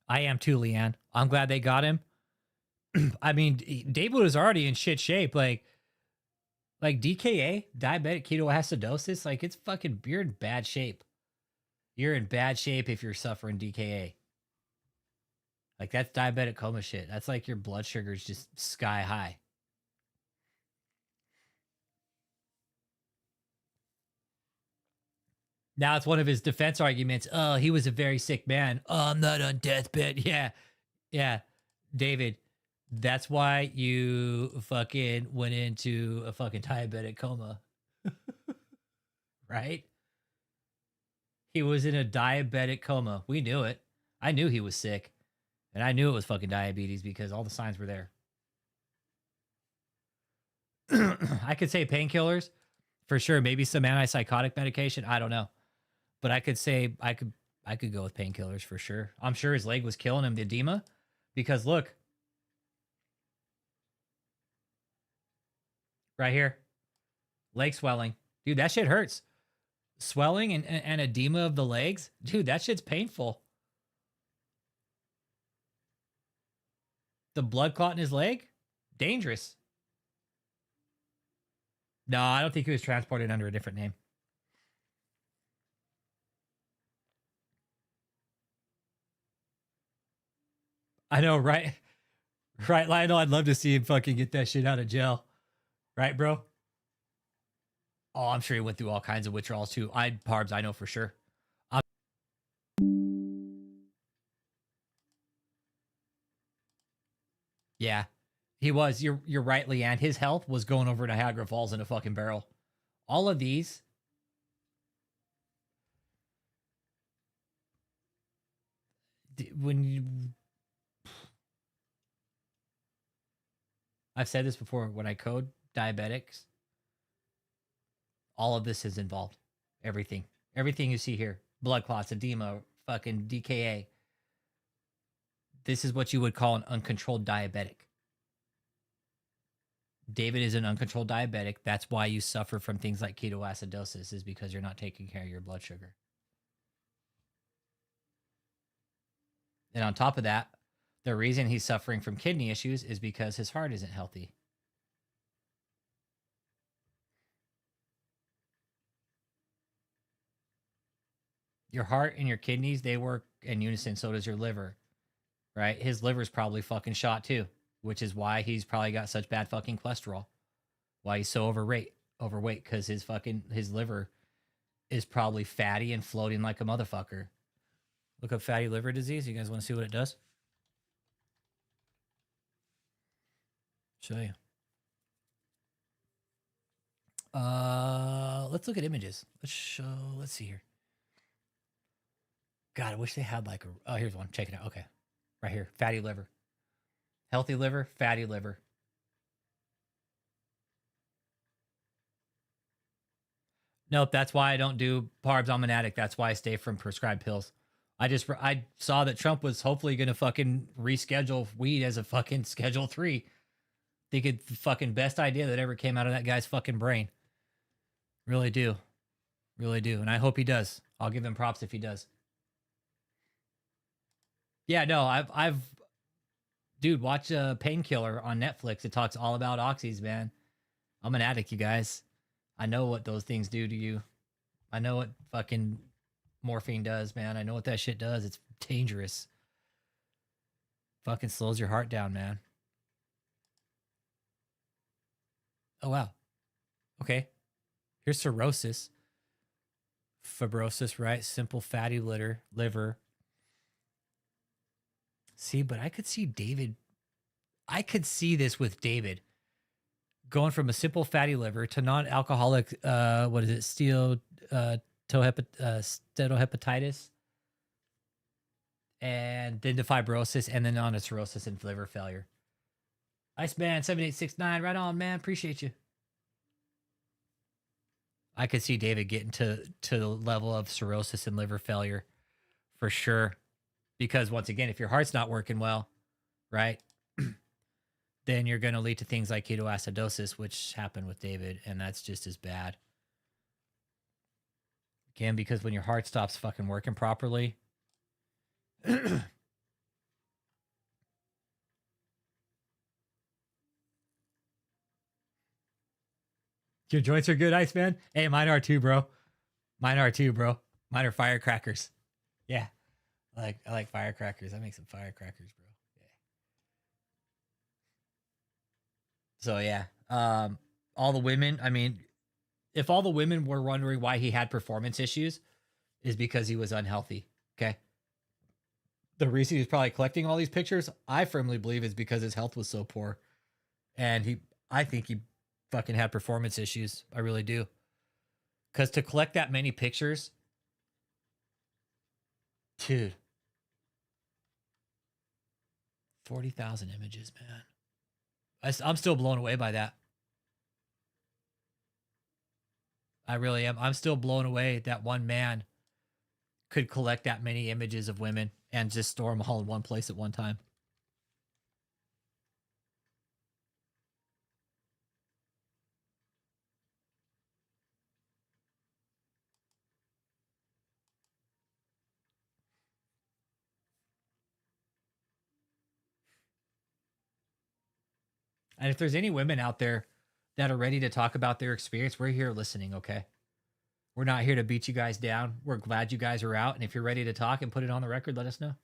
I am too, Leanne. I'm glad they got him. I mean, David was already in shit shape. Like DKA, diabetic ketoacidosis, like it's fucking, you're in bad shape. You're in bad shape if you're suffering DKA. Like that's diabetic coma shit. That's like your blood sugar's just sky high. Now it's one of his defense arguments. Oh, he was a very sick man. Oh, I'm not on deathbed. Yeah. Yeah. David, that's why you fucking went into a fucking diabetic coma. Right? He was in a diabetic coma. We knew it. I knew he was sick. And I knew it was fucking diabetes because all the signs were there. I could say painkillers for sure. Maybe some antipsychotic medication. I don't know. But I could say I could go with painkillers for sure. I'm sure his leg was killing him, the edema. Because look. Right here. Leg swelling. Dude, that shit hurts. Swelling and edema of the legs. Dude, that shit's painful. The blood clot in his leg? Dangerous. No, I don't think he was transported under a different name. I know, right? Right, Lionel? I'd love to see him fucking get that shit out of jail. Right, bro? Oh, I'm sure he went through all kinds of withdrawals too. Parbs, I know for sure. Yeah, he was. You're right, Leanne. His health was going over Niagara Falls in a fucking barrel. All of these. When you, I've said this before. When I code diabetics, all of this is involved. Everything you see here: blood clots, edema, fucking DKA. This is what you would call an uncontrolled diabetic. David is an uncontrolled diabetic. That's why you suffer from things like ketoacidosis, is because you're not taking care of your blood sugar. And on top of that, the reason he's suffering from kidney issues is because his heart isn't healthy. Your heart and your kidneys, they work in unison. So does your liver, right? His liver's probably fucking shot too, which is why he's probably got such bad fucking cholesterol. Why he's so overweight, because his liver is probably fatty and floating like a motherfucker. Look up fatty liver disease. You guys want to see what it does? Show you. Let's look at images. Let's see here. God, I wish they had like a, oh, here's one. Check it out. Okay. Right here. Fatty liver. Healthy liver, fatty liver. Nope, that's why I don't do Parbs. I'm an addict. That's why I stay from prescribed pills. I saw that Trump was hopefully going to fucking reschedule weed as a fucking Schedule 3. Think it's the fucking best idea that ever came out of that guy's fucking brain. Really do. Really do. And I hope he does. I'll give him props if he does. Yeah, no, I've dude, watch Painkiller on Netflix. It talks all about oxys, man. I'm an addict, you guys. I know what those things do to you. I know what fucking morphine does, man. I know what that shit does. It's dangerous. Fucking slows your heart down, man. Oh, wow. Okay. Here's cirrhosis. Fibrosis, right? Simple fatty liver. See, but I could see David. I could see this with David. Going from a simple fatty liver to non-alcoholic, what is it? Steatohepatitis. And then to fibrosis, and then on to cirrhosis and liver failure. Iceman 7869, right on, man. Appreciate you. I could see David getting to the level of cirrhosis and liver failure for sure. Because once again, if your heart's not working well, right, then you're going to lead to things like ketoacidosis, which happened with David, and that's just as bad. Again, because when your heart stops fucking working properly, your joints are good, Iceman? Hey, mine are too, bro. Mine are too, bro. Mine are firecrackers. Yeah. I like firecrackers. I make some firecrackers, bro. Yeah. So yeah. All the women, I mean, if all the women were wondering why he had performance issues, is because he was unhealthy. Okay. The reason he's probably collecting all these pictures, I firmly believe, is because his health was so poor. And I think he fucking had performance issues. I really do. Because to collect that many pictures, dude, 40,000 images, man. I'm still blown away by that. I really am. I'm still blown away that one man could collect that many images of women and just store them all in one place at one time. And if there's any women out there that are ready to talk about their experience, we're here listening, okay? We're not here to beat you guys down. We're glad you guys are out. And if you're ready to talk and put it on the record, let us know.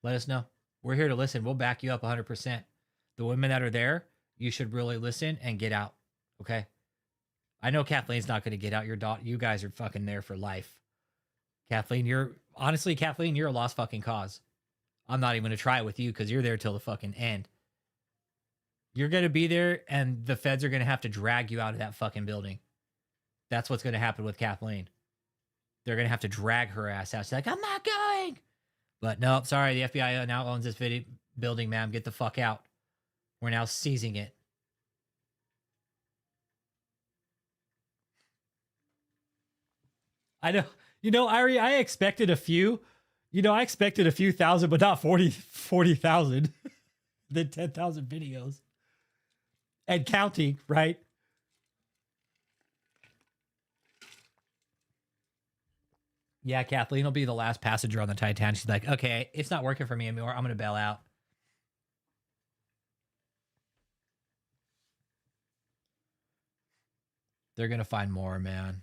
Let us know. We're here to listen. We'll back you up 100%. The women that are there, you should really listen and get out, okay? I know Kathleen's not going to get out. You guys are fucking there for life. Kathleen, you're a lost fucking cause. I'm not even going to try it with you because you're there till the fucking end. You're going to be there and the feds are going to have to drag you out of that fucking building. That's what's going to happen with Kathleen. They're going to have to drag her ass out. She's like, I'm not going. But no, sorry. The FBI now owns this building, ma'am. Get the fuck out. We're now seizing it. I know. You know, Irie, I expected a few. I expected a few thousand, but not 40,000. Then 10,000 videos. And counting, right? Yeah, Kathleen will be the last passenger on the Titanic. She's like, okay, it's not working for me anymore. I'm going to bail out. They're going to find more, man.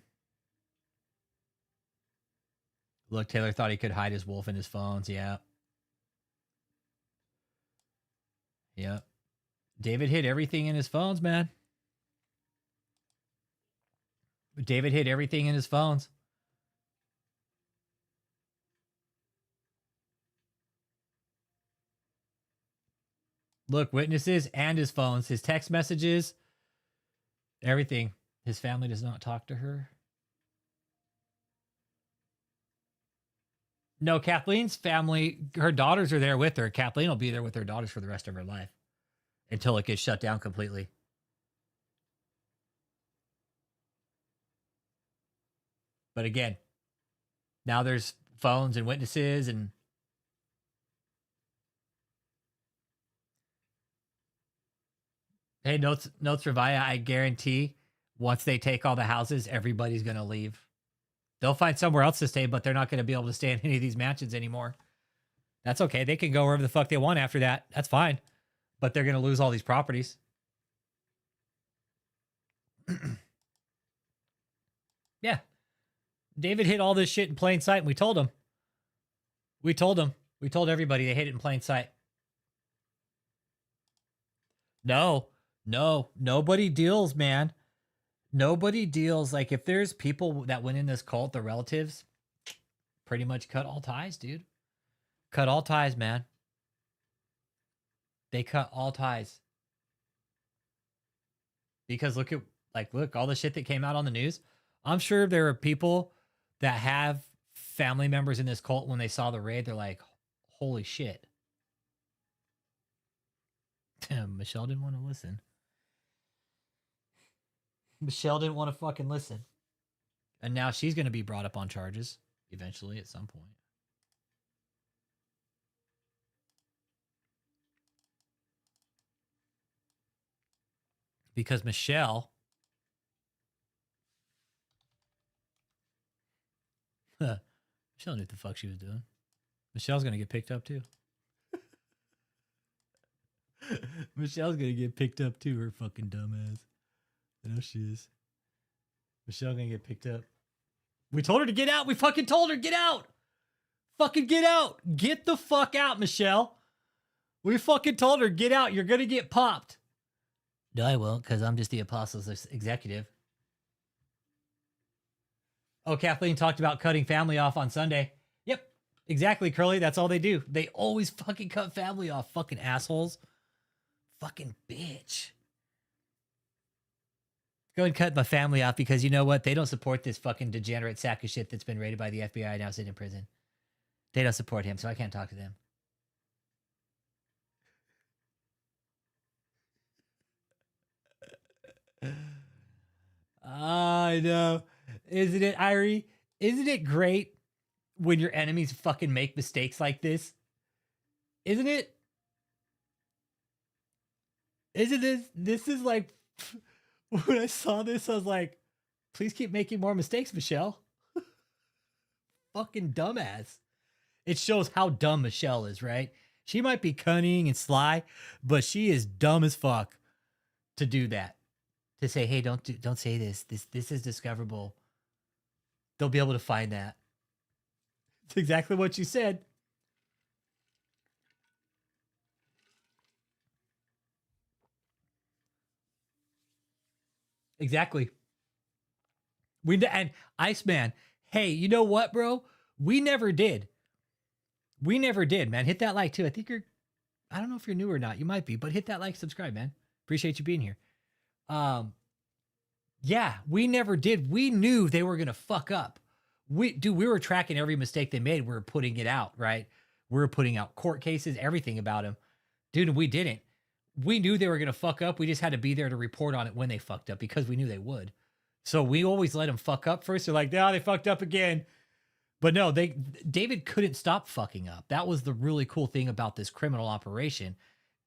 Look, Taylor thought he could hide his wolf in his phones. Yeah. Yep. David hid everything in his phones, man. David hid everything in his phones. Look, witnesses and his phones, his text messages, everything. His family does not talk to her. No, Kathleen's family, her daughters are there with her. Kathleen will be there with her daughters for the rest of her life until it gets shut down completely. But again, now there's phones and witnesses and hey, notes for Via, I guarantee once they take all the houses, everybody's going to leave. They'll find somewhere else to stay, but they're not going to be able to stay in any of these mansions anymore. That's okay. They can go wherever the fuck they want after that. That's fine. But they're going to lose all these properties. Yeah. David hid all this shit in plain sight, and we told him. We told everybody they hid it in plain sight. No, nobody deals, man. Nobody deals. Like, if there's people that went in this cult, the relatives, pretty much cut all ties, dude. Cut all ties, man. They cut all ties. Because look, all the shit that came out on the news. I'm sure there are people that have family members in this cult when they saw the raid, they're like, holy shit. Michelle didn't want to listen. Michelle didn't want to fucking listen. And now she's going to be brought up on charges eventually at some point. Because Michelle Michelle knew what the fuck she was doing. Michelle's going to get picked up too. Michelle's going to get picked up too, her fucking dumbass. I know she is. Michelle's going to get picked up. We told her to get out. We fucking told her, get out. Fucking get out. Get the fuck out, Michelle. We fucking told her, get out. You're going to get popped. No, I won't, because I'm just the Apostles executive. Oh, Kathleen talked about cutting family off on Sunday. Yep, exactly, Curly. That's all they do. They always fucking cut family off. Fucking assholes. Fucking bitch. Go and cut my family off because you know what? They don't support this fucking degenerate sack of shit that's been raided by the FBI now sitting in prison. They don't support him, so I can't talk to them. I know. Isn't it, Irie? Isn't it great when your enemies fucking make mistakes like this? Isn't it? Isn't this is like, when I saw this, I was like, please keep making more mistakes, Michelle. Fucking dumbass. It shows how dumb Michelle is, right? She might be cunning and sly, but she is dumb as fuck to do that. To say, hey, don't say this. This is discoverable. They'll be able to find that. It's exactly what you said. Exactly. And Iceman, hey, you know what, bro? We never did. We never did, man. Hit that like too. I think I don't know if you're new or not. You might be, but hit that like, subscribe, man. Appreciate you being here. Yeah, we never did. We knew they were going to fuck up. We were tracking every mistake they made. We were putting it out, right? We were putting out court cases, everything about him. Dude, we didn't. We knew they were going to fuck up. We just had to be there to report on it when they fucked up because we knew they would. So we always let them fuck up first. They're like, no, they fucked up again. But no, David couldn't stop fucking up. That was the really cool thing about this criminal operation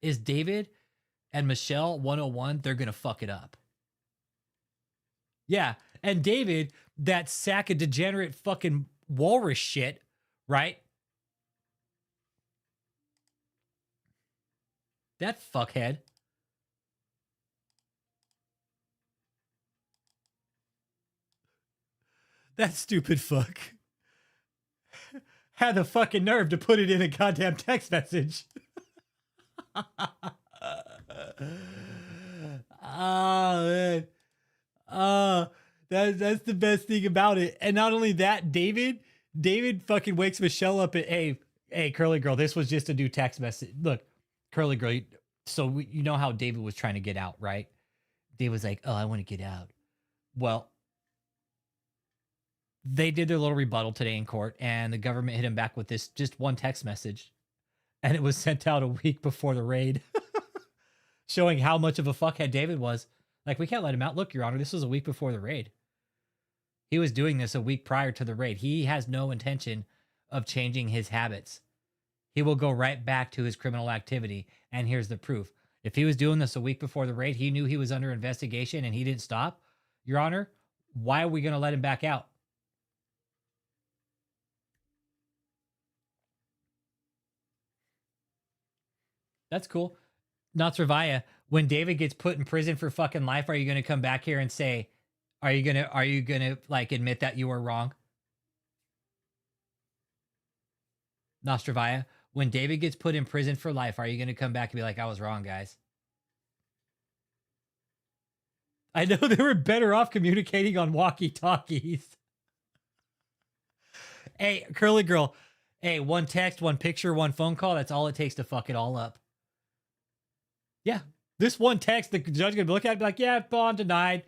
is David and Michelle 101, they're going to fuck it up. Yeah. And David, that sack of degenerate fucking walrus shit, right? That fuckhead. That stupid fuck. Had the fucking nerve to put it in a goddamn text message. Oh, man. That's the best thing about it. And not only that, David fucking wakes Michelle up at, hey, Curly Girl, this was just a new text message. Look, Curly Girl, so you know how David was trying to get out, right? David was like, oh, I want to get out. Well, they did their little rebuttal today in court, and the government hit him back with this just one text message. And it was sent out a week before the raid, showing how much of a fuckhead David was. Like, we can't let him out. Look, Your Honor, this was a week before the raid. He was doing this a week prior to the raid. He has no intention of changing his habits. He will go right back to his criminal activity. And here's the proof. If he was doing this a week before the raid, he knew he was under investigation and he didn't stop. Your Honor, why are we going to let him back out? That's cool. Not Servia. When David gets put in prison for fucking life, are you going to come back here and say, are you going to like admit that you were wrong? Nostrovia, when David gets put in prison for life, are you going to come back and be like, I was wrong, guys? I know they were better off communicating on walkie-talkies. Hey, Curly Girl. Hey, one text, one picture, one phone call. That's all it takes to fuck it all up. Yeah. This one text, the judge going to look at it and be like, yeah, bond denied.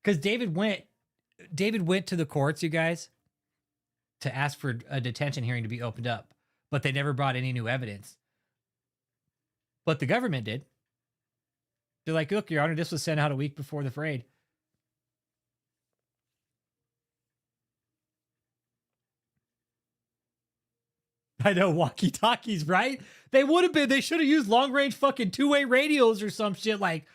Because David went to the courts, you guys, to ask for a detention hearing to be opened up. But they never brought any new evidence. But the government did. They're like, look, Your Honor, this was sent out a week before the raid. I know, walkie-talkies, right? They would have been. They should have used long-range fucking two-way radios or some shit like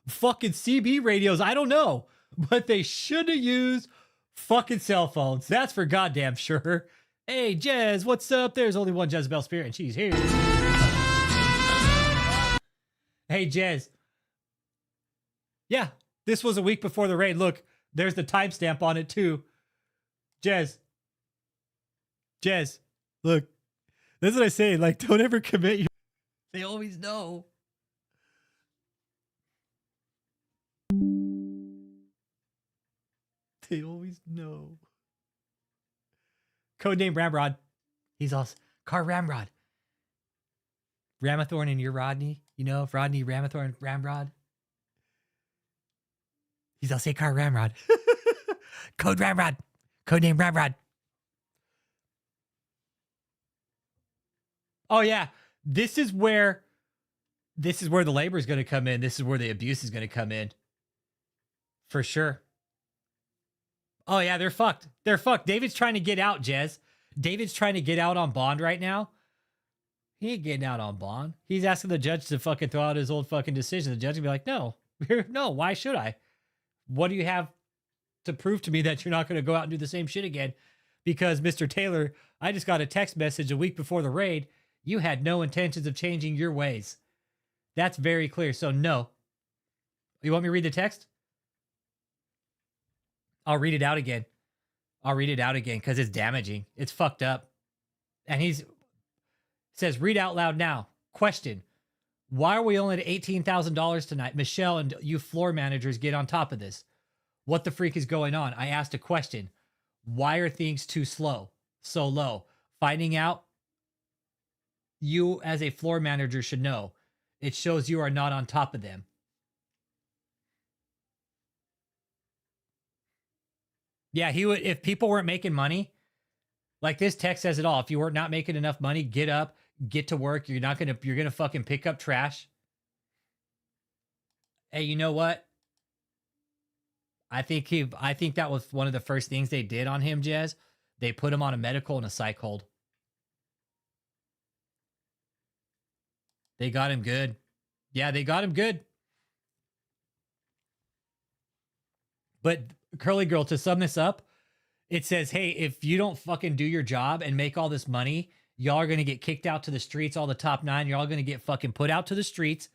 fucking CB radios. I don't know. But they should have used fucking cell phones. That's for goddamn sure. Hey, Jez, what's up? There's only one Jezebel Spirit, and she's here. Hey, Jez. Yeah, this was a week before the raid. Look, there's the timestamp on it, too. Jez, look. That's what I say. Like, don't ever commit. They always know. They always know. Codename Ramrod. He's also Car Ramrod. Ramathorn and your Rodney. You know, Rodney, Ramathorn, Ramrod. He's also Car Ramrod. Code Ramrod. Codename Ramrod. Oh yeah, this is where the labor is going to come in. This is where the abuse is going to come in. For sure. Oh yeah, they're fucked. They're fucked. David's trying to get out, Jez. David's trying to get out on bond right now. He ain't getting out on bond. He's asking the judge to fucking throw out his old fucking decision. The judge will be like, no, no, why should I? What do you have to prove to me that you're not going to go out and do the same shit again? Because Mr. Taylor, I just got a text message a week before the raid. You had no intentions of changing your ways. That's very clear. So no. You want me to read the text? I'll read it out again. Because it's damaging. It's fucked up. And he says, read out loud now. Question. Why are we only at $18,000 tonight? Michelle and you floor managers get on top of this. What the freak is going on? I asked a question. Why are things too slow? So low. Finding out, you as a floor manager should know. It shows you are not on top of them. Yeah, he would, if people weren't making money, like this text says it all. If you were not making enough money, get up, get to work. You're going to fucking pick up trash. Hey, you know what? I think that was one of the first things they did on him, Jez. They put him on a medical and a psych hold. They got him good. Yeah, they got him good. But Curly Girl, to sum this up, it says, hey, if you don't fucking do your job and make all this money, y'all are going to get kicked out to the streets, all the top 9. You're all going to get fucking put out to the streets,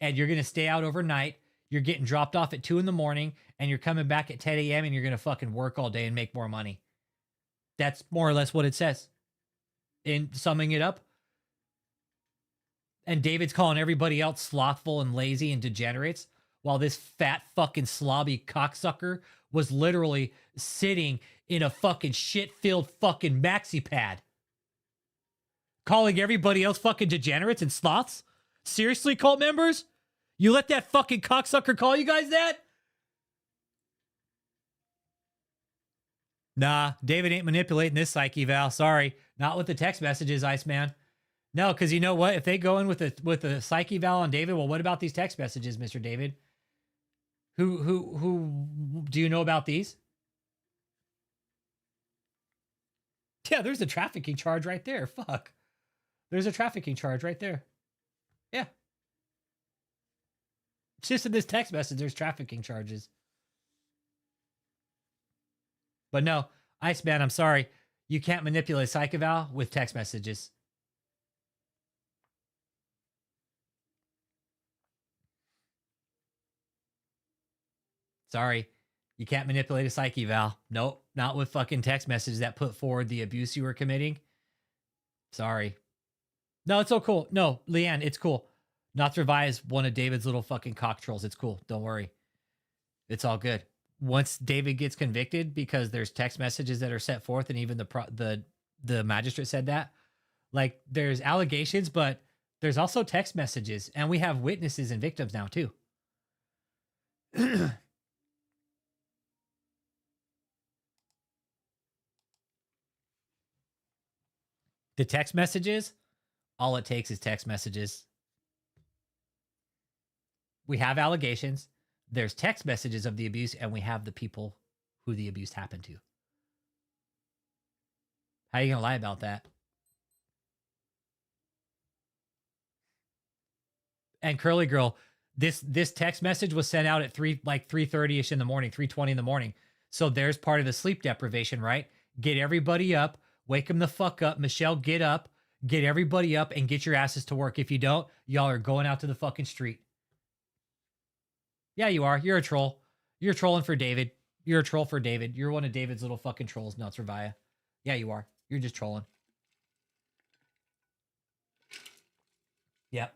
and you're going to stay out overnight. You're getting dropped off at 2 a.m, and you're coming back at 10 a.m, and you're going to fucking work all day and make more money. That's more or less what it says. In summing it up. And David's calling everybody else slothful and lazy and degenerates, while this fat fucking slobby cocksucker was literally sitting in a fucking shit-filled fucking maxi pad. Calling everybody else fucking degenerates and sloths? Seriously, cult members? You let that fucking cocksucker call you guys that? Nah, David ain't manipulating this psyche eval. Sorry. Not with the text messages, Iceman. No, because you know what? If they go in with a psyche eval on David, well, what about these text messages, Mr. David? Who do you know about these? Yeah, there's a trafficking charge right there. Fuck. There's a trafficking charge right there. Yeah. Just in this text message, there's trafficking charges. But no, Iceman, I'm sorry. You can't manipulate psych eval with text messages. Sorry. You can't manipulate a psyche eval. Nope. Not with fucking text messages that put forward the abuse you were committing. Sorry. No, it's so cool. No, Leanne, it's cool. Not to revise one of David's little fucking cock trolls. It's cool. Don't worry. It's all good. Once David gets convicted, because there's text messages that are set forth, and even the magistrate said that, like, there's allegations, but there's also text messages, and we have witnesses and victims now too. The text messages, all it takes is text messages. We have allegations. There's text messages of the abuse, and we have the people who the abuse happened to. How are you going to lie about that? And Curly Girl, this text message was sent out at 3:30ish in the morning, 3:20 in the morning. So there's part of the sleep deprivation, right? Get everybody up, wake them the fuck up. Michelle, get up, get everybody up, and get your asses to work. If you don't, y'all are going out to the fucking street. Yeah, you are. You're a troll. You're trolling for David. You're a troll for David. You're one of David's little fucking trolls, Nuts Ravaya. Yeah, you are. You're just trolling. Yep.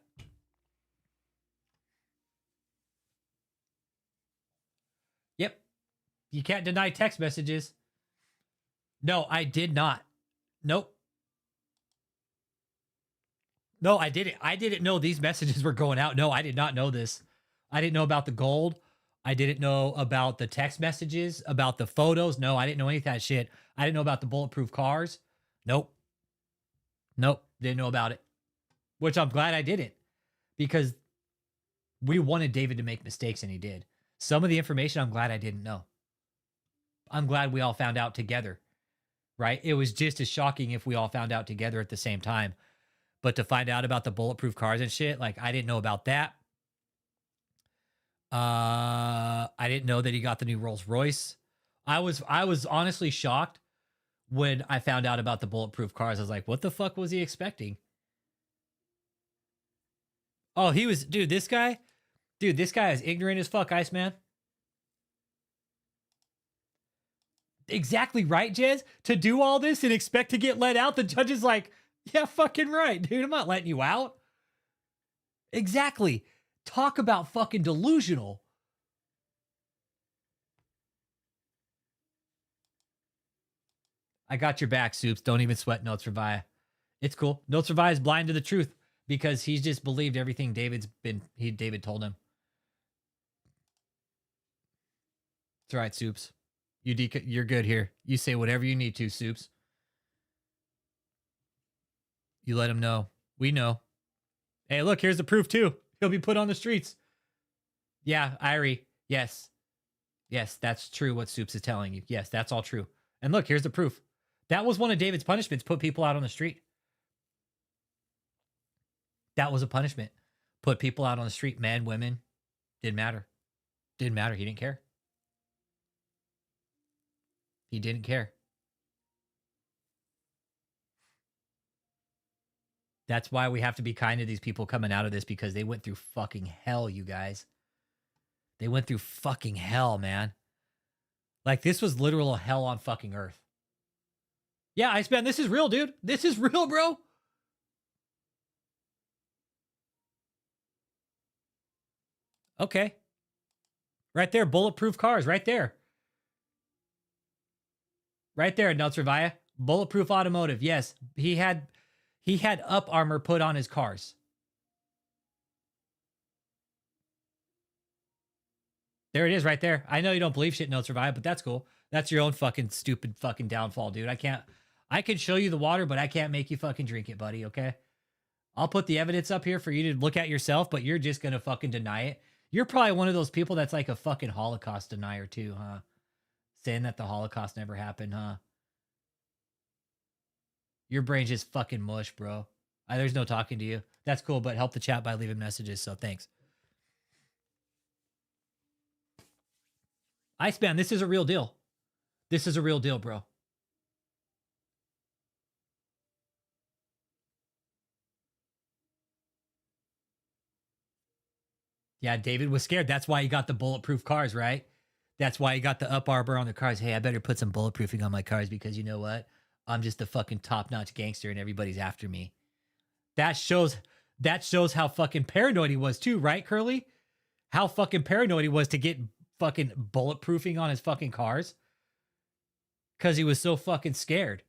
Yep. You can't deny text messages. No, I did not. Nope. No, I didn't. I didn't know these messages were going out. No, I did not know this. I didn't know about the gold. I didn't know about the text messages, about the photos. No, I didn't know any of that shit. I didn't know about the bulletproof cars. Nope. Nope. Didn't know about it. Which I'm glad I didn't. Because we wanted David to make mistakes and he did. Some of the information I'm glad I didn't know. I'm glad we all found out together. Right? It was just as shocking if we all found out together at the same time. But to find out about the bulletproof cars and shit, like I didn't know about that. I didn't know that he got the new Rolls Royce. I was honestly shocked when I found out about the bulletproof cars. I was like, what the fuck was he expecting? Oh, he was, this guy is ignorant as fuck, Iceman. Exactly right, Jez. To do all this and expect to get let out, the judge is like, yeah, fucking right, dude. I'm not letting you out. Exactly. Talk about fucking delusional. I got your back, Soups. Don't even sweat, Notes Revia. It's cool. Notes Revia is blind to the truth because he's just believed everything David told him. It's all right, Soups. You're good here. You say whatever you need to, Soups. You let him know. We know. Hey, look, here's the proof too. He'll be put on the streets. Yeah, Irie. Yes. Yes, that's true what Soups is telling you. Yes, that's all true. And look, here's the proof. That was one of David's punishments, put people out on the street. That was a punishment. Put people out on the street, men, women. Didn't matter. Didn't matter. He didn't care. He didn't care. That's why we have to be kind to these people coming out of this because they went through fucking hell, you guys. They went through fucking hell, man. Like, this was literal hell on fucking earth. Yeah, Iceman, this is real, dude. This is real, bro. Okay. Right there, bulletproof cars, right there. Right there, Nuts Revia. Bulletproof automotive, yes. He had up armor put on his cars. There it is right there. I know you don't believe shit, Notes Revia, but that's cool. That's your own fucking stupid fucking downfall, dude. I can show you the water, but I can't make you fucking drink it, buddy, okay? I'll put the evidence up here for you to look at yourself, but you're just gonna fucking deny it. You're probably one of those people that's like a fucking Holocaust denier too, huh? Saying that the Holocaust never happened, huh? Your brain's just fucking mush, bro. There's no talking to you. That's cool, but help the chat by leaving messages, so thanks. Iceman, this is a real deal. This is a real deal, bro. Yeah, David was scared. That's why he got the bulletproof cars, right? That's why he got the up arbor on the cars. Hey, I better put some bulletproofing on my cars because you know what? I'm just a fucking top-notch gangster and everybody's after me. That shows how fucking paranoid he was too, right, Curly? How fucking paranoid he was to get fucking bulletproofing on his fucking cars. Because he was so fucking scared.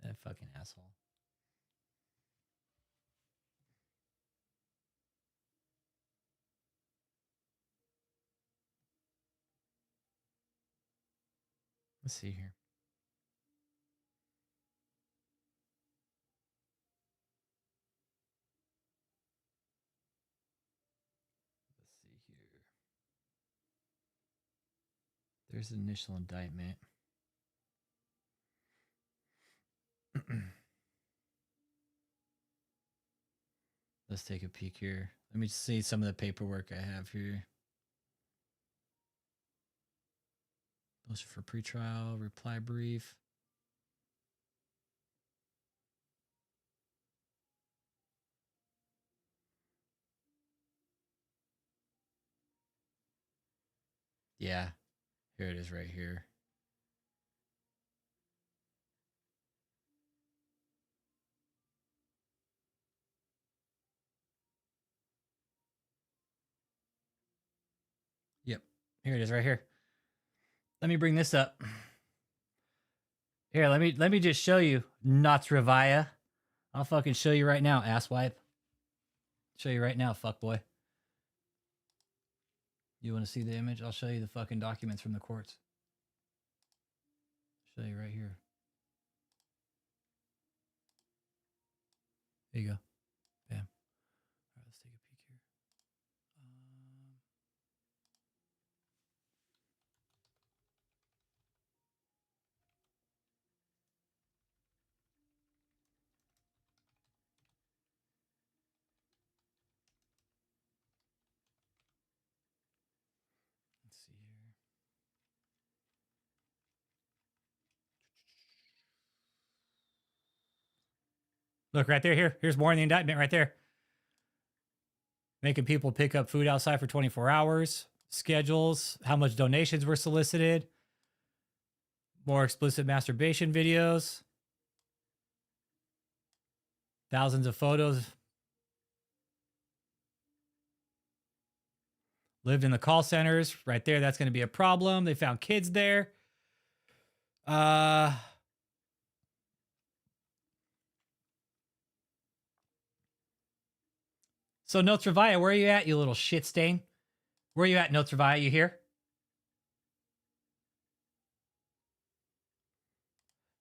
That fucking asshole. Let's see here. Let's see here. There's an initial indictment. Let's take a peek here. Let me see some of the paperwork I have here. Motion for pretrial, reply brief. Yeah, here it is right here. Yep, here it is right here. Let me bring this up. Here, let me just show you. Notsravaya. I'll fucking show you right now, asswipe. Show you right now, fuckboy. You want to see the image? I'll show you the fucking documents from the courts. Show you right here. There you go. Bam. All right, let's take a peek here. Let's see here. Look right there. Here's more in the indictment right there. Making people pick up food outside for 24 hours. Schedules. How much donations were solicited. More explicit masturbation videos. Thousands of photos. Lived in the call centers. Right there. That's going to be a problem. They found kids there. So Notsravaya, where are you at, you little shit stain? Where are you at, Notsravaya? You here?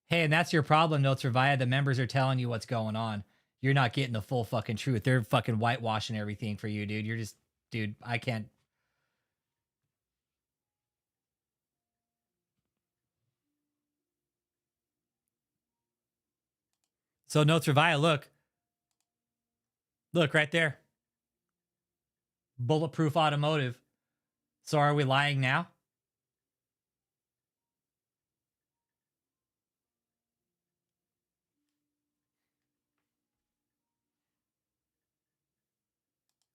Hey, and that's your problem, Notsravaya. The members are telling you what's going on. You're not getting the full fucking truth. They're fucking whitewashing everything for you, dude. You're just, dude, I can't. So Notsravaya, look. Look right there. Bulletproof automotive. So are we lying now?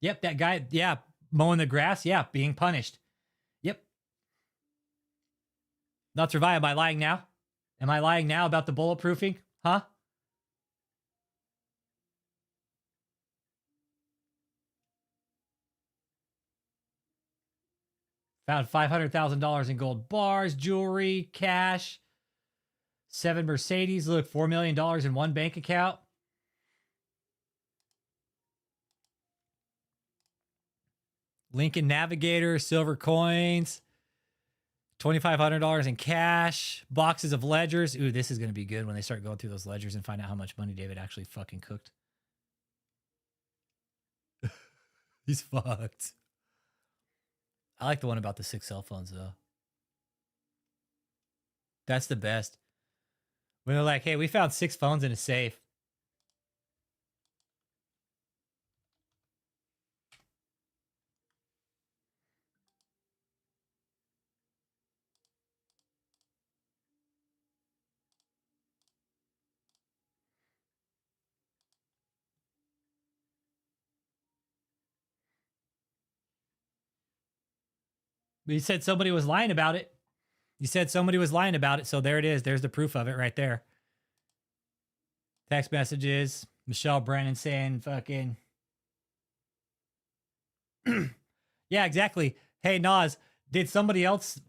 Yep, that guy, yeah, mowing the grass, yeah, being punished. Yep. Notsravaya, am I lying now? Am I lying now about the bulletproofing? Huh? Found $500,000 in gold bars, jewelry, cash, 7 Mercedes. Look, $4 million in one bank account. Lincoln Navigator, silver coins, $2,500 in cash, boxes of ledgers. Ooh, this is going to be good when they start going through those ledgers and find out how much money David actually fucking cooked. He's fucked. I like the one about the 6 cell phones, though. That's the best. When they're like, hey, we found 6 phones in a safe. But you said somebody was lying about it. You said somebody was lying about it, so there it is. There's the proof of it right there. Text messages. Michelle Brennan saying fucking... Yeah, exactly. Hey, Nas, did somebody else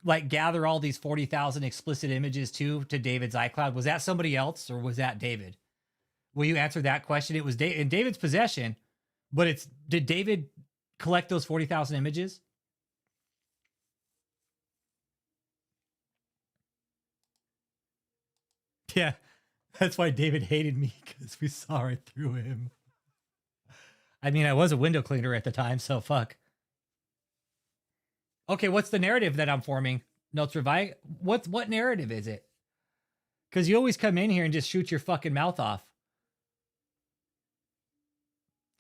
like gather all these 40,000 explicit images too to David's iCloud? Was that somebody else or was that David? Will you answer that question? It was in David's possession, but did David collect those 40,000 images? Yeah, that's why David hated me, because we saw right through him. I mean, I was a window cleaner at the time, so fuck. Okay, what's the narrative that I'm forming? No, Travai, what narrative is it? Because you always come in here and just shoot your fucking mouth off.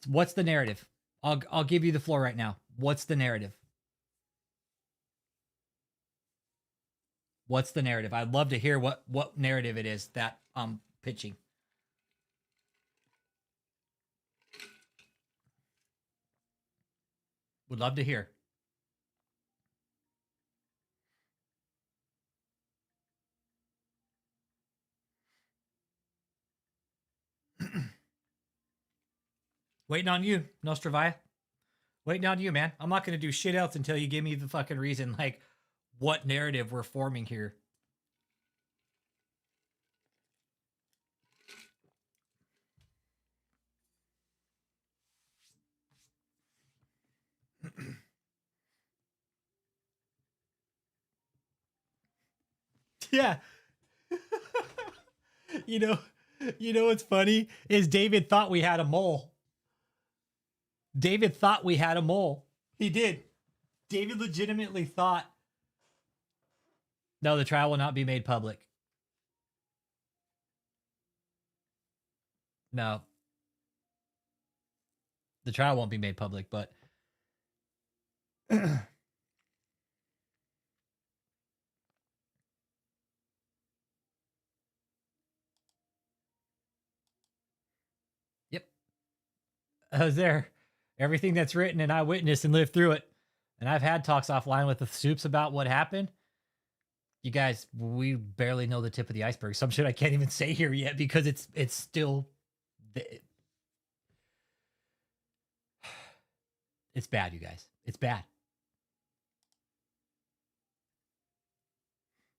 What's the narrative? I'll give you the floor right now. What's the narrative? What's the narrative? I'd love to hear what narrative it is that I'm pitching. Would love to hear. Waiting on you, Nostravia. Waiting on you, man. I'm not going to do shit else until you give me the fucking reason, like, what narrative we're forming here. Yeah. you know what's funny is David thought we had a mole. David thought we had a mole. He did. David legitimately thought. No, the trial will not be made public. No. The trial won't be made public, but yep. I was there. Everything that's written, and I witnessed and lived through it. And I've had talks offline with the soups about what happened. You guys, we barely know the tip of the iceberg. Some shit I can't even say here yet because it's still... It's bad, you guys. It's bad.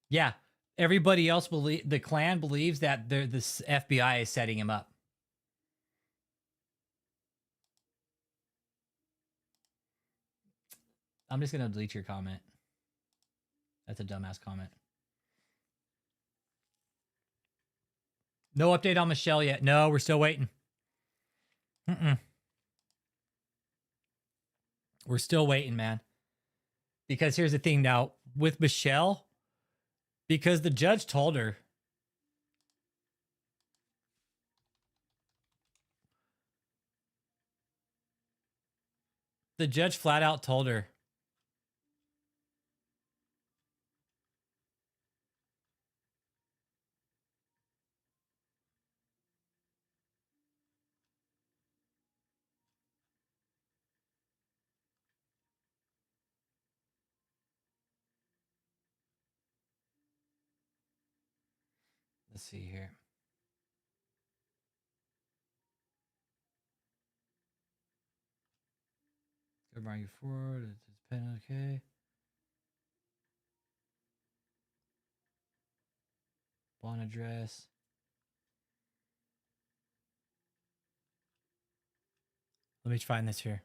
Yeah. Everybody else the clan believes that the FBI is setting him up. I'm just going to delete your comment. That's a dumbass comment. No update on Michelle yet. No, we're still waiting. We're still waiting, man. Because here's the thing now. With Michelle, because the judge told her. The judge flat out told her. Let's see here. Go bring you forward. It's pen, okay. Bond address. Let me find this here.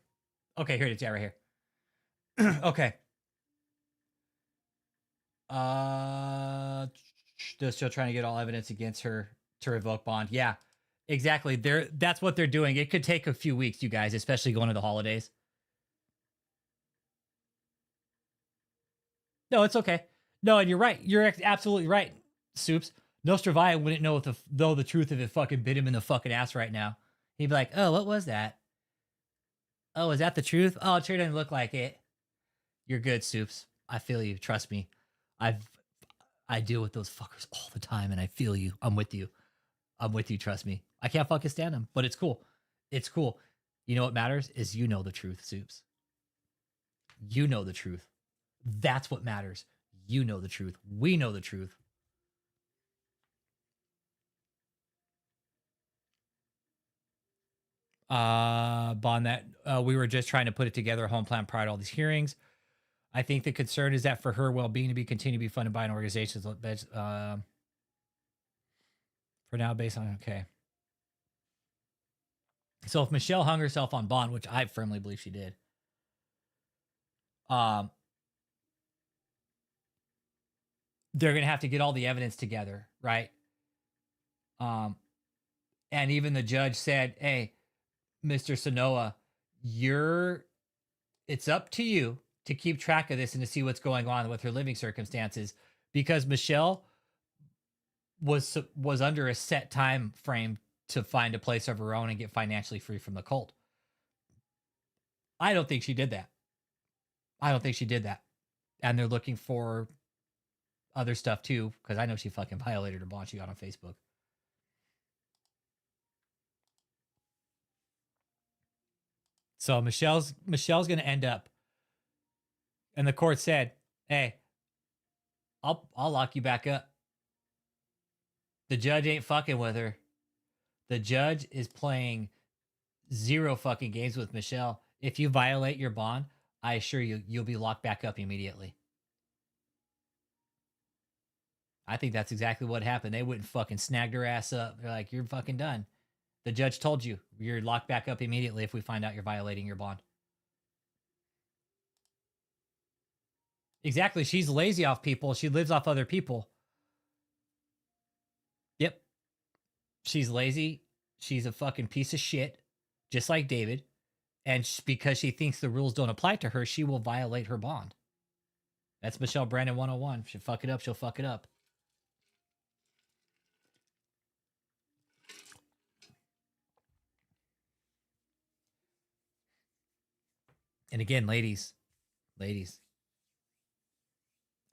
Okay, here it is. Yeah, right here. Okay. They're still trying to get all evidence against her to revoke bond. Yeah, exactly. That's what they're doing. It could take a few weeks, you guys, especially going to the holidays. No, it's okay. No, and you're right. You're absolutely right, Soups. Nostravia wouldn't know the truth if it fucking bit him in the fucking ass right now. He'd be like, oh, what was that? Oh, is that the truth? Oh, it sure doesn't look like it. You're good, Soups. I feel you. Trust me. I deal with those fuckers all the time, and I feel you. I'm with you. I'm with you. Trust me. I can't fucking stand them, but it's cool. It's cool. You know what matters is you know the truth, Soups. You know the truth. That's what matters. You know the truth. We know the truth. Bond that we were just trying to put it together, a home plan prior to all these hearings. I think the concern is that for her well-being to be continue to be funded by an organization for now based on okay. So if Michelle hung herself on bond, which I firmly believe she did, they're gonna have to get all the evidence together, right? And even the judge said, "Hey, Mr. Sanoa, it's up to you to keep track of this and to see what's going on with her living circumstances, because Michelle was under a set time frame to find a place of her own and get financially free from the cult. I don't think she did that. And they're looking for other stuff too, because I know she fucking violated her bond she got on Facebook. So Michelle's going to end up, and the court said, "Hey, I'll lock you back up." The judge ain't fucking with her. The judge is playing zero fucking games with Michelle. If you violate your bond, I assure you, you'll be locked back up immediately. I think that's exactly what happened. They wouldn't fucking snagged her ass up. They're like, "You're fucking done. The judge told you you're locked back up immediately if we find out you're violating your bond." Exactly. She's lazy off people. She lives off other people. Yep. She's lazy. She's a fucking piece of shit, just like David. And because she thinks the rules don't apply to her, she will violate her bond. That's Michelle Brandon 101. She'll fuck it up. She'll fuck it up. And again, ladies,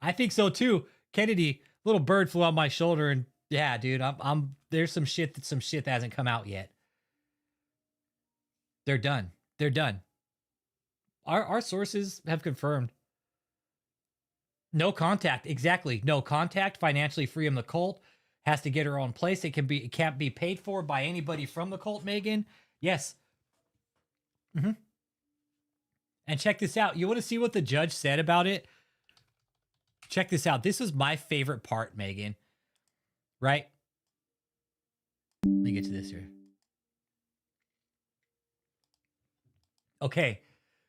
I think so too. Kennedy, little bird flew on my shoulder, and yeah, dude, I'm there's some shit that hasn't come out yet. They're done. Our sources have confirmed. No contact. Exactly. No contact. Financially free from the cult. Has to get her own place. It can't be paid for by anybody from the cult, Megan. Yes. Mm-hmm. And check this out. You want to see what the judge said about it? Check this out. This was my favorite part, Megan. Right? Let me get to this here. Okay.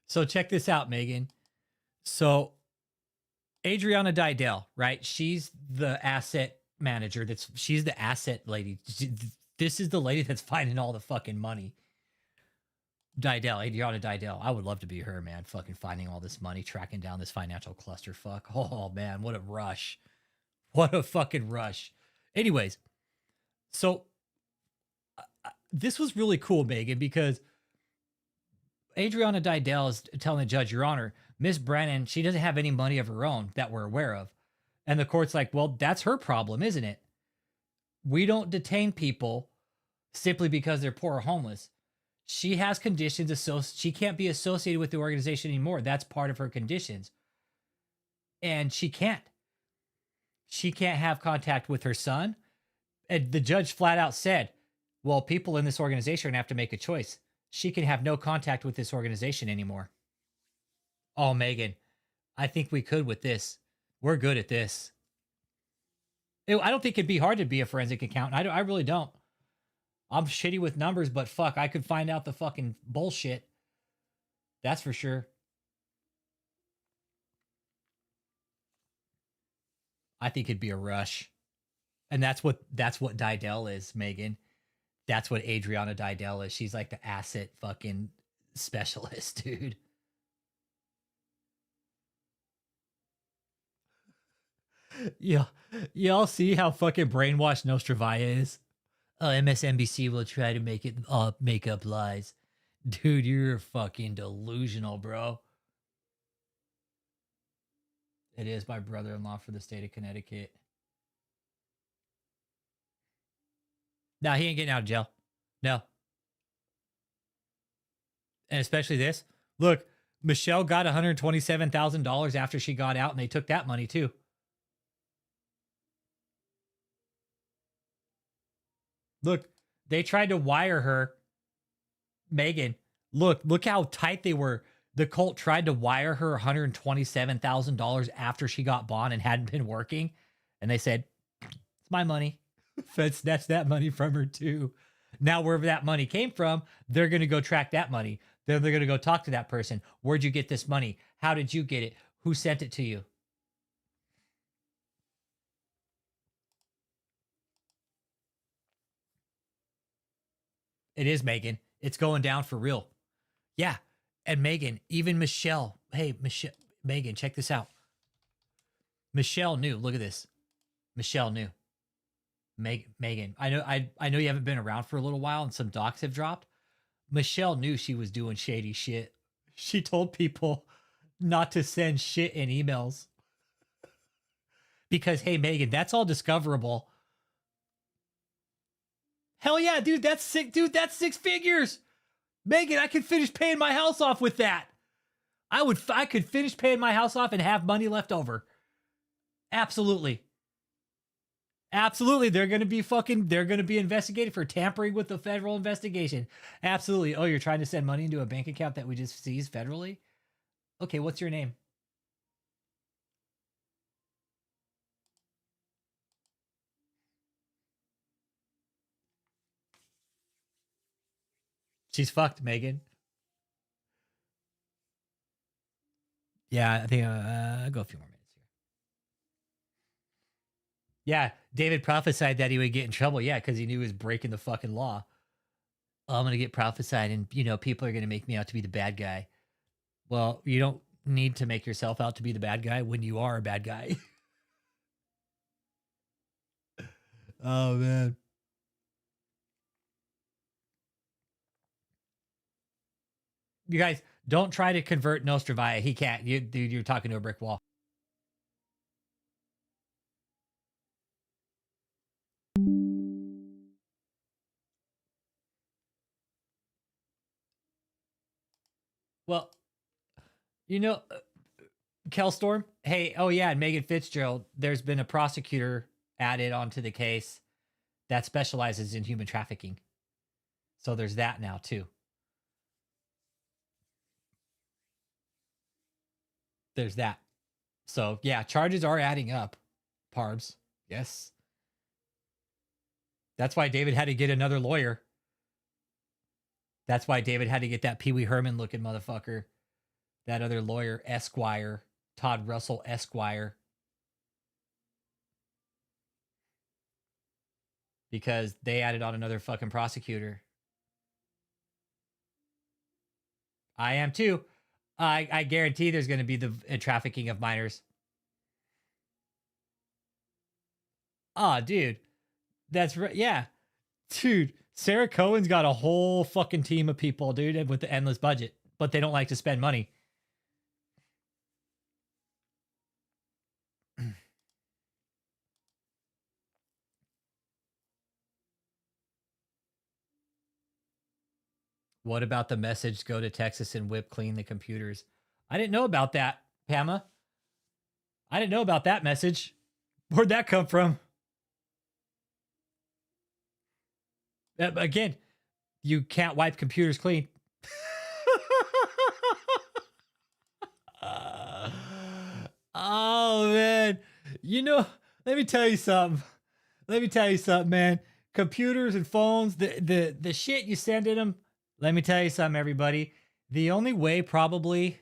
So check this out, Megan. So Adriana Didell, right? She's the asset manager. She's the asset lady. This is the lady that's finding all the fucking money. Adriana Didell. I would love to be her, man. Fucking finding all this money, tracking down this financial clusterfuck. Oh, man, what a rush. What a fucking rush. Anyways, so this was really cool, Megan, because Adriana Didell is telling the judge, "Your Honor, Miss Brennan, she doesn't have any money of her own that we're aware of." And the court's like, "Well, that's her problem, isn't it? We don't detain people simply because they're poor or homeless. She has conditions, she can't be associated with the organization anymore. That's part of her conditions. And she can't have contact with her son." And the judge flat out said, "Well, people in this organization are going to have to make a choice. She can have no contact with this organization anymore." Oh, Megan, I think we could with this. We're good at this. I don't think it'd be hard to be a forensic accountant. I really don't. I'm shitty with numbers, but fuck, I could find out the fucking bullshit. That's for sure. I think it'd be a rush. And that's what Didell is, Megan. That's what Adriana Didell is. She's like the asset fucking specialist, dude. Yeah. Y'all see how fucking brainwashed Nostrovaya is? MSNBC will try to make up lies. Dude, you're fucking delusional, bro. It is my brother-in-law for the state of Connecticut. No, he ain't getting out of jail. No. And especially this. Look, Michelle got $127,000 after she got out, and they took that money too. Look, they tried to wire her. Megan, look how tight they were. The cult tried to wire her $127,000 after she got bond and hadn't been working. And they said, "It's my money." That's that money from her too. Now, wherever that money came from, they're going to go track that money. Then they're going to go talk to that person. Where'd you get this money? How did you get it? Who sent it to you? It is, Megan. It's going down for real. Yeah. And Megan, even Michelle. Hey, Megan, check this out. Michelle knew. Look at this. Michelle knew. Megan, I know you haven't been around for a little while and some docs have dropped. Michelle knew she was doing shady shit. She told people not to send shit in emails. Because, hey, Megan, that's all discoverable. Hell yeah, dude, that's sick. Dude, that's 6 figures. Megan, I could finish paying my house off with that. I could finish paying my house off and have money left over. Absolutely. Absolutely. They're going to be investigated for tampering with the federal investigation. Absolutely. Oh, you're trying to send money into a bank account that we just seized federally? Okay, what's your name? She's fucked, Megan. Yeah, I think I'll go a few more minutes here. Yeah, David prophesied that he would get in trouble. Yeah, because he knew he was breaking the fucking law. Oh, I'm going to get prophesied and, people are going to make me out to be the bad guy. Well, you don't need to make yourself out to be the bad guy when you are a bad guy. Oh, man. You guys, don't try to convert Nostrovia. He can't. Dude, you're talking to a brick wall. Well, Kelstorm, hey, oh yeah, and Megan Fitzgerald, there's been a prosecutor added onto the case that specializes in human trafficking. So there's that now too. There's that. So yeah, charges are adding up. Parbs. Yes. That's why David had to get another lawyer. That's why David had to get that Pee Wee Herman looking motherfucker. That other lawyer, Esquire. Todd Russell Esquire. Because they added on another fucking prosecutor. I am too. I guarantee there's going to be the trafficking of minors. Oh, dude. That's right. Yeah. Dude, Sarah Cohen's got a whole fucking team of people, dude, with the endless budget, but they don't like to spend money. What about the message, go to Texas and whip clean the computers? I didn't know about that, Pama. I didn't know about that message. Where'd that come from? Again, you can't wipe computers clean. Oh, man. Let me tell you something. Man. Computers and phones, the shit you send in them, let me tell you something, everybody. The only way probably,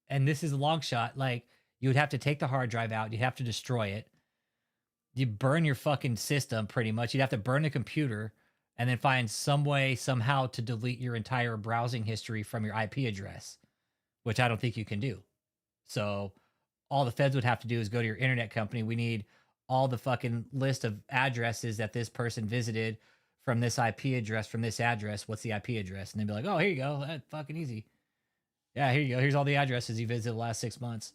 and this is a long shot, like you would have to take the hard drive out. You'd have to destroy it. You burn your fucking system pretty much. You'd have to burn the computer and then find some way, somehow to delete your entire browsing history from your IP address, which I don't think you can do. So all the feds would have to do is go to your internet company. We need all the fucking list of addresses that this person visited from this IP address, from this address. What's the IP address? And they'd be like, oh, here you go. That's fucking easy. Yeah, here you go. Here's all the addresses you visited the last 6 months.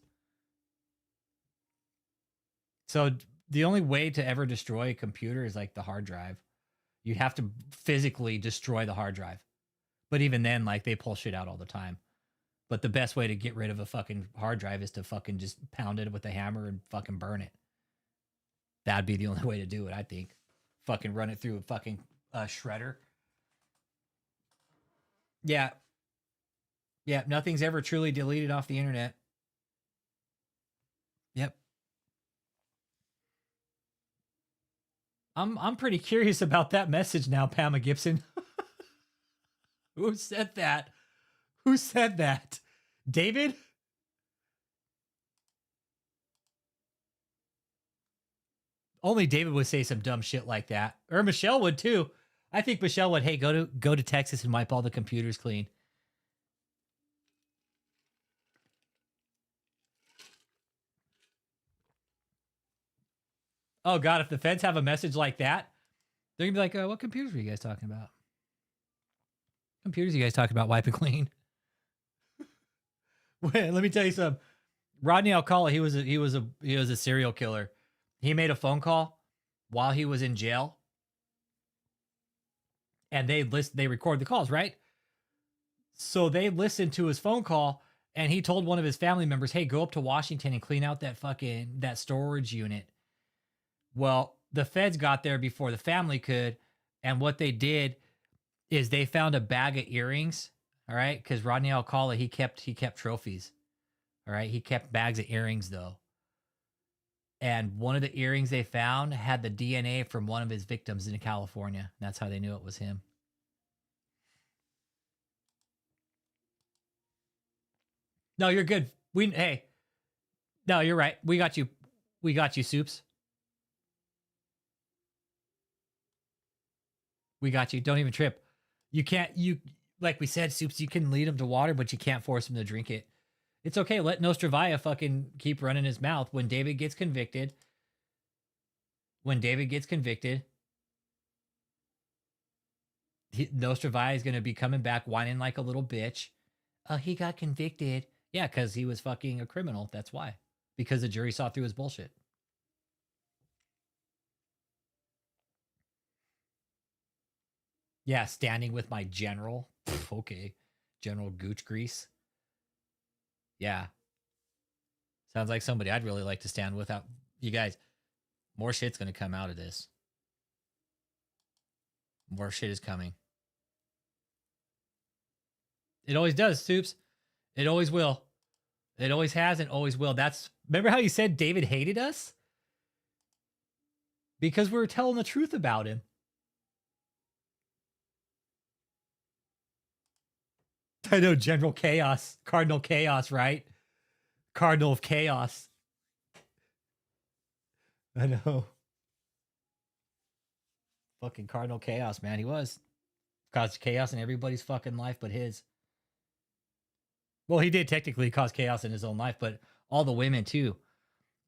So the only way to ever destroy a computer is like the hard drive. You'd have to physically destroy the hard drive. But even then, like they pull shit out all the time. But the best way to get rid of a fucking hard drive is to fucking just pound it with a hammer and fucking burn it. That'd be the only way to do it, I think. Fucking run it through a fucking shredder. Yeah. Yeah, nothing's ever truly deleted off the internet. Yep. I'm pretty curious about that message now, Pama Gibson. Who said that? Who said that? David? Only David would say some dumb shit like that. Or Michelle would too. I think Michelle would, hey, go to Texas and wipe all the computers clean. Oh God, if the feds have a message like that, they're gonna be like, "What computers were you guys talking about? Computers you guys talking about wiping clean?" Wait, let me tell you something. Rodney Alcala, he was a serial killer. He made a phone call while he was in jail, and they record the calls, right? So they listened to his phone call, and he told one of his family members, "Hey, go up to Washington and clean out that storage unit." Well, the feds got there before the family could, and what they did is they found a bag of earrings. All right, because Rodney Alcala, he kept trophies. All right, he kept bags of earrings though, and one of the earrings they found had the DNA from one of his victims in California. That's how they knew it was him. No, you're good. No, you're right. We got you. We got you, Soups. We got you. Don't even trip. You can't, like we said, Soups, you can lead him to water, but you can't force him to drink it. It's okay. Let Nostrovia fucking keep running his mouth. When David gets convicted, Nostrovia is going to be coming back whining like a little bitch. Oh, he got convicted. Yeah, because he was fucking a criminal. That's why. Because the jury saw through his bullshit. Yeah, standing with my general. Okay. General Gooch Grease. Yeah. Sounds like somebody I'd really like to stand with. You guys, more shit's going to come out of this. More shit is coming. It always does, Soups. It always will. It always has and always will. Remember how you said David hated us? Because we were telling the truth about him. I know, General Chaos. Cardinal Chaos, right? Cardinal of Chaos. I know. Fucking Cardinal Chaos, man. He was. Caused chaos in everybody's fucking life but his. Well, he did technically cause chaos in his own life, but all the women too.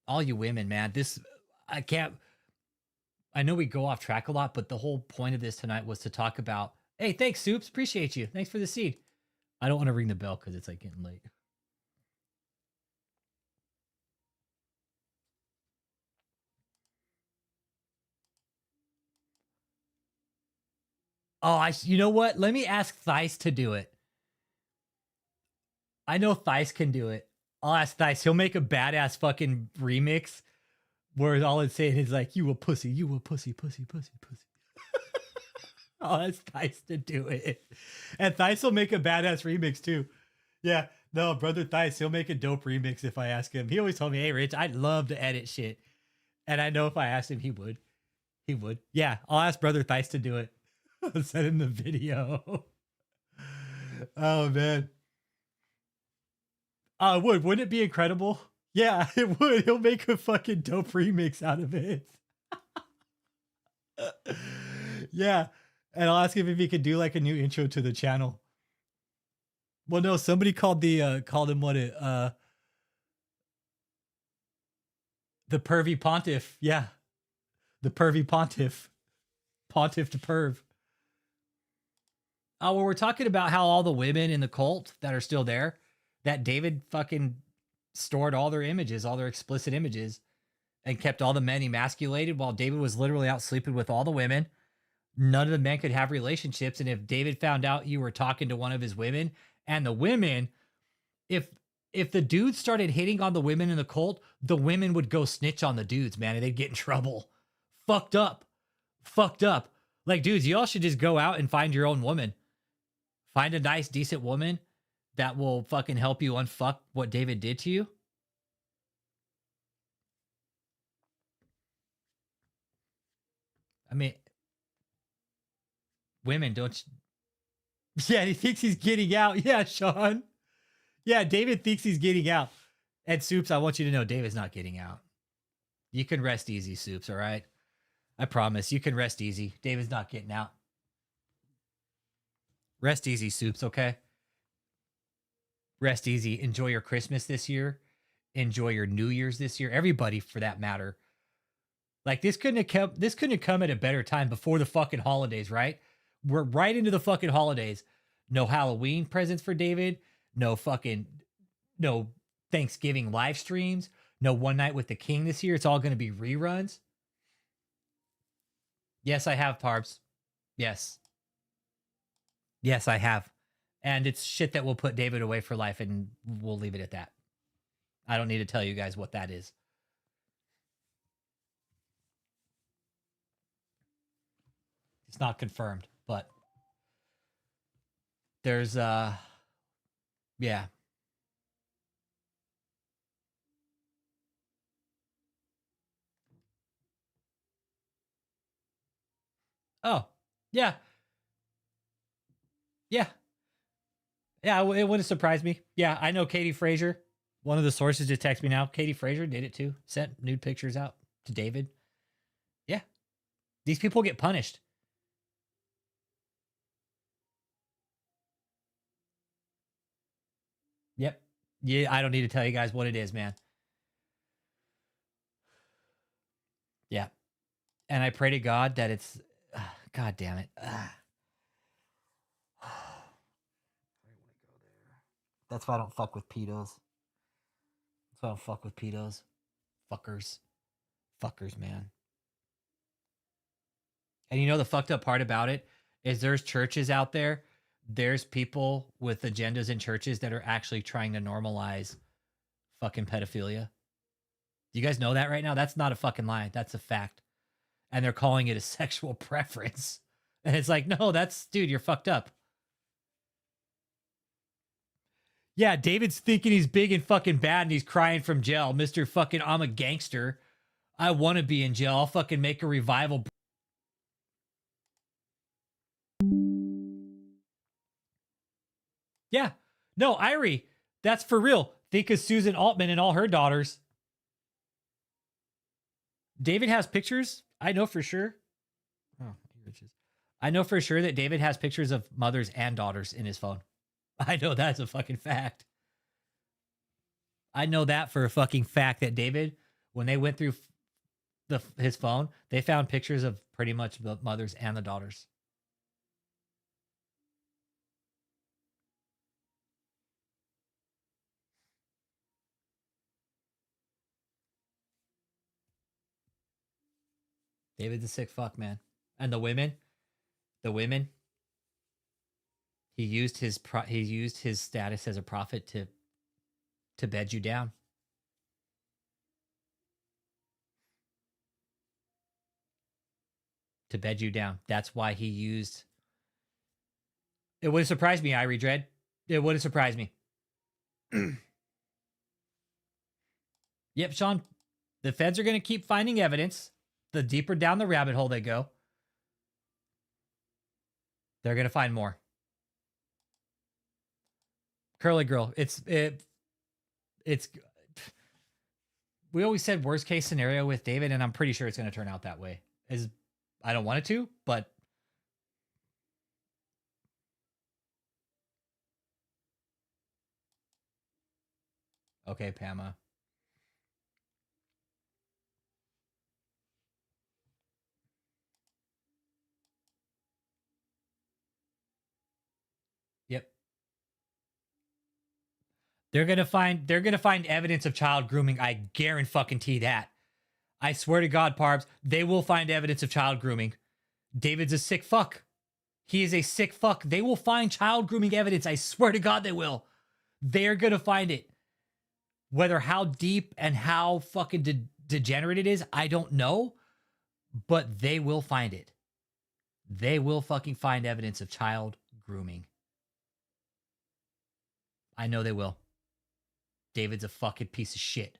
All you women, man. I know we go off track a lot, but the whole point of this tonight was to talk about, hey, thanks, Soups. Appreciate you. Thanks for the seed. I don't want to ring the bell because it's like getting late. Oh, you know what? Let me ask Thice to do it. I know Thice can do it. I'll ask Thice. He'll make a badass fucking remix where all it's saying is like, you a pussy, pussy. I'll ask Thice to do it. And Thice will make a badass remix too. Yeah, no, brother Thice, he'll make a dope remix if I ask him. He always told me, hey, Rich, I'd love to edit shit. And I know if I asked him, he would. He would. Yeah, I'll ask brother Thice to do it. I'll send him the video. Oh, man. Wouldn't it be incredible? Yeah, it would. He'll make a fucking dope remix out of it. Yeah. And I'll ask him if he could do like a new intro to the channel. Well, no, somebody called him the pervy pontiff. Yeah. The pervy pontiff. Pontiff to perv. Oh, well, we're talking about how all the women in the cult that are still there, that David fucking stored all their images, all their explicit images, and kept all the men emasculated while David was literally out sleeping with all the women. None of the men could have relationships. And if David found out you were talking to one of his women, and the women, if the dudes started hitting on the women in the cult, the women would go snitch on the dudes, man, and they'd get in trouble. Fucked up. Like, dudes, y'all should just go out and find your own woman. Find a nice, decent woman that will fucking help you unfuck what David did to you. I mean, women, don't you? Yeah, he thinks he's getting out. Yeah, Sean. Yeah, David thinks he's getting out. And Soups, I want you to know David's not getting out. You can rest easy, Soups, all right? I promise. You can rest easy. David's not getting out. Rest easy, Soups, okay? Rest easy. Enjoy your Christmas this year. Enjoy your New Year's this year. Everybody, for that matter. Like this couldn't have come at a better time before the fucking holidays, right? We're right into the fucking holidays. No Halloween presents for David. No Thanksgiving live streams. No One Night with the King this year. It's all going to be reruns. Yes, I have, Parbs. Yes. Yes, I have. And it's shit that will put David away for life, and we'll leave it at that. I don't need to tell you guys what that is. It's not confirmed, but there's yeah. Oh, yeah. Yeah. Yeah, it wouldn't surprise me. Yeah, I know Katie Frazier. One of the sources just texted me now. Katie Frazier did it too. Sent nude pictures out to David. Yeah. These people get punished. Yep. Yeah, I don't need to tell you guys what it is, man. Yeah. And I pray to God that it's God damn it. That's why I don't fuck with pedos. That's why I don't fuck with pedos. Fuckers. Fuckers, man. And you know the fucked up part about it is there's churches out there. There's people with agendas in churches that are actually trying to normalize fucking pedophilia. Do you guys know that right now? That's not a fucking lie. That's a fact. And they're calling it a sexual preference. And it's like, no, dude, you're fucked up. Yeah, David's thinking he's big and fucking bad and he's crying from jail. Mr. fucking, I'm a gangster. I want to be in jail. I'll fucking make a revival. Yeah. No, Irie, that's for real. Think of Susan Altman and all her daughters. David has pictures. I know for sure. Oh, I know for sure that David has pictures of mothers and daughters in his phone. I know that's a fucking fact. I know that for a fucking fact that David, when they went through his phone, they found pictures of pretty much the mothers and the daughters. David's a sick fuck, man. And the women, he used his status as a prophet to bed you down. To bed you down. That's why he used. It wouldn't surprise me, Irie Dread. It wouldn't surprise me. Yep, Sean. The feds are going to keep finding evidence. The deeper down the rabbit hole they go, they're going to find more. Curly girl, it's we always said worst case scenario with David, and I'm pretty sure it's going to turn out that way. I don't want it to, but okay, Pama. Yep. They're gonna find evidence of child grooming. I guarantee that. I swear to God, Parbs, they will find evidence of child grooming. David's a sick fuck. He is a sick fuck. They will find child grooming evidence. I swear to God they will. They're gonna find it. Whether how deep and how fucking degenerate it is, I don't know. But they will find it. They will fucking find evidence of child grooming. I know they will. David's a fucking piece of shit.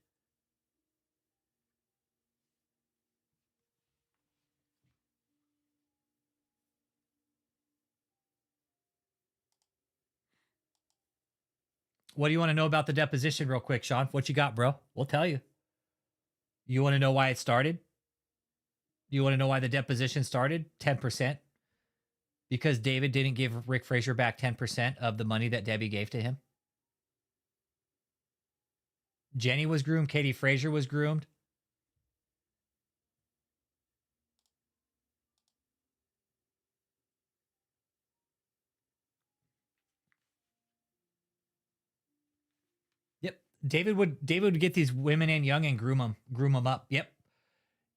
What do you want to know about the deposition real quick, Sean? What you got, bro? We'll tell you. You want to know why it started? You want to know why the deposition started? 10%. Because David didn't give Rick Frazier back 10% of the money that Debbie gave to him. Jenny was groomed. Katie Frazier was groomed. David would get these women in young and groom them up. Yep.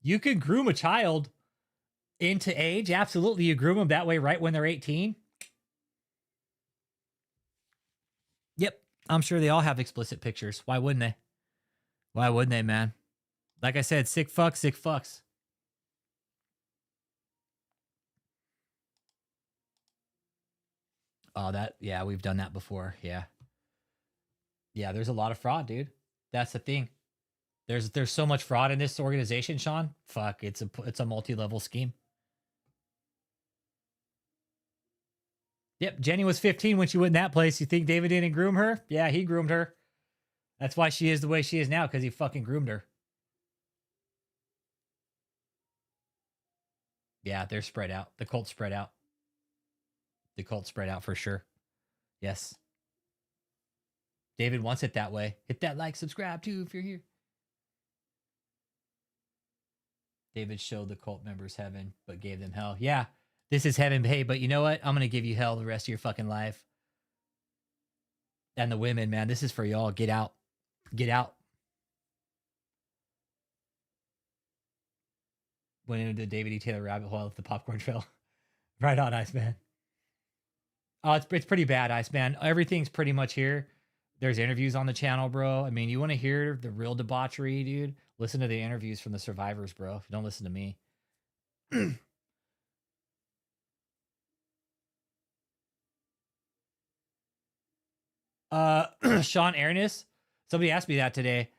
You could groom a child into age. Absolutely. You groom them that way right when they're 18. Yep. I'm sure they all have explicit pictures. Why wouldn't they? Why wouldn't they, man? Like I said, sick fucks. Oh, yeah, we've done that before. Yeah. Yeah, there's a lot of fraud, dude. That's the thing. There's so much fraud in this organization, Sean. Fuck, it's a multi-level scheme. Yep, Jenny was 15 when she went in that place. You think David didn't groom her? Yeah, he groomed her. That's why she is the way she is now, because he fucking groomed her. Yeah, they're spread out. The cult's spread out. The cult's spread out for sure. Yes. David wants it that way. Hit that like, subscribe too if you're here. David showed the cult members heaven, but gave them hell. Yeah, this is heaven. Hey, but you know what? I'm going to give you hell the rest of your fucking life. And the women, man, this is for y'all. Get out. Get out. Went into the David E. Taylor rabbit hole with the popcorn trail. Right on, Iceman. Oh, it's pretty bad, Iceman. Everything's pretty much here. There's interviews on the channel, bro. I mean, you want to hear the real debauchery, dude? Listen to the interviews from the survivors, bro. If you don't listen to me. Sean Airness, somebody asked me that today.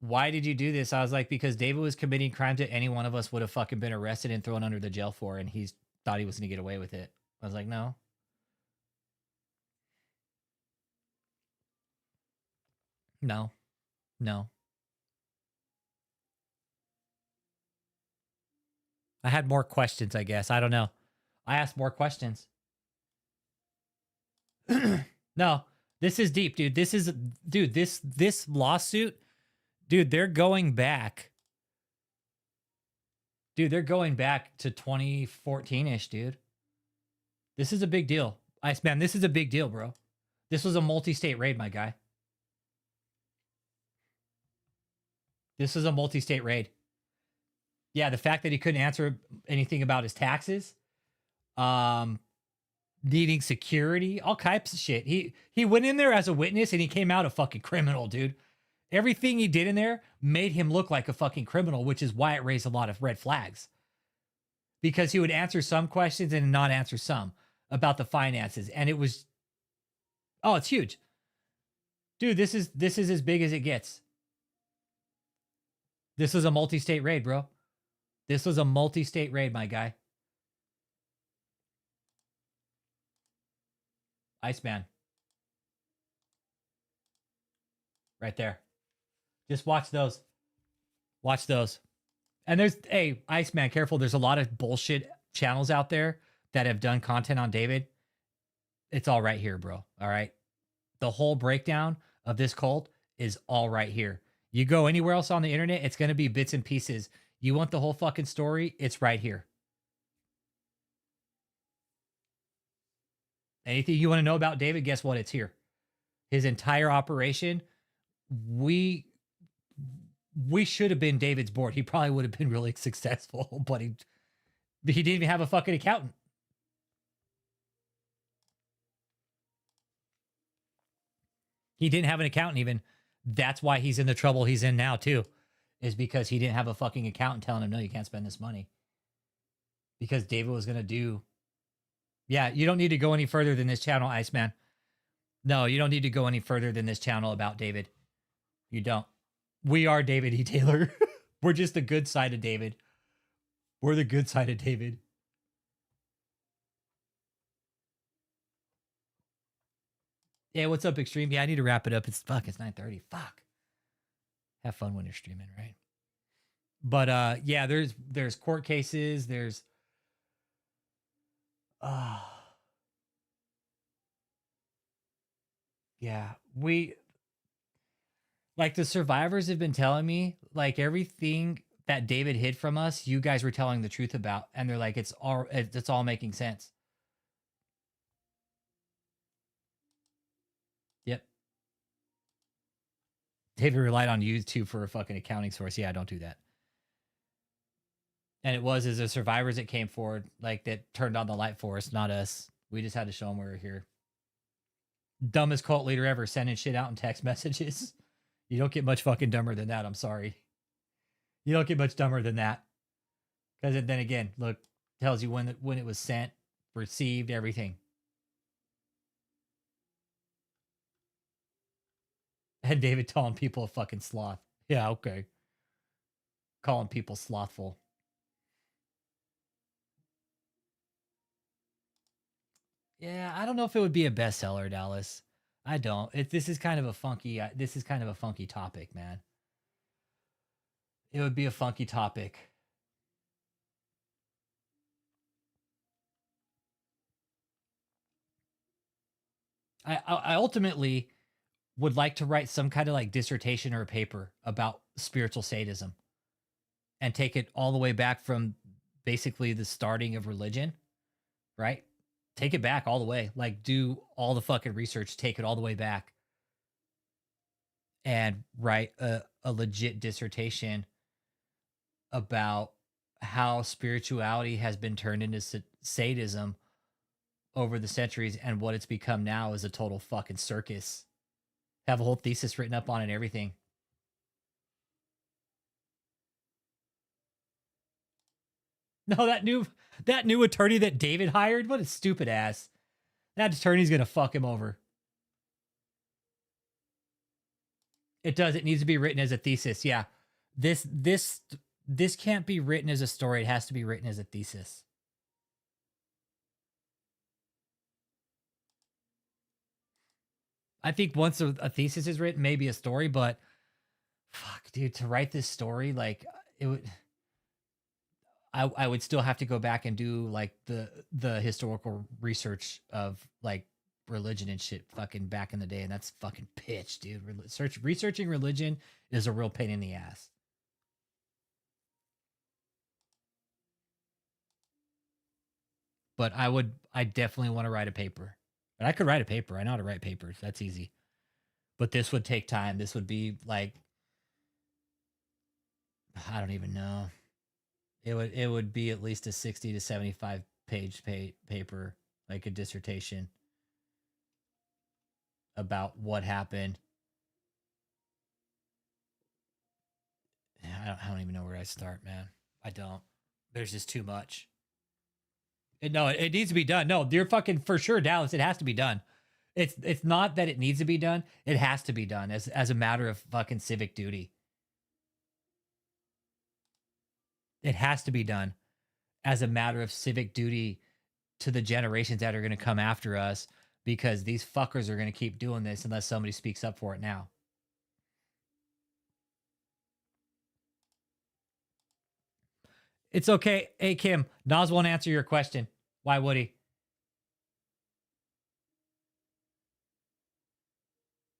Why did you do this? I was like, because David was committing crimes that any one of us would have fucking been arrested and thrown under the jail for, and he thought he was going to get away with it. I was like, no. No. No. I had more questions, I guess. I don't know. I asked more questions. No, this is deep, dude. This lawsuit, dude, they're going back. Dude, they're going back to 2014-ish, dude. This is a big deal. Iceman, this is a big deal, bro. This was a multi-state raid, my guy. This was a multi-state raid. Yeah, the fact that he couldn't answer anything about his taxes, needing security, all types of shit. He went in there as a witness and he came out a fucking criminal, dude. Everything he did in there made him look like a fucking criminal, which is why it raised a lot of red flags. Because he would answer some questions and not answer some about the finances. And it was, oh, it's huge. Dude, this is as big as it gets. This was a multi-state raid, bro. This was a multi-state raid, my guy. Iceman. Right there. Just watch those. Watch those. And there's, hey, Iceman, careful. There's a lot of bullshit channels out there that have done content on David. It's all right here, bro. All right. The whole breakdown of this cult is all right here. You go anywhere else on the internet, it's going to be bits and pieces. You want the whole fucking story? It's right here. Anything you want to know about David, guess what? It's here. His entire operation, we should have been David's board. He probably would have been really successful, but he didn't even have a fucking accountant. He didn't have an accountant even. That's why he's in the trouble he's in now too, is because he didn't have a fucking accountant telling him, no, you can't spend this money. Because David was going to do. Yeah, you don't need to go any further than this channel, Iceman. No, you don't need to go any further than this channel about David. You don't. We are David E. Taylor. We're just the good side of David. We're the good side of David. Yeah, what's up, Extreme? Yeah, I need to wrap it up. It's 9:30. Fuck. Have fun when you're streaming, right? But yeah, there's court cases, there's yeah, like the survivors have been telling me, like everything that David hid from us, you guys were telling the truth about, and they're like, it's all making sense. Yep. David relied on YouTube for a fucking accounting source. Yeah, don't do that. And it was as the survivors that came forward, like that turned on the light for us, not us. We just had to show them we were here. Dumbest cult leader ever, sending shit out in text messages. You don't get much fucking dumber than that. I'm sorry. You don't get much dumber than that. Because then again, look, tells you when it was sent, received, everything. And David calling people a fucking sloth. Yeah, okay. Calling people slothful. Yeah, I don't know if it would be a bestseller, Dallas. I don't. This is kind of a funky topic, man. It would be a funky topic. I ultimately would like to write some kind of like dissertation or a paper about spiritual sadism and take it all the way back from basically the starting of religion, right? Take it back all the way. Like, do all the fucking research, take it all the way back and write a legit dissertation about how spirituality has been turned into sadism over the centuries, and what it's become now is a total fucking circus. Have a whole thesis written up on it and everything. No, that new attorney that David hired, what a stupid ass. That attorney's gonna fuck him over. It does. It needs to be written as a thesis. Yeah. This can't be written as a story. It has to be written as a thesis. I think once a thesis is written, maybe a story, but fuck, dude, to write this story, like it would, I would still have to go back and do like the historical research of like religion and shit fucking back in the day, and that's fucking pitch, dude. Researching religion is a real pain in the ass. But I definitely want to write a paper. But I could write a paper. I know how to write papers. That's easy. But this would take time. This would be like, I don't even know. It would be at least a 60 to 75 page paper, like a dissertation about what happened. I don't even know where I start, man. I don't. There's just too much. No, it needs to be done. No, you're fucking for sure, Dallas. It has to be done. It's not that it needs to be done. It has to be done as a matter of fucking civic duty. It has to be done as a matter of civic duty to the generations that are going to come after us, because these fuckers are going to keep doing this unless somebody speaks up for it now. It's okay. Hey, Kim, Nas won't answer your question. Why would he?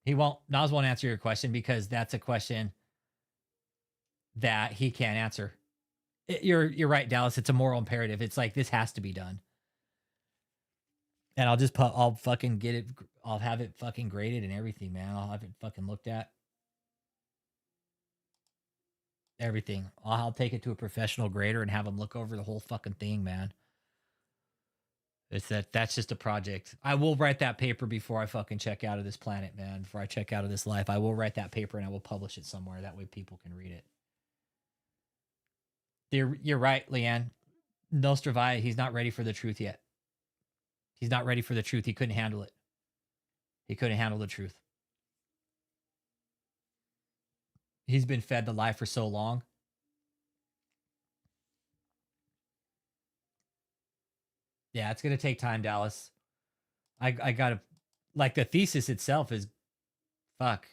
He won't. Nas won't answer your question because that's a question that he can't answer. You're right, Dallas. It's a moral imperative. It's like, this has to be done. And I'll fucking get it. I'll have it fucking graded and everything, man. I'll have it fucking looked at. Everything. I'll take it to a professional grader and have him look over the whole fucking thing, man. That's just a project. I will write that paper before I fucking check out of this planet, man. Before I check out of this life, I will write that paper and I will publish it somewhere. That way people can read it. You're right, Leanne. Nostravia, he's not ready for the truth yet. He's not ready for the truth. He couldn't handle it. He couldn't handle the truth. He's been fed the lie for so long. Yeah, it's going to take time, Dallas. I got to, like, the thesis itself is, fuck.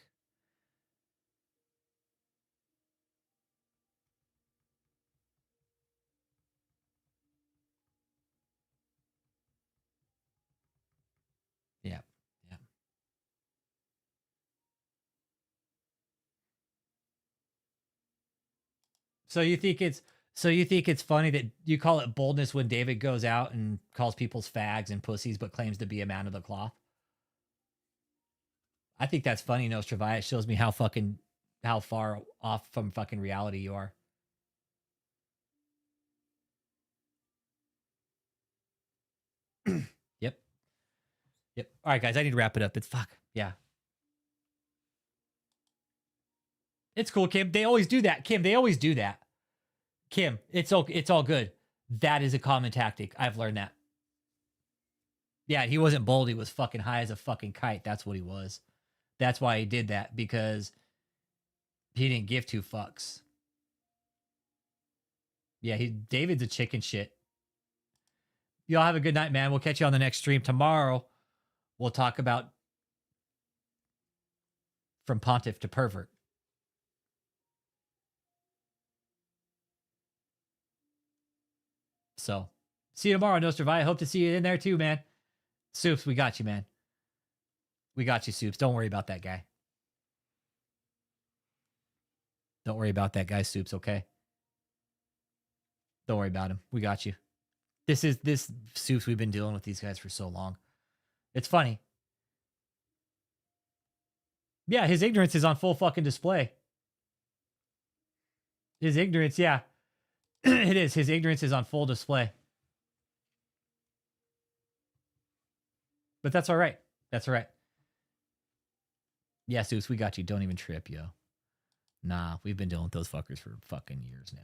Yeah. Yeah. So you think it's funny that you call it boldness when David goes out and calls people's fags and pussies, but claims to be a man of the cloth? I think that's funny, Nostravia. It shows me how fucking how far off from fucking reality you are. Yep. Yep. All right, guys, I need to wrap it up. It's fuck. Yeah. It's cool, Kim. They always do that. Kim, they always do that. Kim, it's all good. That is a common tactic. I've learned that. Yeah, he wasn't bold. He was fucking high as a fucking kite. That's what he was. That's why he did that, because he didn't give two fucks. Yeah, David's a chicken shit. Y'all have a good night, man. We'll catch you on the next stream. Tomorrow, we'll talk about From Pontiff to Pervert. So, see you tomorrow, Nostrovai. I hope to see you in there too, man. Soups, we got you, man. We got you, Soups. Don't worry about that guy. Don't worry about that guy, Soups, okay? Don't worry about him. We got you. This Soups, we've been dealing with these guys for so long. It's funny. Yeah, his ignorance is on full fucking display. His ignorance, yeah. It is. His ignorance is on full display. But that's all right. That's all right. Yeah, Soups, we got you. Don't even trip, yo. Nah, we've been dealing with those fuckers for fucking years now.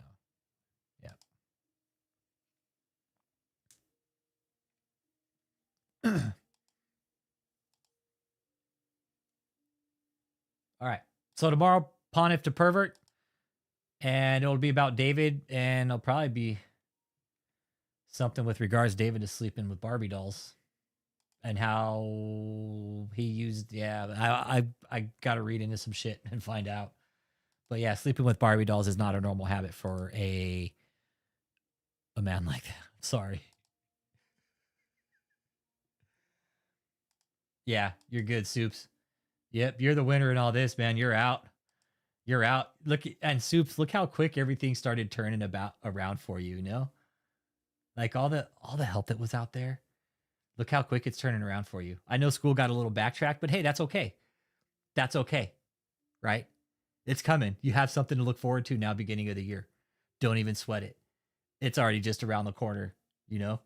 Yeah. All right. So tomorrow, Pontiff to Pervert. And it'll be about David. And it'll probably be something with regards David to sleeping with Barbie dolls. And how he used, I got to read into some shit and find out. But yeah, sleeping with Barbie dolls is not a normal habit for a man like that. Sorry. Yeah, you're good, Soups. Yep, you're the winner in all this, man. You're out. You're out. Look, and Soups, look how quick everything started turning around for you, you know? Like all the help that was out there. Look how quick it's turning around for you. I know school got a little backtracked, but hey, that's okay. That's okay. Right? It's coming. You have something to look forward to now, beginning of the year. Don't even sweat it. It's already just around the corner, you know?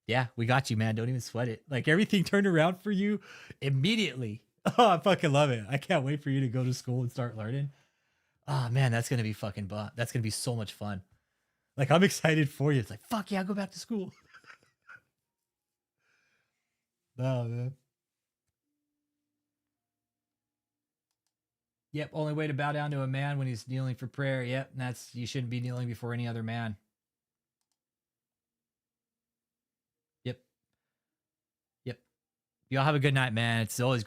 Yeah, we got you, man. Don't even sweat it. Like everything turned around for you immediately. Oh, I fucking love it. I can't wait for you to go to school and start learning. Oh, man, that's going to be fucking fun. That's going to be so much fun. Like, I'm excited for you. It's like, fuck yeah, go back to school. Oh, man. Yep, only way to bow down to a man when he's kneeling for prayer. Yep, and you shouldn't be kneeling before any other man. Yep. Y'all have a good night, man. It's always